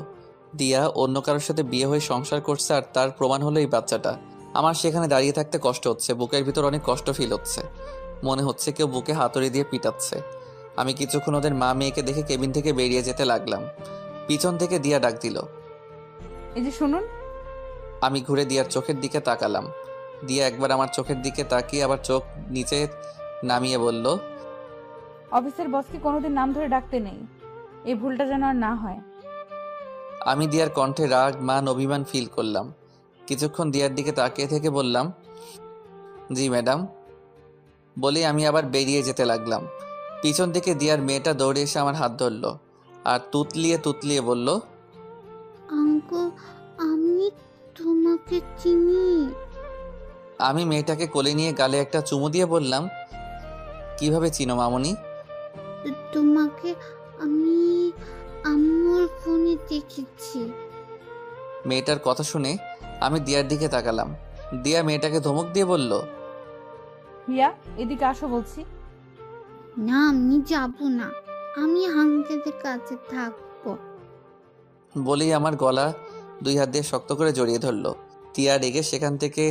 দিয়া অন্য কারোর সাথে বিয়ে হয়ে সংসার করছে, আর তার প্রমাণ হলো এই বাচ্চাটা। আমার সেখানে দাঁড়িয়ে থাকতে কষ্ট হচ্ছে, বুকের ভিতর অনেক কষ্ট ফিল হচ্ছে। মনে হচ্ছে কেউ বুকে হাতুড়ি দিয়ে পিটাচ্ছে। আমি কিছুক্ষণ ওদের মা মেয়েকে দেখে কেবিন থেকে বেরিয়ে যেতে লাগলাম। পিছন থেকে দিয়া ডাক দিল, এই যে শুনুন। আমি ঘুরে দিয়ার চোখের দিকে তাকালাম। দিয়া একবার আমার চোখের দিকে তাকিয়ে আবার চোখ নিচে নামিয়ে বলল, অফিসের বসকে কোনোদিন নাম ধরে ডাকতে নেই, এই ভুলটা যেন আর না হয়। আমি দিয়ার কণ্ঠে রাগ মান অভিমান ফিল করলাম। কিছুক্ষণ দিয়ার দিকে তাকিয়ে থেকে বললাম, জি ম্যাডাম। বলে আমি আবার বেরিয়ে যেতে লাগলাম। পিছন থেকে দিয়ার মেয়েটা দৌড়ে এসে আমার হাত ধরল আর তুতলিয়ে তুতলিয়ে বলল, আঙ্কেল, আমি তোমাকে চিনি। আমি মেয়েটাকে কোলে নিয়ে গালে একটা চুমু দিয়ে বললাম, কিভাবে চিনো মামুনি? তোমাকে আমি আম্মুর ফোনে দেখেছি। মেয়েটার কথা শুনে আমি দিয়ার দিকে তাকালাম। দিয়া মেয়েটাকে ধমক দিয়ে বলল, হিয়া, এদিকে আসো বলছি। না আমি যাব না, আমি আঙ্কেলের কাছে থাকবো। বলেই আমার গলা 2 হাত দিয়ে শক্ত করে জড়িয়ে ধরলো। তিয়া রেগে সেখান থেকে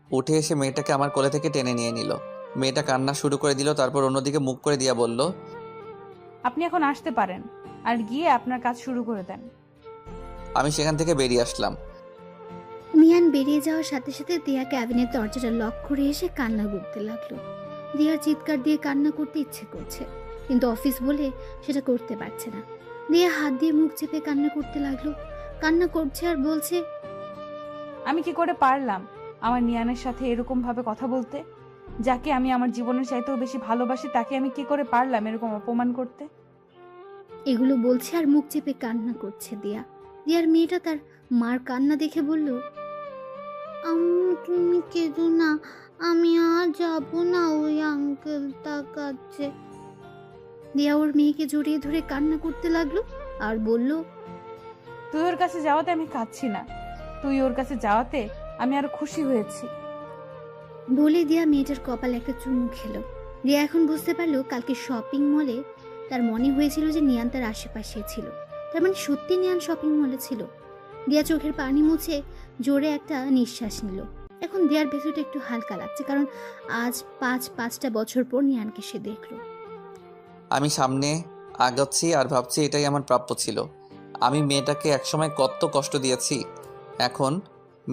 উঠে এসে মেয়েটাকে আমার কোলে থেকে টেনে নিয়ে নিল। মেয়েটা কান্না শুরু করে দিল, তারপর অন্যদিকে মুখ করে দিয়া বলল, আপনি এখন আসতে পারেন আর গিয়ে আপনার কাজ শুরু করে দেন। আমি সেখান থেকে বেরিয়ে আসলাম। নিয়ান বেরিয়ে যাওয়ার সাথে সাথে দিয়া ক্যাবিনের দরজাটা লক করে এসে কান্না করতে লাগলো। দিয়ার চিৎকার দিয়ে কান্না করতে ইচ্ছে করছে, কিন্তু অফিস বলে সেটা করতে পারছে না। দিয়া হাত দিয়ে মুখ চেপে কান্না করতে লাগলো। কান্না করছে আর বলছে, আমি কি করে পারলাম আমার নিয়ানের সাথে এরকম ভাবে কথা বলতে? যাকে আমি আমার জীবনের চাইতেও বেশি ভালোবাসি তাকে আমি কি করে পারলাম এরকম অপমান করতে? এগুলো বলছে আর মুখ চেপে কান্না করছে দিয়া। দিয়ার মেয়েটা তার মার কান্না দেখে বলল, আম্মু তুমি কেঁদো না, আমি আর যাবো না ওই আঙ্কেলটার কাছে। দিয়া ওর মেয়েকে জড়িয়ে ধরে কান্না করতে লাগলো আর বলল, তুই ওর কাছে যাওয়াতে আমি কাঁদছি না, তুই ওর কাছে যাওয়াতে আমি আরো খুশি হয়েছি। বলে দিয়া মেয়েটার কপালে একটা চুমু খেলো। দিয়া এখন বুঝতে পারলো কালকে শপিং মলে তার মনে হয়েছিল যে নিয়ান তার আশেপাশে ছিল, তার মানে সত্যি নিয়ান শপিং মলে ছিল। দিয়া চোখের পানি মুছে জোরে একটা নিঃশ্বাস নিল। এখন দিয়ার ভেতরটা একটু হালকা লাগছে, কারণ আজ 5-5টা বছর পর নিয়ানকে সে দেখলো। আমি সামনে আগাচ্ছি আর ভাবছি এটাই আমার প্রাপ্য ছিল। আমি মেয়েটাকে একসময় কত কষ্ট দিয়েছি, এখন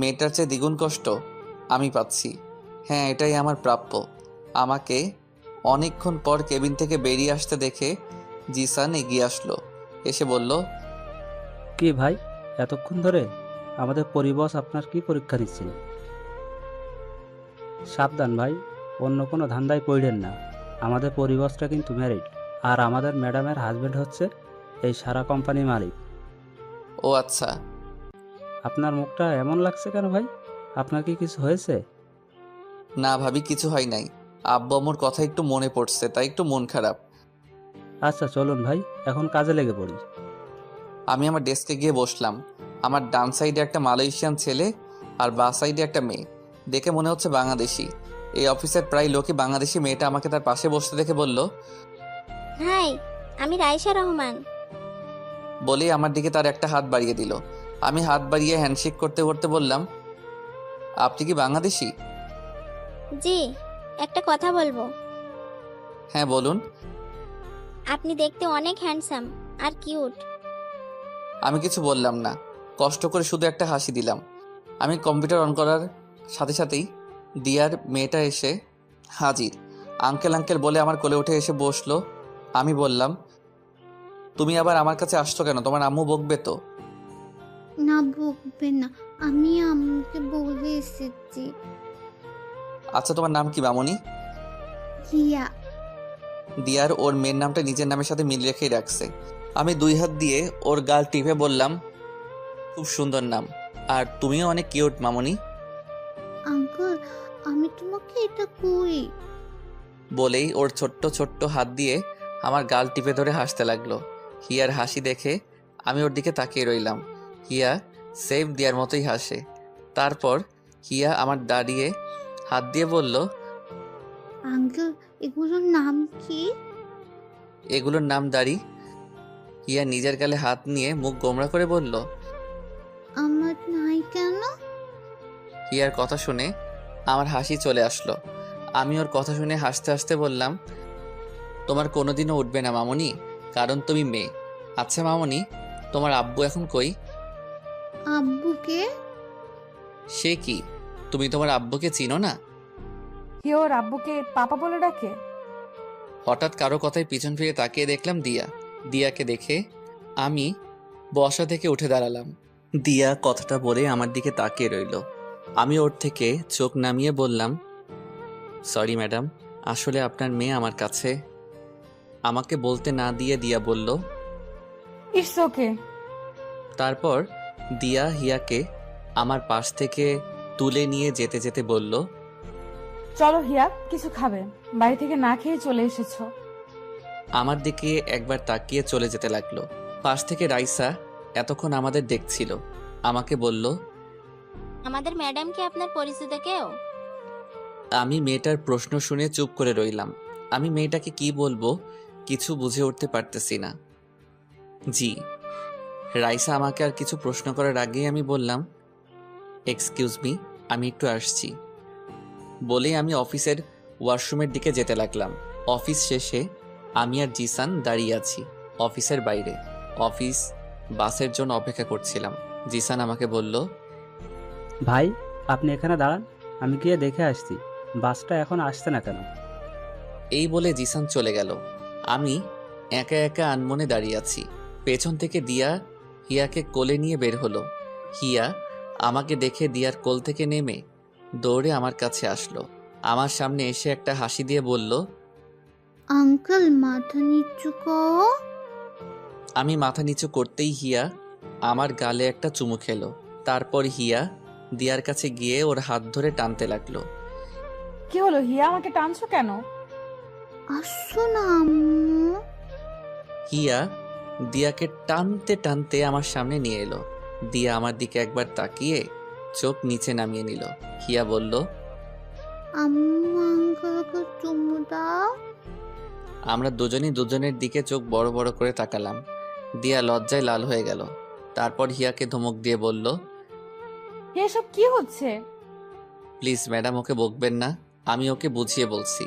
মেয়েটার চেয়ে দ্বিগুণ কষ্ট আমি পাচ্ছি। হ্যাঁ, এটাই আমার প্রাপ্য। আমাকে অনেকক্ষণ পর কেবিন থেকে বেরিয়ে আসতে দেখে জিসান এগিয়ে আসলো, এসে বলল, কি ভাই এতক্ষণ ধরে? আমাদের পরিবস আপনার কি পরীক্ষা নিচ্ছিল? সাবধান ভাই, অন্য কোনো ধান্দায় পড়েন না। আমাদের পরিবসটা কিন্তু ম্যারিড, আর আমাদের ম্যাডামের হাজবেন্ড হচ্ছে এই সারা কোম্পানির মালিক। ও আচ্ছা। আপনার মুখটা এমন লাগছে কেন ভাই? আপনার কি কিছু হয়েছে? না ভাবি, কিছু হয় নাই। আব্বু আম্মুর কথা একটু মনে পড়ছে, তাই একটু মন খারাপ। আচ্ছা চলুন ভাই, এখন কাজে লেগে পড়ি। আমি আমার ডেস্কে গিয়ে বসলাম। আমার ডান সাইডে একটা মালয়েশিয়ান ছেলে আর বাঁ সাইডে একটা মেয়ে, দেখে মনে হচ্ছে বাংলাদেশি। এই অফিসের প্রায় লোকই বাংলাদেশি। মেয়েটা আমাকে তার পাশে বসতে দেখে বলল, হাই, আমি রাইসা রহমান। বলেই আমার দিকে তার একটা হাত বাড়িয়ে দিল। আমি হাত বাড়িয়ে হ্যান্ডশেক করতে করতে বললাম, আপনি কি বাংলাদেশি? জি, একটা কথা বলবো। হ্যাঁ বলুন। আপনি দেখতে অনেক হ্যান্ডসাম আর কিউট। আমি কিছু বললাম না, কষ্ট করে শুধু একটা হাসি দিলাম। আমি কম্পিউটার অন করার সাথে সাথেই দিয়ার মেয়েটা এসে হাজির। আঙ্কেল আঙ্কেল বলে আমার কোলে উঠে এসে বসলো। আমি বললাম, তুমি আবার আমার কাছে আসছো কেন? তোমার আম্মু বকবে তো? না বকবে না, আমি আম্মুকে বলে এসেছি। আচ্ছা, তোমার নাম কি মামনি? হিয়া। দিয়ার ওর মেয়ের নামটা নিজের নামের সাথে মিল রেখেই রাখছে। আমি 2 হাত দিয়ে ওর গাল টিপে বললাম, খুব সুন্দর নাম, আর তুমিও অনেক কিউট মামনি। আঙ্কেল আমি তোমাকে এটা কই? বলেই ওর ছোট্ট ছোট্ট হাত দিয়ে আমার গাল টিপে ধরে হাসতে লাগলো। হিয়ার হাসি দেখে আমি ওর দিকে তাকিয়ে রইলাম। হিয়া সেম দিয়ার মতোই হাসে। তারপর হিয়া আমার দাঁড়িয়ে হাত দিয়ে বলল, আঙ্কেল এগুলোর নাম কি? এগুলোর নাম দাড়ি। হিয়া নিজের গালে হাত নিয়ে মুখ গোমড়া করে বলল, আমার নাই কেন? হিয়ার কথা শুনে আমার হাসি চলে আসলো। আমি ওর কথা শুনে হাসতে হাসতে বললাম, তোমার কোনোদিনও উঠবে না মামনি, কারণ তুমি মেয়ে। আচ্ছা মামনি, তোমার আব্বু এখন কই? আব্বুকে? সে কি, তুমি তোমার আব্বুকে চিনো না? কি ওর আব্বুকে পাপা বলে ডাকে? হঠাৎ কারো কথায় পিছন ফিরে তাকিয়ে দেখলাম দিয়া। দিয়াকে দেখে আমি বসা থেকে উঠে দাঁড়ালাম। দিয়া কথাটা বলে আমার দিকে তাকিয়ে রইল। আমি ওর থেকে চোখ নামিয়ে বললাম, সরি ম্যাডাম, আসলে আপনার মেয়ে আমার কাছে। আমাকে বলতে না দিয়ে দিয়া বলল, ইটস ওকে। তারপর দিয়া হিয়াকে আমার পাশ থেকে তুলে নিয়ে যেতে যেতে বলল, চলো হিয়া, কিছু খাবে? বাড়ি থেকে না খেয়ে চলে এসেছো। আমার দিকে একবার তাকিয়ে চলে যেতে লাগলো। পাশ থেকে রাইসা এতক্ষণ আমাদের দেখছিল। আমাকে বলল, আমাদের ম্যাডাম কি আপনার পরিচিত কেউ? আমি মেয়েটার প্রশ্ন শুনে চুপ করে রইলাম। আমি মেয়েটাকে কি বলবো কিছু বুঝে উঠতে পারতেছি না। জি। রাইসা আমাকে আর কিছু প্রশ্ন করার আগেই আমি বললাম, এক্সকিউজ মি, আমি একটু আসছি। বলেই আমি অফিসের ওয়াশরুমের দিকে যেতে লাগলাম। অফিস শেষে আমি আর জিসান দাঁড়িয়ে আছি অফিসের বাইরে। অফিস বাসের জন্য অপেক্ষা করছিলাম। জিসান আমাকে বলল, ভাই আপনি এখানে দাঁড়ান, আমি গিয়ে দেখে আসছি বাসটা এখন আসছে না কেন। এই বলে জিসান চলে গেল। আমি একা একা আনমনে দাঁড়িয়ে আছি। পেছন থেকে দিয়া হিয়াকে কোলে নিয়ে বের হলো। হিয়া আমাকে দেখে দিয়ার কোল থেকে নেমে দৌড়ে আমার কাছে আসলো। আমার সামনে এসে একটা হাসি দিয়ে বলল, আঙ্কেল মাথা নিচু করো। আমি মাথা নিচু করতেই হিয়া আমার গালে একটা চুমু খেলো। তারপর হিয়া দিয়ার কাছে গিয়ে ওর হাত ধরে টানতে লাগলো। কি হলো হিয়া, আমাকে টানছো কেন? আসো না আম্মু। হিয়া দিয়াকে টানতে টানতে আমার সামনে নিয়ে এলো। দিয়া আমার দিকে একবার তাকিয়ে চোখ নিচে নামিয়ে নিল। হিয়া বলল, আম্মু আঙ্কেলকে চুমু দাও। আমরা দুজনই দুজনের দিকে চোখ বড় বড় করে তাকালাম। দিয়া লজ্জায় লাল হয়ে গেল। তারপর হিয়াকে ধমক দিয়ে বলল, এসব কি হচ্ছে? প্লিজ ম্যাডাম, ওকে বকবেন না, আমি ওকে বুঝিয়ে বলছি।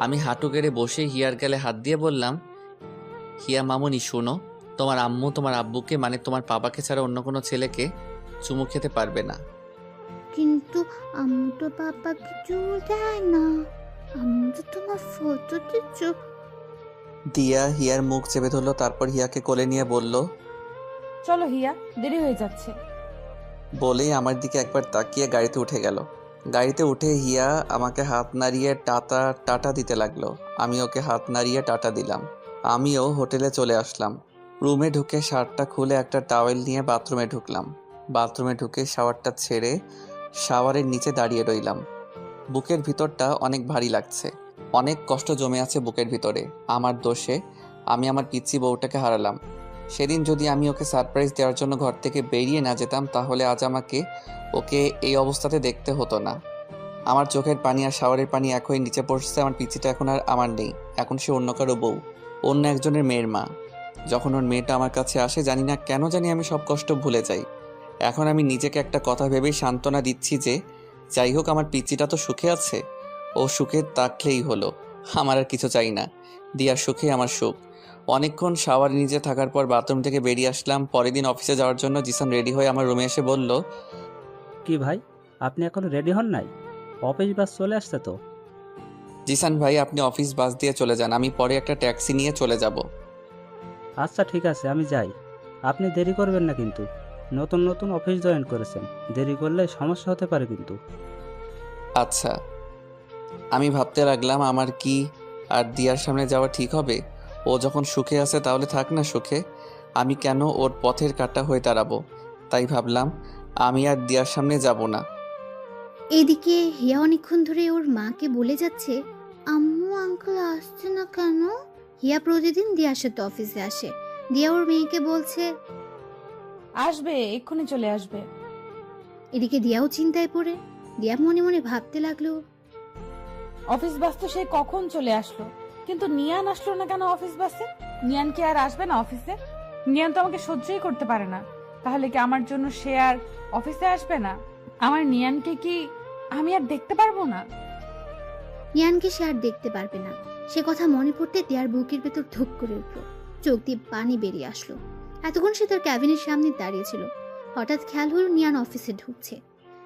আমি হাঁটু গেড়ে বসে হিয়ার গালে হাত দিয়ে বললাম, হিয়া মামুনি শোনো, তোমার আম্মু তোমার আব্বুকে মানে তোমার বাবাকে ছাড়া অন্য কোনো ছেলেকে চুমু খেতে পারবে না। কিন্তু আম্মু তো পাপাকে চুমু দেয় না, আম্মু তো তোমার ফটো দিচ্ছ। দিয়া হিয়ার মুখ চেপে ধরলো। তারপর হিয়াকে কোলে নিয়ে বলল, চলো হিয়া, দেরি হয়ে যাচ্ছে। বলেই আমার দিকে একবার তাকিয়ে গাড়িতে উঠে গেল। গাড়িতে উঠে হিয়া আমাকে হাত নাড়িয়ে টাটা দিতে লাগলো। আমি ওকে হাত নাড়িয়ে টাটা দিলাম। আমিও হোটেলে চলে আসলাম। রুমে ঢুকে শার্টটা খুলে একটা টাওয়েল নিয়ে বাথরুমে ঢুকলাম। বাথরুমে ঢুকে শাওয়ারটা ছেড়ে শাওয়ারের নিচে দাঁড়িয়ে রইলাম। বুকের ভিতরটা অনেক ভারী লাগছে। অনেক কষ্ট জমে আছে বুকের ভিতরে। আমার দোষে আমি আমার পিচ্চি বউটাকে হারালাম। সেদিন যদি আমি ওকে সারপ্রাইজ দেওয়ার জন্য ঘর থেকে বেরিয়ে না যেতাম, তাহলে আজ আমাকে ওকে এই অবস্থাতে দেখতে হতো না। আমার চোখের পানি আর শাওয়ারের পানি এক হয়ে নিচে পড়ছে। আমার পিচ্চিটা এখন আর আমার নেই, এখন সে অন্য কারো বউ, অন্য একজনের মেয়ের মা। যখন ওর মেয়েটা আমার কাছে আসে, জানি না কেন জানি আমি সব কষ্ট ভুলে যাই। এখন আমি নিজেকে একটা কথা ভেবেই সান্ত্বনা দিচ্ছি যে যাই হোক, আমার পিচ্চিটা তো সুখে আছে, ও সুখে থাকলেই হলো, আমার আর কিছু চাই না। দিয়ার সুখে আমার সুখ। অনেকক্ষণ শাওয়ার নিচে থাকার পর বাথরুম থেকে বেরিয়ে আসলাম। পরের দিন অফিসে যাওয়ার জন্য জিসান রেডি হয়ে আমার রুমে এসে বলল, কি ভাই আপনি এখনো রেডি হন নাই? অফিস বাস চলে আসছে তো। জিসান ভাই, আপনি অফিস বাস দিয়ে চলে যান, আমি পরে একটা ট্যাক্সি নিয়ে চলে যাব। আচ্ছা ঠিক আছে, আমি যাই। আপনি দেরি করবেন না কিন্তু, নতুন নতুন অফিস জয়েন করেছেন, দেরি করলে সমস্যা হতে পারে কিন্তু। আচ্ছা। আমি ভাবতে লাগলাম আমার কি আর দিয়ার সামনে যাওয়া ঠিক হবে? ও যখন সুখে আছে তাহলে থাক না সুখে, আমি কেন ওর পথের কাঁটা হয়ে দাঁড়াবো? তাই ভাবলাম আমি আর দিয়ার সামনে যাব না। এদিকে হিয়া অনেকক্ষণ ধরে ওর মাকে বলে যাচ্ছে, আম্মু আঙ্কেল আসছে না কেন। হিয়া প্রতিদিন দিয়ার সাথে অফিসে আসে। দিয়া ওর মেয়েকে বলছে, আসবে, এক্ষুনি চলে আসবে। এদিকে দিয়াও চিন্তায় পড়ে। দিয়া মনে মনে ভাবতে লাগলো, অফিস বাস তো সেই কখন চলে আসলো, কিন্তু নিয়ান আসলো না কেন অফিস বাসে? নিয়ান কি আর আসবে না অফিসে? নিয়ান তো আমাকে সহ্যই করতে পারে না, তাহলে কি আমার জন্য সে আর অফিসে আসবে না? আমার নিয়ানকে কি আমি আর দেখতে পারবো না? নিয়ানকে সে আর দেখতে পারবে না, সে কথা মনে পড়তে দিয়ার বুকের ভেতর ধুক করে উঠলো, চোখ দিয়ে পানি বেরিয়ে আসলো। এতক্ষণ সে তার ক্যাবিনের সামনে দাঁড়িয়েছিল। হঠাৎ খেয়াল হলো নিয়ান অফিসে ঢুকছে।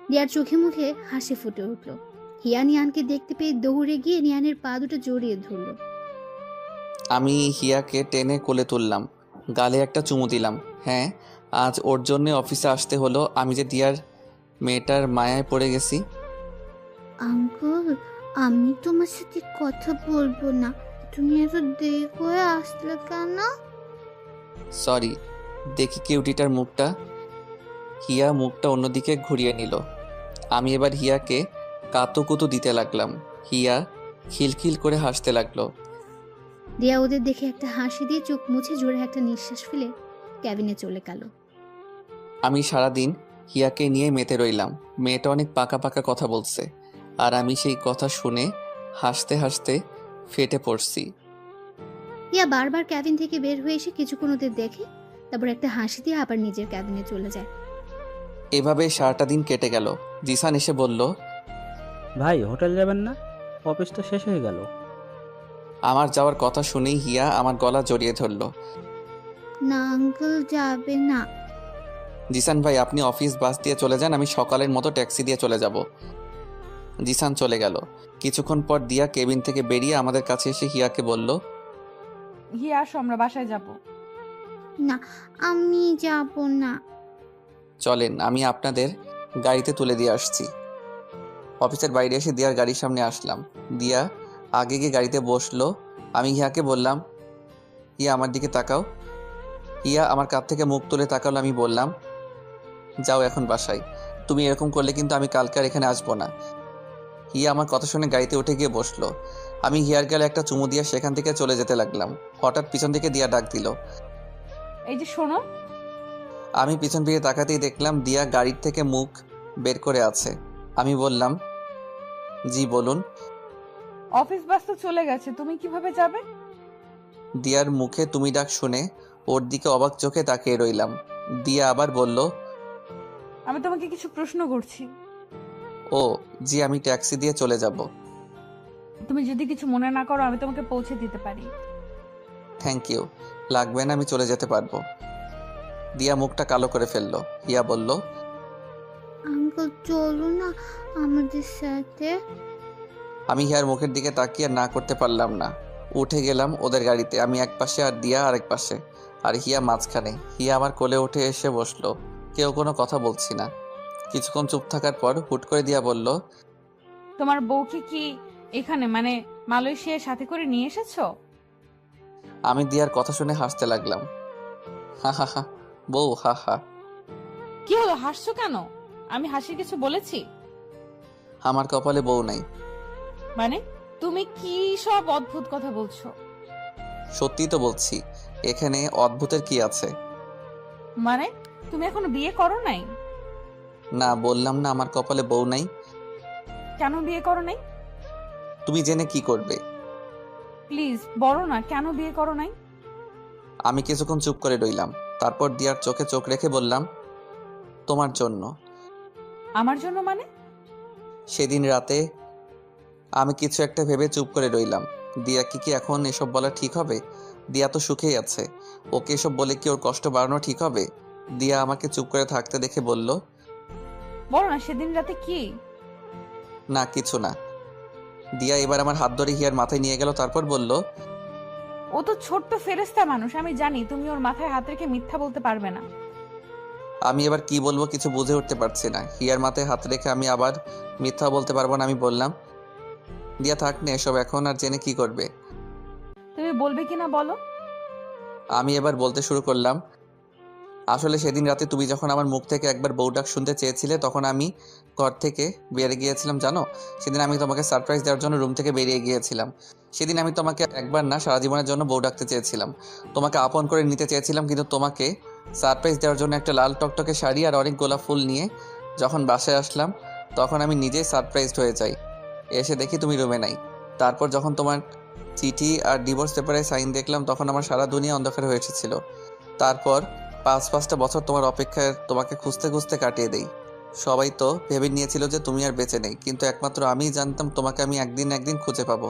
দিয়ার চোখে মুখে হাসি ফুটে উঠলো। হিয়া নিয়ানকে দেখতে পেয়ে দৌড়ে গিয়ে নিয়ানের পা দুটো জড়িয়ে ধরলো। আমি হিয়াকে টেনে কোলে তুললাম, গালে একটা চুমু দিলাম। হ্যাঁ, আজ ওর জন্য অফিসে আসতে হলো। আমি যে দিয়ার মেয়েটার মায়ায় পড়ে গেছি। আঙ্কেল, আমি তোমার সাথে কথা বলবো না, তুমি এত দেরি করে আসলে কেন? সরি। দেখি কিউটিটার মুখটা। হিয়া মুখটা অন্যদিকে ঘুরিয়ে নিল। আমি এবার হিয়াকে কাতুকুতু দিতে লাগলাম। হিয়া খিলখিল করে হাসতে লাগলো। দিয়া ওদের দেখে একটা হাসি দিয়ে চোখ মুছে জোরে একটা নিঃশ্বাস ফেলে ক্যাবিনে চলে গেল। আমি সারাদিন হিয়াকে নিয়ে মেতে রইলাম। মেয়েটা অনেক পাকা পাকা কথা বলছে, আর আমি সেই কথা শুনে হাসতে হাসতে ফেটে পড়ছি। হিয়া বারবার ক্যাবিন থেকে বের হয়ে এসে কিছুক্ষণ ওদের দেখে, তারপর একটা হাসি দিয়ে আবার নিজের ক্যাবিনে চলে যায়। এভাবে সারাটা দিন কেটে গেল। জিসান এসে বলল, ভাই হোটেল যাবেন না? অফিস তো শেষ হয়ে গেল। আমার যাওয়ার কথা শুনেই হিয়া আমার গলা জড়িয়ে ধরল। না আঙ্কেল, যাবে না। জিসান ভাই, আপনি অফিস বাস দিয়ে চলে যান, আমি সকালের মতো ট্যাক্সি দিয়ে চলে যাব। জিসান চলে গেল। কিছুক্ষণ পর দিয়া কেবিন থেকে বেরিয়ে আমাদের কাছে এসে হিয়াকে বলল, হিয়া আসো, আমরা বাসায় যাব। না, আমি যাব না। চলেন, আমি আপনাদের গাড়িতে তুলে দিয়ে আসছি। অফিসের বাইরে এসে দিয়ার গাড়ির সামনে আসলাম। দিয়া আগে গিয়ে গাড়িতে বসলো। আমি হিয়াকে বললাম, হিয়া আমার দিকে তাকাও। হিয়া আমার কাছ থেকে মুখ তুলে তাকালো। আমি বললাম, যাও এখন বাসায়। তুমি এরকম করলে কিন্তু আমি কালকে আর এখানে আসবো না। হিয়া আমার কথা শুনে গাড়িতে উঠে গিয়ে বসলো। আমি হিয়ার গালে একটা চুমু দিয়ে সেখান থেকে চলে যেতে লাগলাম। হঠাৎ পিছন থেকে দিয়া ডাক দিল। এই যে শোনো। আমি পিছন ফিরে তাকাতেই দেখলাম দিয়া গাড়ির থেকে মুখ বের করে আছে। আমি বললাম, জি বলুন। অফিস বাস তো চলে গেছে, তুমি কিভাবে যাবে? দিয়ার মুখে তুমি ডাক শুনে ওর দিকে অবাক চোখে তাকিয়ে রইলাম। দিয়া আবার বলল, আমি তোমাকে কিছু প্রশ্ন করছি। ও জি, আমি ট্যাক্সি দিয়ে চলে যাব। তুমি যদি কিছু মনে না করো, আমি তোমাকে পৌঁছে দিতে পারি। থ্যাংক ইউ, লাগবে না, আমি চলে যেতে পারবো। দিয়া মুখটা কালো করে ফেললো। হিয়া বলল, আঙ্কেল চলো না আমাদের সাথে। আমি হিয়ার মুখের দিকে তাকিয়ে না করতে পারলাম না। উঠে গেলাম ওদের গাড়িতে। আমি এক পাশে আর দিয়া আরেক পাশে, আর হিয়া মাঝখানে। হিয়া আমার কোলে উঠে এসে বসলো। কেউ কোনো কথা বলছি না। কিছুক্ষণ চুপ থাকার পর হুট করে দিয়া বলল, তোমার বউকে কি এখানে মানে মালয়েশিয়ায় সাথে করে নিয়ে এসেছো? আমি দিয়ার কথা শুনে হাসতে লাগলাম। হা হা হা, বউ হা হা। কি হলো, হাসছো কেন? আমি হাসির কিছু বলেছি? আমার কপালে বউ নাই। মানে তুমি কি সব অদ্ভুত কথা বলছো? সত্যি তো বলছি, এখানে অদ্ভুতের কি আছে? মানে তুমি এখনো বিয়ে করো নাই? না, বললাম না আমার কপালে বউ নাই। কেন বিয়ে করো নাই? তুমি জেনে কি করবে? প্লিজ বলো না, কেন বিয়ে করো নাই? আমি কিছুক্ষণ চুপ করে রইলাম। তারপর দিয়ার চোখে চোখ রেখে বললাম, তোমার জন্য। আমার জন্য মানে? সেদিন রাতে আমি কিছু একটা ভেবে চুপ করে রইলাম। দিয়া কি এখন এসব বলা ঠিক হবে? দিয়া তো সুখেই আছে, ওকে এসব বলে কি ওর কষ্ট বাড়ানো ঠিক হবে? দিয়া আমাকে চুপ করে থাকতে দেখে বলল, বলো না সেদিন রাতে কি? না কিছু না। দিয়া এবার আমার হাত ধরে হিয়ার মাথায় নিয়ে গেল। তারপর বলল, ও তো ছোট্ট ফেরেশতা মানুষ, আমি জানি তুমি ওর মাথায় হাত রেখে মিথ্যা বলতে পারবে না। আমি এবার কি বলবো কিছু বুঝে উঠতে পারছি না। হিয়ার মাথায় হাত রেখে আমি আবার মিথ্যা বলতে পারবো না। আমি বললাম, দিয়া থাক না এসব, এখন আর জেনে কি করবে? তুমি বলবে কিনা বলো। আমি এবার বলতে শুরু করলাম, আসলে সেদিন রাতে তুমি যখন আমার মুখ থেকে একবার বউ ডাক শুনতে চেয়েছিলে, তখন আমি ঘর থেকে বেরিয়ে গিয়েছিলাম জানো। সেদিন আমি তোমাকে সারপ্রাইজ দেওয়ার জন্য রুম থেকে বেরিয়ে গিয়েছিলাম। সেদিন আমি তোমাকে একবার না সারা জীবনের জন্য বউ ডাকতে চেয়েছিলাম, তোমাকে আপন করে নিতে চেয়েছিলাম, কিন্তু তোমাকে সারপ্রাইজ দেওয়ার জন্য একটা লাল টকটকে শাড়ি আর অনেক গোলাপ ফুল নিয়ে যখন বাসায় আসলাম, তখন আমি নিজেই সারপ্রাইজড হয়ে যাই। এসে দেখি তুমি রুমে নাই। তারপর যখন তোমার চিঠি আর ডিভোর্স পেপারে সাইন দেখলাম, তখন আমার সারা দুনিয়া অন্ধকার হয়ে এসেছিল। তারপর 5-5টা বছর তোমার অপেক্ষায় তোমাকে খুঁজতে খুঁজতে কাটিয়ে দেই। সবাই তো ভেবে নিয়েছিল যে তুমি আর বেঁচে নেই, কিন্তু একমাত্র আমিই জানতাম তোমাকে আমি একদিন না একদিন খুঁজে পাবো।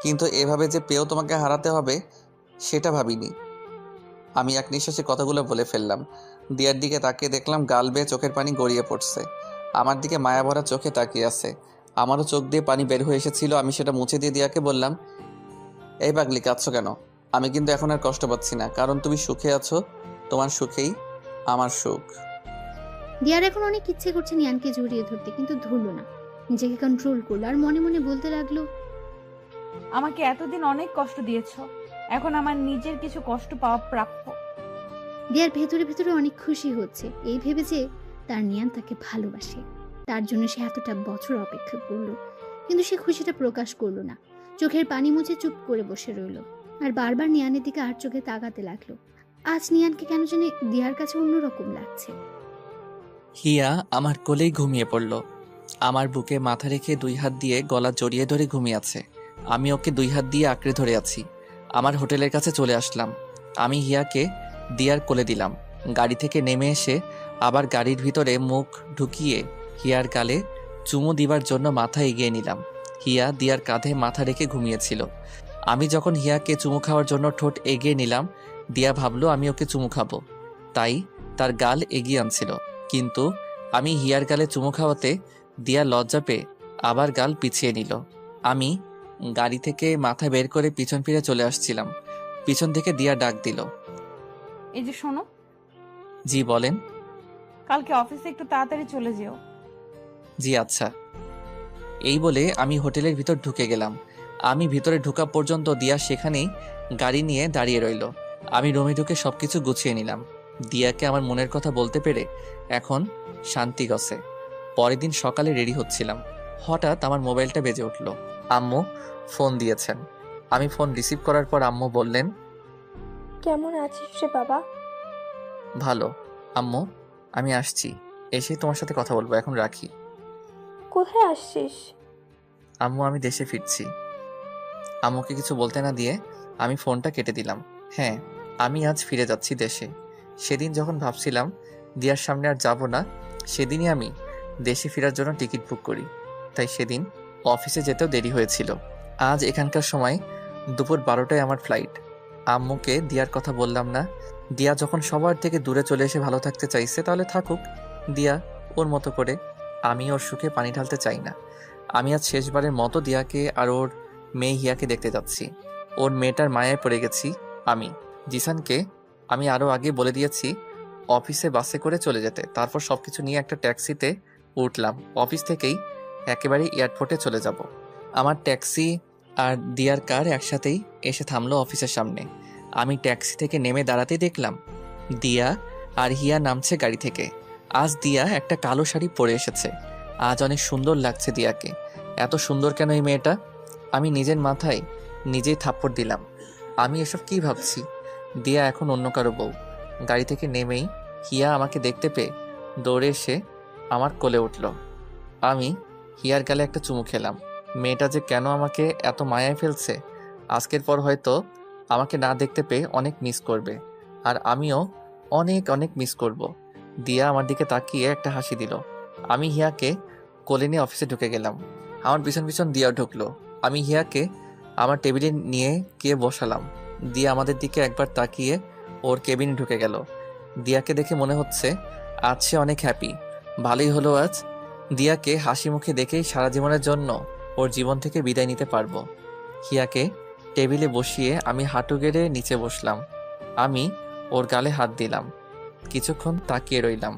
কিন্তু এভাবে যে পেয়েও তোমাকে হারাতে হবে সেটা ভাবিনি। আমি এক নিঃশ্বাসে কথাগুলো বলে ফেললাম। দিয়ার দিকে তাকিয়ে দেখলাম গাল বেয়ে চোখের পানি গড়িয়ে পড়ছে। আমার দিকে মায়া ভরা চোখে তাকিয়ে আছে। আমারও চোখ দিয়ে পানি বের হয়ে এসেছিল। আমি সেটা মুছে দিয়ে দিয়াকে বললাম, এই পাগলি কাঁদছো কেন? আমি কিন্তু এখন আর কষ্ট পাচ্ছি না, কারণ তুমি সুখে আছো। তোমার সুখেই আমার সুখ। দিয়ার এখন অনেক ইচ্ছে করছে নিয়ানকে জড়িয়ে ধরতে, কিন্তু ধরলো না, নিজেকে কন্ট্রোল করলো আর মনে মনে বলতে লাগলো, আমাকে এতদিন অনেক কষ্ট দিয়েছো, এখন আমার নিজের কিছু কষ্ট পাওয়া প্রাপ্য। দিয়ার ভেতরে ভেতরে অনেক খুশি হচ্ছে এই ভেবে যে তার নিয়ান তাকে ভালোবাসে। তার জন্য সে এতটা বছর অপেক্ষা করলো, কিন্তু সে খুশিটা প্রকাশ করলো না। চোখের পানি মুছে চুপ করে বসে রইল আর বারবার নিয়ানের দিকে আর চোখে তাকাতে লাগলো। আজ নিয়ানকে কেন জানি দিয়ার কাছে অন্যরকম লাগছে। হিয়া আমার কোলেই ঘুমিয়ে পড়ল। আমার বুকে মাথা রেখে 2 হাত দিয়ে গলা জড়িয়ে ধরে ঘুমিয়ে আছে। আমি ওকে 2 হাত দিয়ে আঁকড়ে ধরে আছি। আমার হোটেলের কাছে চলে আসলাম। আমি হিয়াকে দিয়ার কোলে দিলাম। গাড়ি থেকে নেমে এসে আবার গাড়ির ভিতরে মুখ ঢুকিয়ে হিয়ার গালে চুমু দিবার জন্য মাথা এগিয়ে নিলাম। হিয়া দিয়ার কাঁধে মাথা রেখে ঘুমিয়েছিল। আমি যখন হিয়াকে চুমু খাওয়ার জন্য ঠোঁট এগিয়ে নিলাম, দিয়া ভাবলো আমি ওকে চুমু খাবো, তাই তার গাল এগিয়ে আনছিল। কিন্তু আমি হিয়ার গালে চুমু খাওয়াতে দিয়া লজ্জা পেয়ে আবার গাল পিছিয়ে নিল। আমি গাড়ি থেকে মাথা বের করে পিছন ফিরে চলে আসছিলাম। পিছন থেকে দিয়া ডাক দিল, এই যে শোনো, জি বলেন। কালকে অফিসে একটু তাড়াতাড়ি চলে যেও। জি আচ্ছা। এই বলে আমি হোটেলের ভিতর ঢুকে গেলাম। আমি ভিতরে ঢোকা পর্যন্ত দিয়া সেখানেই গাড়ি নিয়ে দাঁড়িয়ে রইল। আমি রুমে ঢুকে সবকিছু গুছিয়ে নিলাম। দিয়াকে আমার মনের কথা বলতে পেরে এখন শান্তি গছে। পরের দিন সকালে রেডি হচ্ছিলাম, হঠাৎ আমার মোবাইলটা বেজে উঠল। আম্মু ফোন দিয়েছেন। আমি ফোন রিসিভ করার পর আম্মু বললেন, কেমন আছিস রে বাবা? ভালো আম্মু, আমি আসছি, এসে তোমার সাথে কথা বলবো, এখন রাখি। কোথায় আসছিস? আম্মু আমি দেশে ফিরছি। আম্মুকে কিছু বলতে না দিয়ে আমি ফোনটা কেটে দিলাম। হ্যাঁ, আমি আজ ফিরে যাচ্ছি দেশে। সেদিন যখন ভাবছিলাম দিয়ার সামনে আর যাব না, সেদিনই আমি দেশে ফেরার জন্য টিকিট বুক করি। তাই সেদিন অফিসে যেতেও দেরি হয়েছিল। আজ এখানকার সময় দুপুর 12টায় আমার ফ্লাইট। আম্মুকে দিয়ার কথা বললাম না। দিয়া যখন সবার থেকে দূরে চলে এসে ভালো থাকতে চাইছে, তাহলে থাকুক দিয়া ওর মতো করে। আমি ওর সুখে পানি ঢালতে চাই না। আমি আজ শেষবারের মতো দিয়াকে আর ওর মেয়ে হিয়াকে দেখতে যাচ্ছি। ওর মেয়েটার মায়ায় পড়ে গেছি আমি। জিসানকে আমি আরও আগে বলে দিয়েছি অফিসে বাসে করে চলে যেতে। তারপর সবকিছু নিয়ে একটা ট্যাক্সিতে উঠলাম। অফিস থেকেই একেবারে এয়ারপোর্টে চলে যাব। আমার ট্যাক্সি আর দিয়ার কার একসাথেই এসে থামলো অফিসের সামনে। আমি ট্যাক্সি থেকে নেমে দাঁড়াতেই দেখলাম দিয়া আর হিয়া নামছে গাড়ি থেকে। আজ দিয়া একটা কালো শাড়ি পরে এসেছে। আজ অনেক সুন্দর লাগছে দিয়াকে। এত সুন্দর কেন এই মেয়েটা? আমি নিজের মাথায় নিজেই থাপ্পড় দিলাম। আমি এসব কি ভাবছি? দিয়া এখন অন্য কারো বউ। গাড়ি থেকে নেমেই হিয়া আমাকে দেখতে পেয়ে দৌড়ে এসে আমার কোলে উঠল। আমি হিয়ার গালে একটা চুমু খেলাম। মেয়েটা যে কেন আমাকে এত মায়ায় ফেলছে, আজকের পর হয়তো আমাকে না দেখতে পেয়ে অনেক মিস করবে, আর আমিও অনেক অনেক মিস করব। দিয়া আমার দিকে তাকিয়ে একটা হাসি দিল। আমি হিয়াকে কোলে নিয়ে অফিসে ঢুকে গেলাম। আমার পিছন পিছন দিয়াও ঢুকলো। আমি হিয়াকে আমার টেবিলে নিয়ে গিয়ে বসালাম। দিয়া আমাদের দিকে একবার তাকিয়ে ওর কেবিনে ঢুকে গেল। দিয়াকে দেখে মনে হচ্ছে আজ সে অনেক হ্যাপি। ভালোই হলো আজ। দিয়াকে হাসি মুখে দেখেই সারা জীবনের জন্য ওর জীবন থেকে বিদায় নিতে পারবো। হিয়াকে টেবিলে বসিয়ে আমি হাঁটু গেড়ে নিচে বসলাম। আমি ওর গালে হাত দিলাম। কিছুক্ষণ তাকিয়ে রইলাম।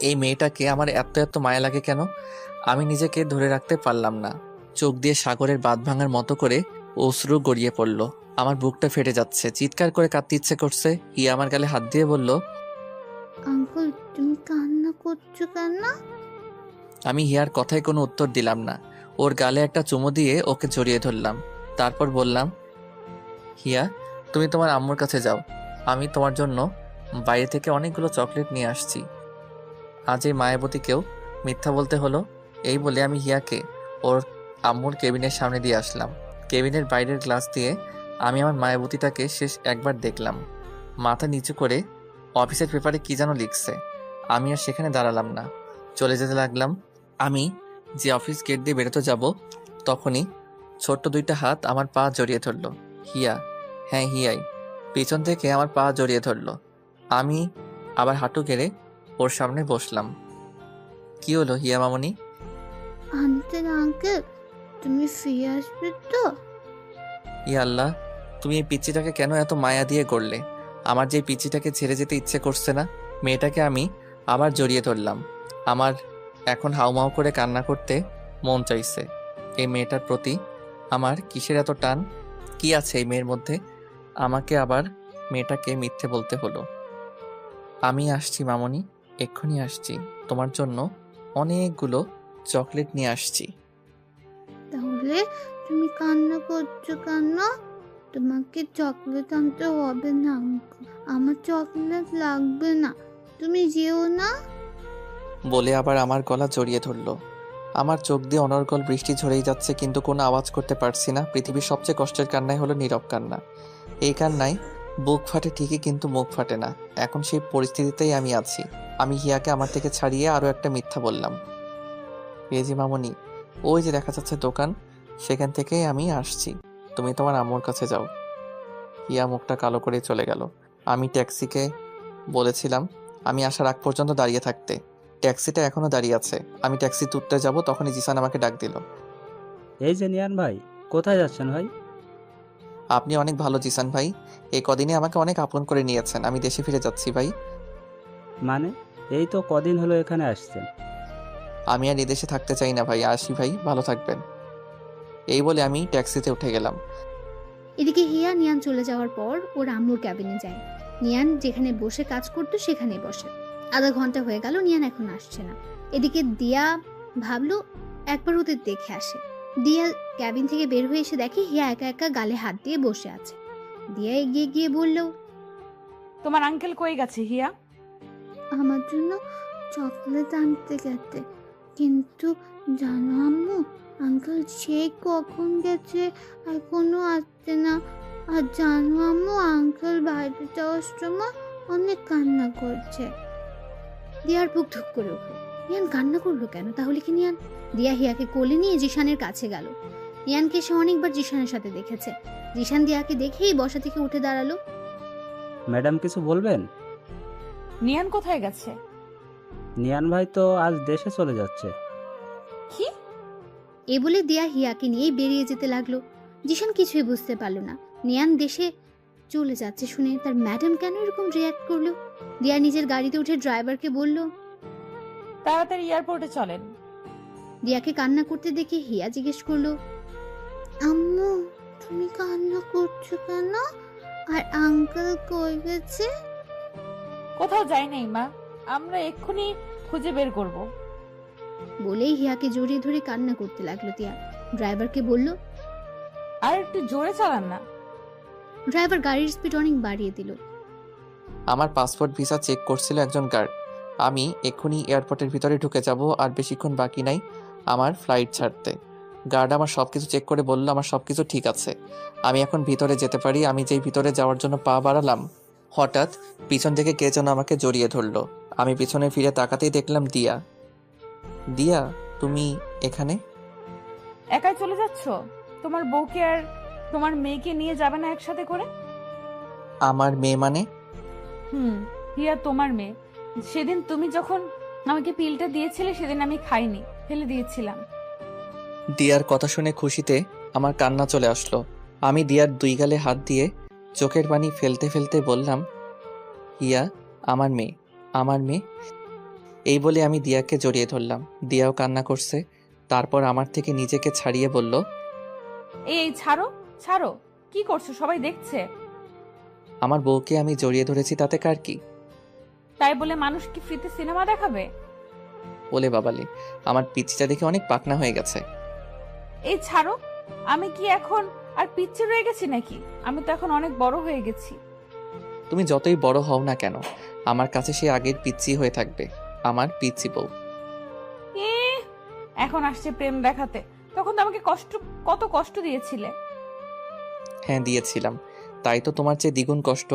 এই মেয়েটাকে আমার এত এত মায়া লাগে কেন? আমি নিজেকে ধরে রাখতে পারলাম না। চোখ দিয়ে সাগরের বাঁধ ভাঙার মতো করে অশ্রু গড়িয়ে পড়ল। আমার বুকটা ফেটে যাচ্ছে, চিৎকার করে কাঁদতে ইচ্ছে করছে। হিয়া আমার গালে হাত দিয়ে বলল, আঙ্কেল তুমি কান্না করছো কেন? আমি হিয়ার কথায় কোনো উত্তর দিলাম না। ওর গালে একটা চুমু দিয়ে ওকে জড়িয়ে ধরলাম। তারপর বললাম, হিয়া তুমি তোমার আম্মুর কাছে যাও, আমি তোমার জন্য বাইরে থেকে অনেকগুলো চকলেট নিয়ে আসছি। আজ এই মায়াবতীকেও মিথ্যা বলতে হলো। এই বলে আমি হিয়াকে ওর আম্মুর কেবিনের সামনে দিয়ে আসলাম। কেবিনের বাইরের গ্লাস দিয়ে আমি আমার মায়াবতীটাকে শেষ একবার দেখলাম। মাথা নিচু করে অফিসের পেপারে কি যেন লিখছে। আমি আর সেখানে দাঁড়ালাম না, চলে যেতে লাগলাম। আমি যে অফিস গেট দিয়ে বেরোতে যাব, তখনই ছোট্ট দুইটা হাত আমার পা জড়িয়ে ধরল। হিয়া, হ্যাঁ হিয়াই, পিছন থেকে আমার পা জড়িয়ে ধরল। আমি আবার হাঁটু গেড়ে ওর সামনে বসলাম। কি হলো হিয়া মামনি? আঙ্কেল তুমি ফিরে আসবে তো? ইয়া আল্লাহ, তুমি এই পিচ্চিটাকে কেন এত মায়া দিয়ে করলে? আমার যে পিচ্চিটাকে ছেড়ে যেতে ইচ্ছে করছে না। মেয়েটাকে আমি আবার জড়িয়ে ধরলাম। আমার এখন হাউমাউ করে কান্না করতে মন চাইছে। এই মেয়েটার প্রতি আমার কিসের এত টান? কি আছে এই মেয়ের মধ্যে? আমাকে আবার মেয়েটাকে মিথ্যে বলতে হলো। আমি আসছি মামনি, এক্ষুনি আসছি। তোমার জন্য অনেকগুলো চকলেট নিয়ে আসছি। তাহলে তুমি কান্না করছো কেন? তোমাকে চকলেট আনতে হবে না আঙ্কেল, আমার চকলেট লাগবে না, তুমি যেও না। বলে আবার আমার গলা জড়িয়ে ধরলো। আমার চোখ দিয়ে অনর্গল বৃষ্টি ঝরেই যাচ্ছে, কিন্তু কোনো আওয়াজ করতে পারছি না। পৃথিবীর সবচেয়ে কষ্টের কান্নাই হলো নীরব কান্না। এই কান্নায় বুক ফাটে ঠিকই, কিন্তু মুখ ফাটে না। এখন সেই পরিস্থিতিতেই আমি আছি। আমি হিয়াকে আমার থেকে ছাড়িয়ে আরও একটা মিথ্যা বললাম। এই যে মামনি, ওই যে দেখা যাচ্ছে দোকান, সেখান থেকেই আমি আসছি। তুমি তোমার আম্মুর কাছে যাও। হিয়া মুখটা কালো করে চলে গেল। আমি ট্যাক্সিকে বলেছিলাম আমি আসার আগ পর্যন্ত দাঁড়িয়ে থাকতে। ট্যাক্সিটা এখনো দাঁড়িয়ে আছে। আমি ট্যাক্সি তুলতে যাব, তখনই জিসান আমাকে ডাক দিল। এই যে নিয়ান ভাই, কোথায় যাচ্ছেন ভাই? আপনি অনেক ভালো জিসান ভাই, এই কদিনে আমাকে অনেক আপন করে নিয়েছেন। আমি দেশে ফিরে যাচ্ছি ভাই। মানে এই তো কদিন হলো এখানে আসছেন। আমি আর এদেশে থাকতে চাই না ভাই। আসি ভাই, ভালো থাকবেন। এই বলে আমি ট্যাক্সিতে উঠে গেলাম। এদিকে হিয়া নিয়ান চলে যাওয়ার পর ওর আম্মুর ক্যাবিনে যায়। নিয়ান যেখানে বসে কাজ করতো সেখানে বসে। আধা ঘন্টা হয়ে গেল, নিয়ান এখন আসছে না। এদিকে দিয়া ভাবলো একবার ওদের দেখে আসে। দিয়া ক্যাবিন থেকে বের হয়ে এসে দেখে হিয়া একা একা গালে হাত দিয়ে বসে আছে। দিয়া এগিয়ে গিয়ে বলল, তোমার আঙ্কেল কই গেছে হিয়া? আমার জন্য চকলেট আনতে গেছে, কিন্তু জানো আম্মু, আঙ্কেল সে কখন গেছে, এখনো আসছে না। আর জানো আম্মু, আঙ্কেল বাইরে যাওয়ার সময় অনেক কান্না করছে। দিয়ার বুক ধুক করে উঠল। নিয়ান কান্না করলো কেন? তাহলে কি নিয়ান? দিয়া হিয়াকে কোলে নিয়ে জিশানের কাছে গেল। নিয়ানকে সে অনেকবার জিশানের সাথে দেখেছে। জিশান দিয়াকে দেখেই বসা থেকে উঠে দাঁড়ালো। ম্যাডাম কিছু বলবেন? নিয়ান কোথায় গেছে? নিয়ান ভাই তো আজ দেশে চলে যাচ্ছে। কি? এ বলে দিয়া হিয়াকে নিয়ে বেরিয়ে যেতে লাগলো। জিশান কিছুই বুঝতে পারলো না। নিয়ান দেশে চলে যাচ্ছে শুনে তার ম্যাডাম কেন এরকম রিয়াক্ট করলো। দিয়া নিজের গাড়িতে উঠে ড্রাইভারকে বলল, তাড়াতাড়ি এয়ারপোর্টে চলেন। দিয়াকে কান্না করতে দেখে হিয়া জিজ্ঞেস করলো, আম্মু তুমি কান্না করছো কেন? আর আঙ্কেল কই গেছে? কোথাও যাই নাই মা, আমরা এক্ষুনি খুঁজে বের করব। বলেই হিয়াকে জড়িয়ে ধরে কান্না করতে লাগলো দিয়া। ড্রাইভারকে বলল, আর একটু জোরে চালান না। ড্রাইভার গাড়ির স্পিড অনেক বাড়িয়ে দিল। আমার পাসপোর্ট ভিসা চেক করছিল একজন গার্ড। আমি এক্ষুনি এয়ারপোর্টের ভিতরে ঢুকে যাব, আর বেশিক্ষণ বাকি নাই আমার ফ্লাইট ছাড়তে। গার্ড আমার সব কিছু চেক করে বলল আমার সব কিছু ঠিক আছে, আমি এখন ভিতরে যেতে পারি। আমি যেই ভিতরে যাওয়ার জন্য পা বাড়ালাম, হঠাৎ পিছন থেকে কে যেন আমাকে জড়িয়ে ধরলো। আমি পিছনে ফিরে তাকাতেই দেখলাম দিয়া। দিয়া, তুমি এখানে? একাই চলে যাচ্ছ? তোমার বউকে আর তোমার মেয়েকে নিয়ে যাবে না একসাথে করে? আমার মেয়ে মানে? হিয়া তোমার মেয়ে। সেদিন তুমি যখন আমাকে পিলটা দিয়েছিলে সেদিন আমি খাইনি, ফেলে দিয়েছিলাম। দিয়ার কথা শুনে খুশিতে আমার কান্না চলে আসলো। আমি দিয়ার দুই গালে হাত দিয়ে চোখের পানি ফেলতে ফেলতে বললাম, হিয়া আমার মেয়ে, আমার মেয়ে। এই বলে আমি দিয়াকে জড়িয়ে ধরলাম। দিয়াও কান্না করছে। তারপর আমার থেকে নিজেকে ছাড়িয়ে বলল, এই ছাড়ো ছাড়ো, কি করছো? সবাই দেখছে। আমার বউকে আমি জড়িয়ে ধরেছি, তাতে কার কি? তাই বলে মানুষ কি ফ্রিতে সিনেমা দেখাবে? বলে বাবালে, আমার পিচটা দেখে অনেক পাকনা হয়ে গেছে। এই ছাড়ো, আমি কি এখন আর পিচ্ছে রয়ে গেছি নাকি? আমি তো এখন অনেক বড় হয়ে গেছি। তুমি যতই বড় হও না কেন, আমার কাছে সে আগের পিচ্ছি হয়ে থাকবে, আমার পিচ্ছি বউ। এখন আসছে প্রেম দেখাতে। তখন তো আমাকে কত কষ্ট দিয়েছিলে। হ্যাঁ দিয়েছিলাম, তাই তো তোমার চেয়ে দ্বিগুণ কষ্ট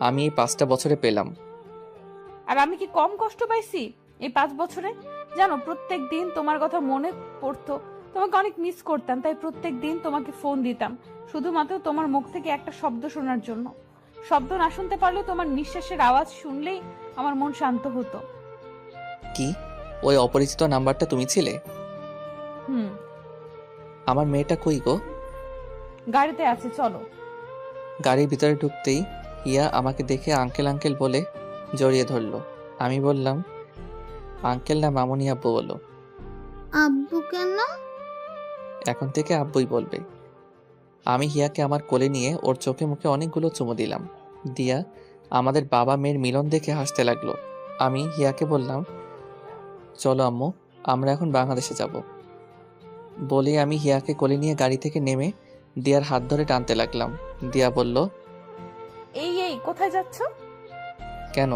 আমি এই 5টা বছরে পেলাম। আর আমি কি কম কষ্ট পাইছি এই 5 বছরে? জানো, প্রত্যেক দিন তোমার কথা মনে পড়তো, তোমাকে অনেক মিস করতাম। তাই প্রত্যেক দিন তোমাকে ফোন দিতাম, শুধুমাত্র তোমার মুখ থেকে একটা শব্দ শোনার জন্য। শব্দ না শুনতে পারলেও তোমার নিঃশ্বাসের আওয়াজ শুনলেই আমার মন শান্ত হতো। কি ওই অপরিচিত নাম্বারটা তুমি ছিলে? আমার মেয়েটা কই গো? গাড়িতে আছে, চলো। গাড়ির ভিতরে ঢুকতেই হিয়া আমাকে দেখে আঙ্কেল আঙ্কেল বলে জড়িয়ে ধরলো। আমি বললাম, আঙ্কেল না মামুনি আব্বু বলো। আব্বু কেন? এখন থেকে আব্বুই বলবে। আমি হিয়াকে আমার কোলে নিয়ে ওর চোখে মুখে অনেকগুলো চুমু দিলাম। দিয়া আমাদের বাবা মেয়ের মিলন দেখে হাসতে লাগলো। আমি হিয়াকে বললাম, চলো আম্মু, আমরা এখন বাংলাদেশে যাব। বলে আমি হিয়াকে কোলে নিয়ে গাড়ি থেকে নেমে দিয়ার হাত ধরে টানতে লাগলাম। দিয়া বলল, এই কোথায় যাচ্ছ? কেন,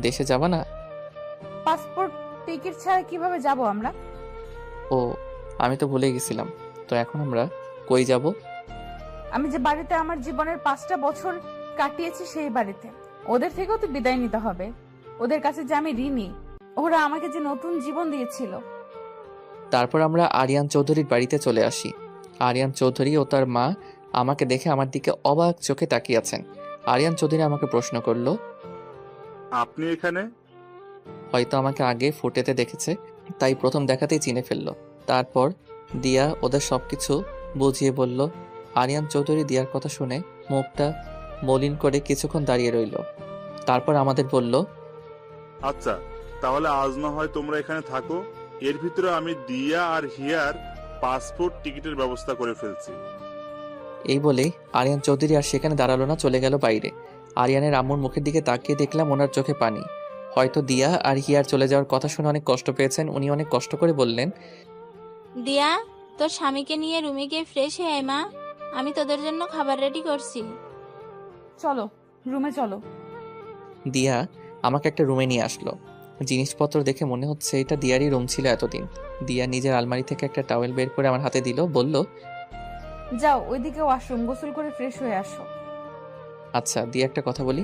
দেশে যাবা না? পাসপোর্ট টিকিট ছাড়া কিভাবে যাব আমরা? ও আমি তো ভুলে গেছিলাম। তো এখন আমরা কই যাব? আমি যে বাড়িতে আমার জীবনের 5টা বছর কাটিয়েছি সেই বাড়িতে। ওদের থেকেও তো বিদায় নিতে হবে। ওদের কাছে যে আমি ঋণী, ওরা আমাকে যে নতুন জীবন দিয়েছিল। তারপর আমরা আরিয়ান চৌধুরীর বাড়িতে চলে আসি। আরিয়ান চৌধুরী ও তার মা আমাকে দেখে আমার দিকে অবাক চোখে তাকিয়ে আছেন। আরিয়ান চৌধুরী আমাকে প্রশ্ন করলো, আপনি এখানে? হয়তো আমাকে আগে ফুটেতে দেখেছে, তাই প্রথম দেখাতেই চিনে ফেললো। তারপর দিয়া ওদের সবকিছু বুঝিয়ে বলল। আরিয়ান চৌধুরী দিয়ার কথা শুনে মুখটা মলিন করে কিছুক্ষণ দাঁড়িয়ে রইল। তারপর আমাদের বলল, আচ্ছা, তাহলে আজ না হয় তোমরা এখানে থাকো। এর ভিতরে আমি দিয়া আর হিয়ার পাসপোর্ট টিকিটের ব্যবস্থা করে ফেলছি। এই বলেই আরিয়ান চৌধুরী আর সেখানে দাঁড়ালো না, চলে গেল বাইরে। আরিয়ানের আম্মুর মুখের দিকে তাকিয়ে দেখলাম ওনার চোখে পানি। হয়তো দিয়া আর হিয়ার চলে যাওয়ার কথা শুনে অনেক কষ্ট পেয়েছেন। উনি অনেক কষ্ট করে বললেন, দিয়া, তোর স্বামীকে নিয়ে রুমে গিয়ে ফ্রেশ হয়ে আয় মা। আমি তোদের জন্য খাবার রেডি করছি। চলো, রুমে চলো। দিয়া আমাকে একটা রুমে নিয়ে আসলো। জিনিসপত্র দেখে মনে হচ্ছে এটা দিয়ারই রুম ছিল এতদিন। দিয়া নিজের আলমারি থেকে একটা টাওয়েল বের করে আমার হাতে দিল, বলল, যাও ওইদিকে ওয়াশরুম, গোসল করে ফ্রেশ হয়ে আসো। আচ্ছা। দিয়া একটা কথা বলি।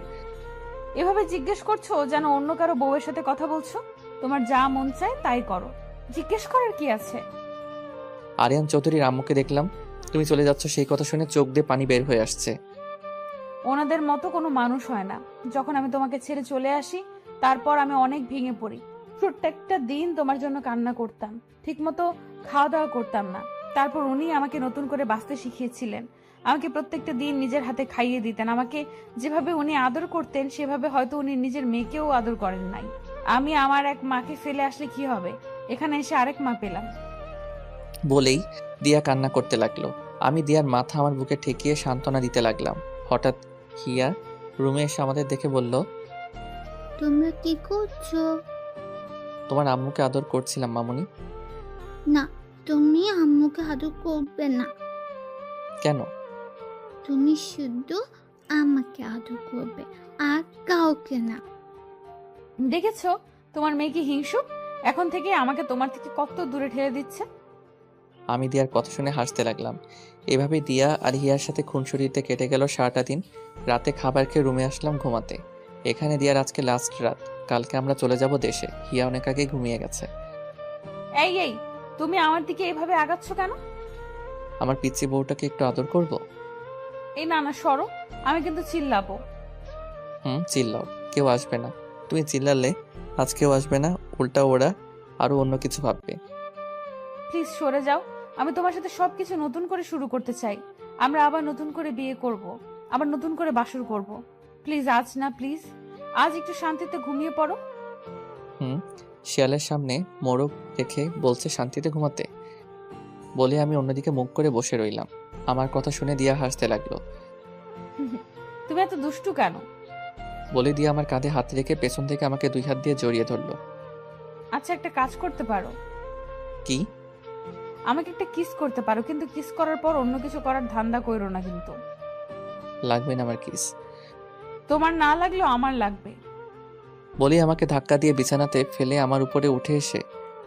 এভাবে জিজ্ঞেস করছো যেন অন্য কারো বউয়ের সাথে কথা বলছো। তোমার যা মন চায় তাই করো, জিজ্ঞেস করার কি আছে? আরিয়ান চৌধুরীর আম্মুকে দেখলাম তুমি চলে যাচ্ছ, সেই কথা শুনে চোখ দিয়ে পানি বের হয়ে আসছে। ওনাদের মতো কোনো মানুষ হয় না। যখন আমি তোমাকে ছেড়ে চলে আসি, তারপর আমি অনেক ভেঙে পড়ি। প্রত্যেকটা দিন তোমার জন্য কান্না করতাম, ঠিকমতো খাওয়া দাওয়া করতাম না। তারপর উনি আমাকে নতুন করে বাঁচতে শিখিয়েছিলেন। আমাকে প্রত্যেকটা দিন নিজের হাতে খাইয়ে দিতেন। আমাকে যেভাবে উনি আদর করতেন সেভাবে হয়তো উনি নিজের মেয়েকেও আদর করেন নাই। আমি আমার এক মাকে ফেলে আসলে কি হবে, এখানে এসে আরেক মা পেলাম। বলেই দিয়া কান্না করতে লাগলো। আমি দিয়ার মাথা আমার বুকে ঠেকিয়ে সান্ত্বনা দিতে লাগলাম। হঠাৎ হিয়া রুমে এসে আমাদের দেখে বলল, তোমরা কি করছো? তোমার আম্মুকে আদর করছিলাম মামুনি। না, তুমি আম্মুকে আদর করবে না। কেন? তুমি শুধু আমাকে আদর করবে, আর কাউকে না। দেখেছো তোমার মেয়ে কি হিংসুক? এখন থেকে আমাকে তোমার থেকে কত দূরে ঠেলে দিচ্ছে। আমি দিয়ার কথা শুনে হাসতে লাগলাম। এভাবে দিয়া আর হিয়ার সাথে খুনসুরিতে কেটে গেল সারাটা দিন। রাতে খাবার খেয়ে রুমে আসলাম ঘুমাতে। এখানে দিয়ার আজকে লাস্ট রাত। কালকে আমরা চলে যাব দেশে। হিয়া অনেক আগে ঘুমিয়ে গেছে। এই এই, তুমি আমার দিকে এভাবে আগাচ্ছ কেন? আমার পিচ্চি বউটাকে একটু আদর করব। এই না না, সরো, আমি কিন্তু চিল্লাবো। চিল্লাও, কেউ আসবে না। তুমি চিল্লালে আজ কেউ আসবে না, উল্টা ওরা আরো অন্য কিছু ভাববে। প্লিজ সরে যাও। আমি তোমার সাথে সবকিছু নতুন করে শুরু করতে চাই। আমরা আবার নতুন করে বিয়ে করব, আবার নতুন করে বাসর করব। প্লিজ আজ না, প্লিজ আজ একটু শান্তিতে ঘুমিয়ে পড়ো। শিয়ালের সামনে মোরগ রেখে বলছে শান্তিতে ঘুমাতে। বলে আমি অন্যদিকে মুখ করে বসে রইলাম। আমার কথা শুনে দিয়া হাসতে লাগলো। তুমি এত দুষ্টু কেন? বলে দিয়া আমার কাঁধে হাত রেখে পেছন থেকে আমাকে 2 হাত দিয়ে জড়িয়ে ধরলো। আচ্ছা, একটা কাজ করতে পারো। কি? আমাকে একটা কিস করতে পারো, কিন্তু কিস করার পর অন্য কিছু করার ধান্দা কইরো না কিন্তু। লাগবে না আমার কিস। তোমার না লাগলেও আমার লাগবে। বলে আমাকে ধাক্কা দিয়ে বিছানাতে ফেলে আমার উপরে উঠে এসে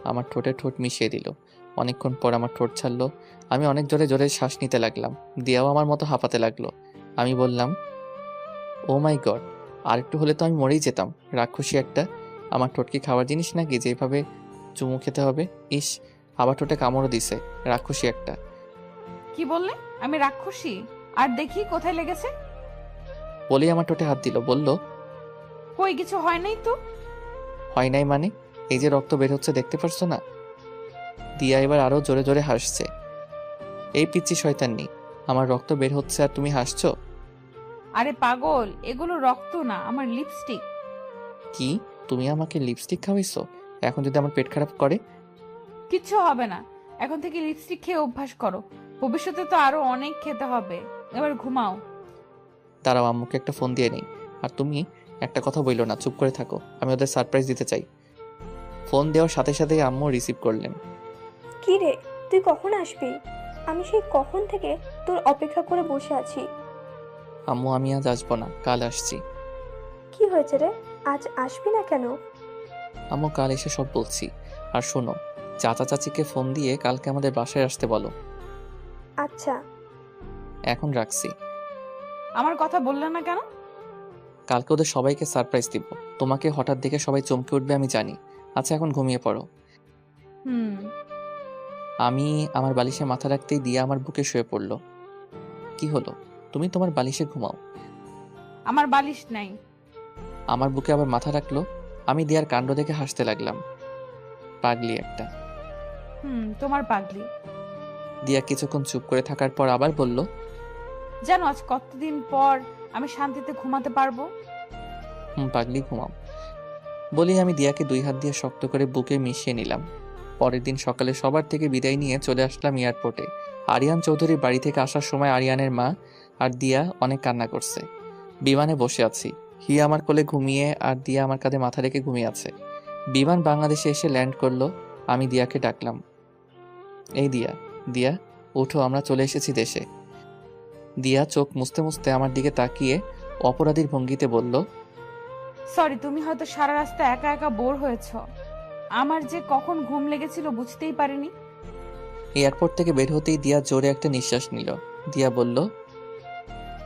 আমার ঠোঁটে ঠোঁট মিশিয়ে দিল। অনেকক্ষণ পর আমার ঠোঁট ছাড়লো। আমি অনেক জোরে জোরে শ্বাস নিতে লাগলাম। দিয়াও আমার মতো হাঁপাতে লাগলো। আমি বললাম, ও মাই গড, আর একটু হলে তো আমি মরেই যেতাম। রাক্ষসী একটা। আমার ঠোঁট কি খাওয়ার জিনিস নাকি যেভাবে চুমু খেতে হবে? ইস, আবার ঠোঁটে কামড়ও দিছে। রাক্ষসী একটা। কি বললে? আমি রাক্ষসী? আর দেখি কোথায় লেগেছে। বলেই আমার ঠোঁটে হাত দিল, বলল, কই, কিছু হয় নাই তো। হয় নাই মানে? এই যে রক্ত বের হচ্ছে, দেখতে পারছো না? দিয়া এবার আরো জোরে জোরে হাসছে। এই পিচ্চি শয়তান্নি, আমার রক্ত বের হচ্ছে আর তুমি হাসছো? আরে পাগল, এগুলো রক্ত না, আমার লিপস্টিক। কি? তুমি আমাকে লিপস্টিক খাওয়াইছো? এখন যদি আমার পেট খারাপ করে? কিচ্ছু হবে না। এখন থেকে লিপস্টিক খেয়ে অভ্যাস করো, ভবিষ্যতে তো আরো অনেক খেতে হবে। এবার ঘুমাও। দাঁড়াও, আম্মুকে একটা ফোন দিয়ে নেই। আর তুমি একটা কথা বইলো না, চুপ করে থাকো। আমি ওদের সারপ্রাইজ দিতে চাই। ফোন দেওয়ার সাথে সাথেই আম্মু রিসিভ করলেন। কি রে, তুই কখন আসবি? আমি সেই কখন থেকে তোর অপেক্ষা করে বসে আছি। আম্মু, আমি আজ আসবো না, কাল আসছি। কি হয়েছে রে, আজ আসবি না কেন? আম্মু, কাল এসে সব বলছি। আর শোনো, চাচা চাচিকে ফোন দিয়ে কালকে আমাদের বাসায় আসতে বলো। আচ্ছা। এখন রাখছি। আমার কথা বললে না কেন? কালকে ওদের সবাইকে সারপ্রাইজ দিব। তোমাকে হঠাৎ দেখে সবাই চমকে উঠবে আমি জানি। আচ্ছা এখন ঘুমিয়ে পড়ো। হুম। আমি আমার বালিশে মাথা রাখতেই দিয়া আমার বুকে শুয়ে পড়ল। কি হলো? তুমি তোমার বালিশে ঘুমাও। আমার বালিশ নাই। আমার বুকে আবার মাথা রাখলো। আমি দিয়ার কাণ্ড দেখে হাসতে লাগলাম। পাগলি একটা। তোমার পাগলি। দিয়া কিছুক্ষণ চুপ করে থাকার পর আবার বলল, জানো আজ কতদিন পর আমি শান্তিতে ঘুমাতে পারবো। পাগলি ঘুমাও। বলি আমি দিয়াকে 2 হাত দিয়ে শক্ত করে বুকে মিশিয়ে নিলাম। পরের দিন সকালে সবার থেকে বিদায় নিয়ে চলে আসলাম এয়ারপোর্টে। আরিয়ান চৌধুরীর বাড়ি থেকে আসার সময় আরিয়ানের মা আর দিয়া অনেক কান্না করছে। বিমানে বসে আছি। হিয়া আমার কোলে ঘুমিয়ে আর দিয়া আমার কাঁধে মাথা রেখে ঘুমিয়ে আছে। বিমান বাংলাদেশে এসে ল্যান্ড করলো। আমি দিয়াকে ডাকলাম, এই দিয়া, দিয়া ওঠো, আমরা চলে এসেছি দেশে। দিয়া চোখ মুছতে মুছতে আমার দিকে তাকিয়ে অপরাধীর ভঙ্গিতে বলল, সরি, তুমি হয়তো সারা রাস্তা একা একা বোর হয়েছো। আমার যে কখন ঘুম লেগেছিল বুঝতেই পারিনি। এয়ারপোর্ট থেকে বের হতেই দিয়া জোরে একটা নিঃশ্বাস নিল। দিয়া বলল,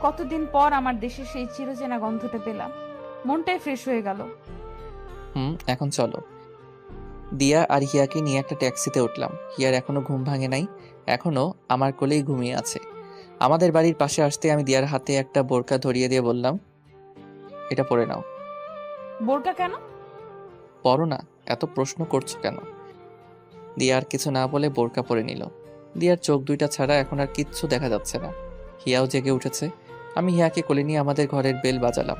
কতদিন পর আমার দেশে সেই চিরচেনা গন্ধটা পেলাম, মনটাই ফ্রেশ হয়ে গেল। এখন চলো। দিয়া আর হিয়াকে নিয়ে একটা ট্যাক্সিতে উঠলাম। হিয়ার এখনো ঘুম ভাঙে নাই, এখনো আমার কোলেই ঘুমিয়ে আছে। আমাদের বাড়ির পাশে আসতে আমি দিয়ার হাতে একটা বোরকা ধরিয়ে দিয়ে বললাম, এটা পরে নাও। বোরকা কেন? পরো না, এত প্রশ্ন করছো কেন? দিয়া আর কিছু না বলে বোরকা পরে নিল। দিয়ার চোখ দুইটা ছাড়া এখন আর কিচ্ছু দেখা যাচ্ছে না। হিয়াও জেগে উঠেছে। আমি হিয়াকে কোলে নিয়ে আমাদের ঘরের বেল বাজালাম।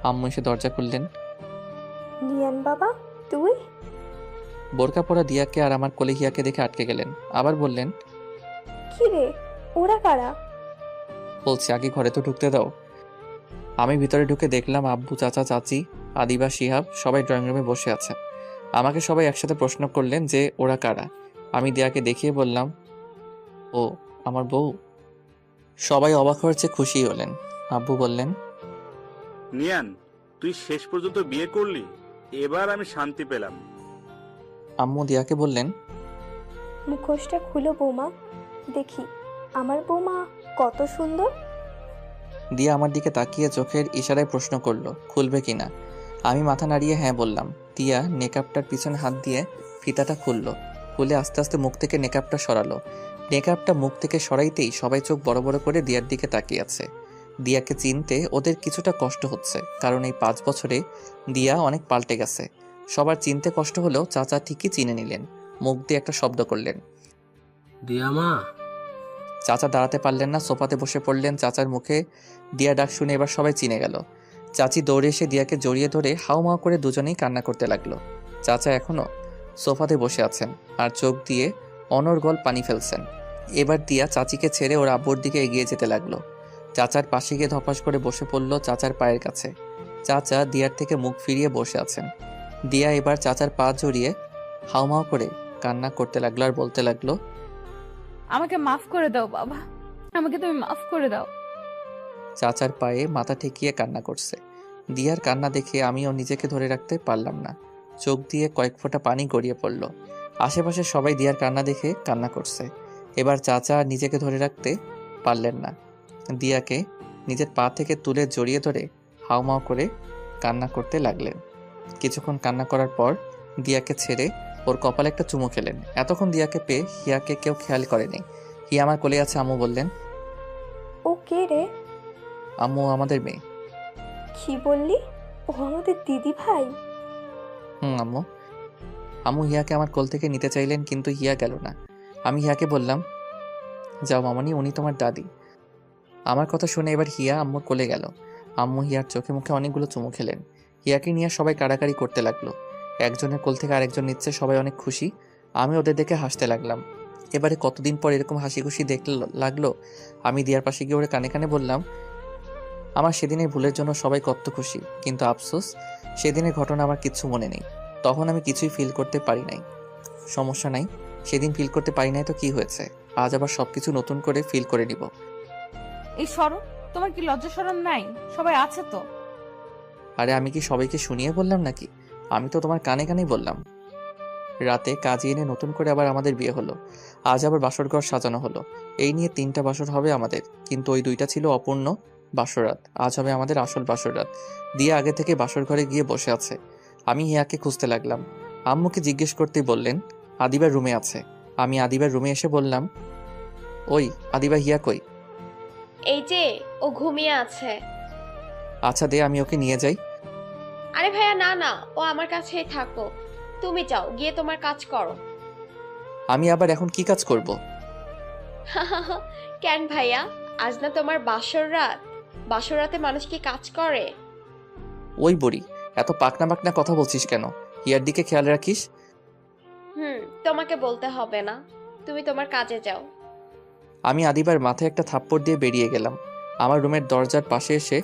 আম্মু এসে দরজা খুললেন। নিয়ান বাবা, তুই? বোরকা পরা দিয়াকে আর আমার কোলে হিয়াকে দেখে আটকে গেলেন। আবার বললেন, কি রে, ওরা কারা? বলছি আগে ঘরে তো ঢুকতে দাও। আমি ভিতরে ঢুকে দেখলাম আব্বু, চাচা, চাচি, আদিবা, শিহাব সবাই ড্রয়িং রুমে বসে আছে। আমাকে সবাই একসাথে প্রশ্ন করলেন যে ওরা কারা। আমি দিয়াকে দেখিয়ে বললাম, ও আমার বউ। সবাই অবাক হয়েছে, খুশি হলেন। আব্বু বললেন, নিয়ান, তুই শেষ পর্যন্ত বিয়ে করলি, এবার আমি শান্তি পেলাম। আম্মু দিয়াকে বললেন, মুখোশটা খুলো বৌমা, দেখি আমার বৌমা কত সুন্দর। দিয়া আমার দিকে তাকিয়ে চোখের ইশারায় প্রশ্ন করলো খুলবে কিনা। আমি মাথা নাড়িয়ে হ্যাঁ বললাম। দিয়া নেকআপটার পিছনে হাত দিয়ে ফিতাটা খুললো। খুলে আস্তে আস্তে মুখ থেকে নেকআপটা সরালো। নেকআপটা মুখ থেকে সরাইতেই সবাই চোখ বড় বড় করে দিয়ার দিকে তাকিয়ে আছে। দিয়াকে চিনতে ওদের কিছুটা কষ্ট হচ্ছে, কারণ এই 5 বছরে দিয়া অনেক পাল্টে গেছে। সবার চিনতে কষ্ট হলেও চাচা ঠিকই চিনে নিলেন। মুখ দিয়ে একটা শব্দ করলেন, দিয়া মা। চাচা দাঁড়াতে পারলেন না, সোফাতে বসে পড়লেন। চাচার মুখে দিয়া ডাক শুনে এবার সবাই চিনে গেল। চাচি দৌড়ে এসে দিয়াকে জড়িয়ে ধরে হাউমাউ করে দুজনেই কান্না করতে লাগলো। চাচা এখনো সোফাতে বসে আছেন আর চোখ দিয়ে অনর্গল পানি ফেলছেন। এবার দিয়া চাচিকে ছেড়ে ওর আব্বুর দিকে এগিয়ে যেতে লাগলো। চাচার পাশে গিয়ে ধপাস করে বসে পড়ল চাচার পায়ের কাছে। চাচা দিয়ার থেকে মুখ ফিরিয়ে বসে আছেন। দিয়া এবার চাচার পা জড়িয়ে হাউমাউ করে কান্না করতে লাগলো আর বলতে লাগলো, আমাকে মাফ করে দাও বাবা, আমাকে তুমি মাফ করে দাও। চাচার পায়ে মাথা ঠেকিয়ে কান্না করছে। দিয়ার কান্না দেখে আমিও নিজেকে ধরে রাখতে পারলাম না। চোখ দিয়ে কয়েক ফোঁটা পানি গড়িয়ে পড়ল। আশেপাশে সবাই দিয়ার কান্না দেখে কান্না করছে। এবার চাচা নিজেকে ধরে রাখতে পারলেন না। দিয়াকে নিজের পা থেকে তুলে জড়িয়ে ধরে হাউমাউ করে কান্না করতে লাগলেন। কিছুক্ষণ কান্না করার পর দিয়াকে ছেড়ে ওর কপালে একটা চুমু খেলেন। এতক্ষণ দিয়াকে পেয়ে হিয়াকে কেউ খেয়াল করেনি। হিয়া আমার কোলে আছে। আম্মু বললেন, ও কে রে? আম্মু আমাদের মেয়ে। কি বললি? ও আমাদের দিদি ভাই? আম্মু। আম্মু হিয়াকে আমার কোল থেকে নিতে চাইলেন, কিন্তু হিয়া গেল না। আমি হিয়াকে বললাম, যাও মামনি, উনি তোমার দাদি। আমার কথা শুনে এবার হিয়া আম্মুর কোলে গেল। আম্মু হিয়ার চোখে মুখে অনেকগুলো চুমু খেলেন। হিয়াকে নিয়ে সবাই কাড়াকাড়ি করতে লাগলো। একজনের কোল থেকে আরেকজন নিচ্ছে, সবাই অনেক খুশি। আমি ওদের দেখে হাসতে লাগলাম। এবারে কতদিন পর এরকম হাসি খুশি দেখতে লাগলো। আমি দিয়ার পাশে গিয়ে ওর কানে কানে বললাম, আমার সেদিনের ভুলের জন্য সবাই কত খুশি, কিন্তু আফসোস সেদিনের ঘটনা আমার কিচ্ছু মনে নেই। তখন আমি কিছুই ফিল করতে পারি নাই। সমস্যা নাই, সেদিন ফিল করতে পারি নাই তো কি হয়েছে, আজ আবার সবকিছু নতুন করে ফিল করে নিব। এই শরম, তোমার কি লজ্জা শরম নাই? সবাই আছে তো। আরে আমি কি সবাইকে শুনিয়ে বললাম নাকি? আমি তো তোমার কানে কানেই বললাম। রাতে কাজে এনে নতুন করে আবার আমাদের বিয়ে হলো। আজ আবার বাসর ঘর সাজানো হলো। এই নিয়ে 3টা বাসর হবে আমাদের, কিন্তু ওই 2টা ছিল অপূর্ণ বাসরাত। আজ হবে আমাদের আসল বাসরাত। দিয়া আগে থেকে বাসর ঘরে গিয়ে বসে আছে। আমি হিয়াকে খুঁজতে লাগলাম। আম্মুকে জিজ্ঞেস করতেই বললেন আদিবার রুমে আছে। আমি আদিবার রুমে এসে বললাম, ওই আদিবা, হিয়া কই? এই যে ও ঘুমিয়ে আছে। আচ্ছা দে, আমি ওকে নিয়ে যাই। আরে ভাইয়া না না, ও আমার কাছেই থাকো। তুমি যাও, গিয়ে তোমার কাজ করো। আমি আবার এখন কি কাজ করব? কেন ভাইয়া, আজ না তোমার বাসর রাত? বাসর রাতে মানুষ কি কাজ করে? ওই বুড়ি, এত পাকনা পাকনা কথা বলছিস কেন? হিয়ার দিকে খেয়াল রাখিস। তোমাকে বলতে হবে না, তুমি তোমার কাজে যাও। আমি আদিবার মাথায় একটা থাপ্পড় দিয়ে বেরিয়ে গেলাম। আমার রুমের দরজার পাশে এসে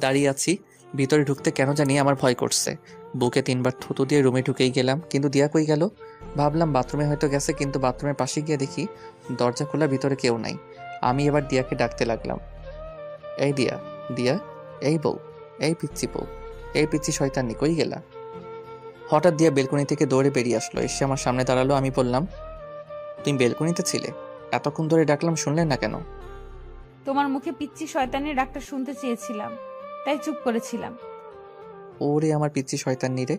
দাঁড়িয়ে আছি। ভিতরে ঢুকতে কেন জানি আমার ভয় করছে। বুকে 3বার থুতু দিয়ে রুমে ঢুকেই গেলাম, কিন্তু দিয়া কই গেল? ভাবলাম বাথরুমে হয়তো গেছে, কিন্তু বাথরুমের পাশে গিয়ে দেখি দরজা খোলা, ভিতরে কেউ নাই। আমি এবার দিয়াকে ডাকতে লাগলাম, এই দিয়া, দিয়া, এই বউ, এই পিচ্ছি বউ, এই পিচ্ছি শয়তানি, কই গেলা? হঠাৎ দিয়া বেলকনি থেকে দৌড়ে বেরিয়ে আসলো, এসে আমার সামনে দাঁড়ালো। আমি বললাম, তুমি বেলকনিতে ছিলে? এতক্ষণ ধরে ডাকলাম, শুনলেন না কেন? তোমার মুখে পিচ্ছি শয়তানের ডাক্তার শুনতে চেয়েছিলাম, তাই চুপ করেছিলাম। ওরে আমার পিচ্ছি শয়তানি রে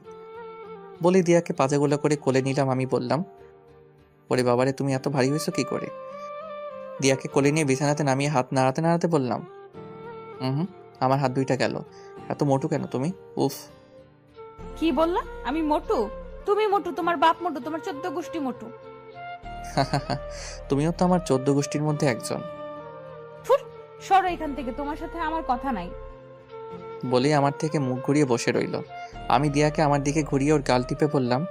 বলে দিয়াকে পাজাগোলা করে কোলে নিলাম। আমি বললাম, ওরে বাবারে, তুমি এত ভারী হয়েছো কি করে? দিয়াকে কোলে নিয়ে বিছানাতে নামিয়ে হাত নাড়াতে নাড়াতে বললাম, আমার হাত 2টা গেল। এত মোটু কেন তুমি? উফ। কি বললা? আমি মোটু? তুমি মোটু, তোমার বাপ মোটু, তোমার 14 গোষ্ঠী মোটু। তুমিও তো আমার 14 গোষ্ঠীর মধ্যে একজন। সরো এখান থেকে, তোমার সাথে আমার কথা নাই। বলে আমার থেকে মুখ ঘুরিয়ে বসে রইল। আমি দিয়াকে আমার দিকে ঘুরিয়ে ওর গাল টিপে বললাম,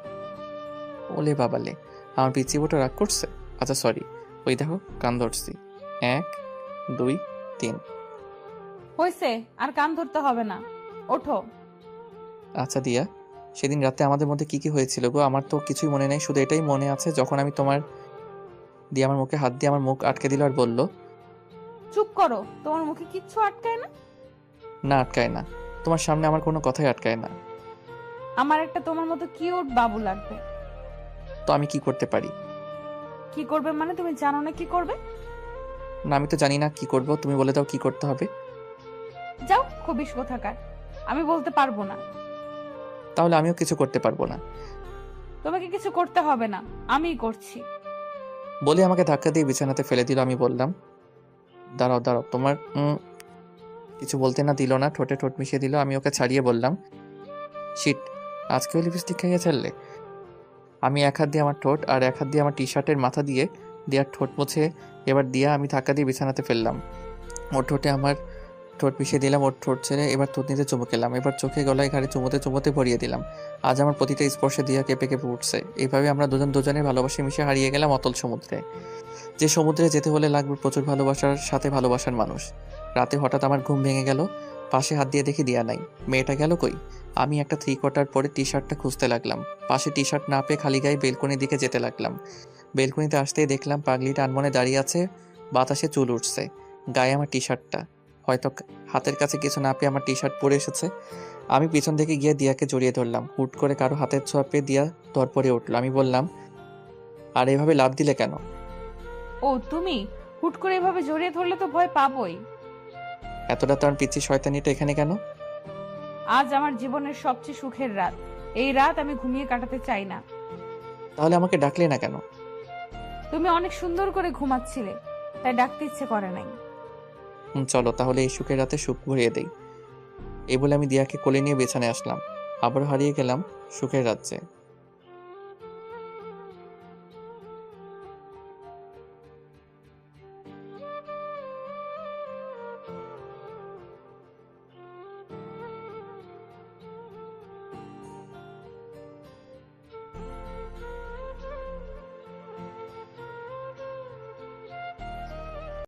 ওলে বাবালে, আমার পিচ্ছি বোটা রাগ করছে। আচ্ছা সরি, ওই দেখো কান ধরছি। 1 2 3। হয়েছে, আর কান ধরতে হবে না, ওঠো। আচ্ছা দিয়া, সেদিন রাতে আমাদের মধ্যে কি কি হয়েছিল গো? আমার তো কিছুই মনে নেই, শুধু এটাই মনে আছে যখন আমি দিয়ে আমার মুখে হাত দিয়ে আমার মুখ আটকে দিল আর বলল, চুপ করো, তোমার মুখে কিচ্ছু আটকায় না। না আটকায় না, তোমার সামনে আমার কোনো কথাই আটকায় না। আমার একটা তোমার মতো কিউট বাবু লাগবে। তো আমি কি করতে পারি? কি করবে মানে? তুমি জানো না কি করবে? না, আমি তো জানি না কি করব, তুমি বলে দাও কি করতে হবে। যাও, খবিশ কোথাকার, আমি বলতে পারবো না। তাহলে আমিও কিছু করতে পারবো না। তোমাকে কিছু করতে হবে না, আমিই করছি। বলে আমাকে ধাক্কা দিয়ে বিছানাতে ফেলে দিল। আমি বললাম, দাঁড়াও দাঁড়াও, তোমার কিছু বলতে না দিল না, ঠোঁটে ঠোঁট মিশিয়ে দিল। আমি ওকে ছাড়িয়ে বললাম, শিট, আজকেও লিপস্টিক খাইয়ে ছাড়লে? আমি এক হাত দিয়ে আমার ঠোঁট আর এক হাত দিয়ে আমার টি-শার্টের মাথা দিয়ে দিয়ার ঠোঁট মুছে এবার দিয়া আমি ধাক্কা দিয়ে বিছানাতে ফেললাম। ওর ঠোঁটে আমার ঠোঁট মিশিয়ে দিলাম, ওর ঠোঁট ছেড়ে এবার থুতনিতে চুমু খেলাম। এবার চোখে গলায় ঘাড়ে চুমোতে চুমোতে ভরিয়ে দিলাম। আজ আমার প্রতিটা স্পর্শে দিয়া কেঁপে কেঁপে উঠছে। এইভাবে আমরা দুজনের ভালোবাসে মিশে হারিয়ে গেলাম অতল সমুদ্রে, যে সমুদ্রে যেতে হলে লাগবে প্রচুর ভালোবাসার সাথে ভালোবাসার মানুষ। রাতে হঠাৎ আমার ঘুম ভেঙে গেল। পাশে হাত দিয়ে দেখি দিয়া নাই। মেয়েটা গেল কই? আমি একটা 3/4 পরে টি-শার্টটা খুঁজতে লাগলাম। পাশে টি-শার্ট না পেয়ে খালি গায়ে বেলকনির দিকে যেতে লাগলাম। বেলকনিতে আসতেই দেখলাম পাগলিটা আনমনে দাঁড়িয়ে আছে, বাতাসে চুল উঠছে, গায়ে আমার টি-শার্টটা। হয়তো হাতের কাছে কিছু না পেয়ে আমার টি-শার্ট পরে এসেছে। আমি পিছন থেকে গিয়ে দিয়াকে জড়িয়ে ধরলাম। হুট করে কারো হাতের ছোঁয়া পেয়ে দিয়া ধরপড়ে উঠল। আমি বললাম, আর এভাবে লাফ দিলে কেন? ও তুমি হুট করে এভাবে জড়িয়ে ধরলে তো ভয় পাবোই। এতটা তো আর পিচ্ছি শয়তানিটা এখানে কেন? আজ আমার জীবনের সবচেয়ে সুখের রাত। এই রাত আমি ঘুমিয়ে কাটাতে চাই না। তাহলে আমাকে ডাকলে না কেন? তুমি অনেক সুন্দর করে ঘুমাচ্ছিলে, তাই ডাকতে ইচ্ছে করে নাই। চলো তাহলে এই সুখের রাতে সুখ ভরিয়ে দেই। এই বলে আমি দিয়াকে কোলে নিয়ে বিছানায় আসলাম। আবার হারিয়ে গেলাম সুখের রাজ্যে।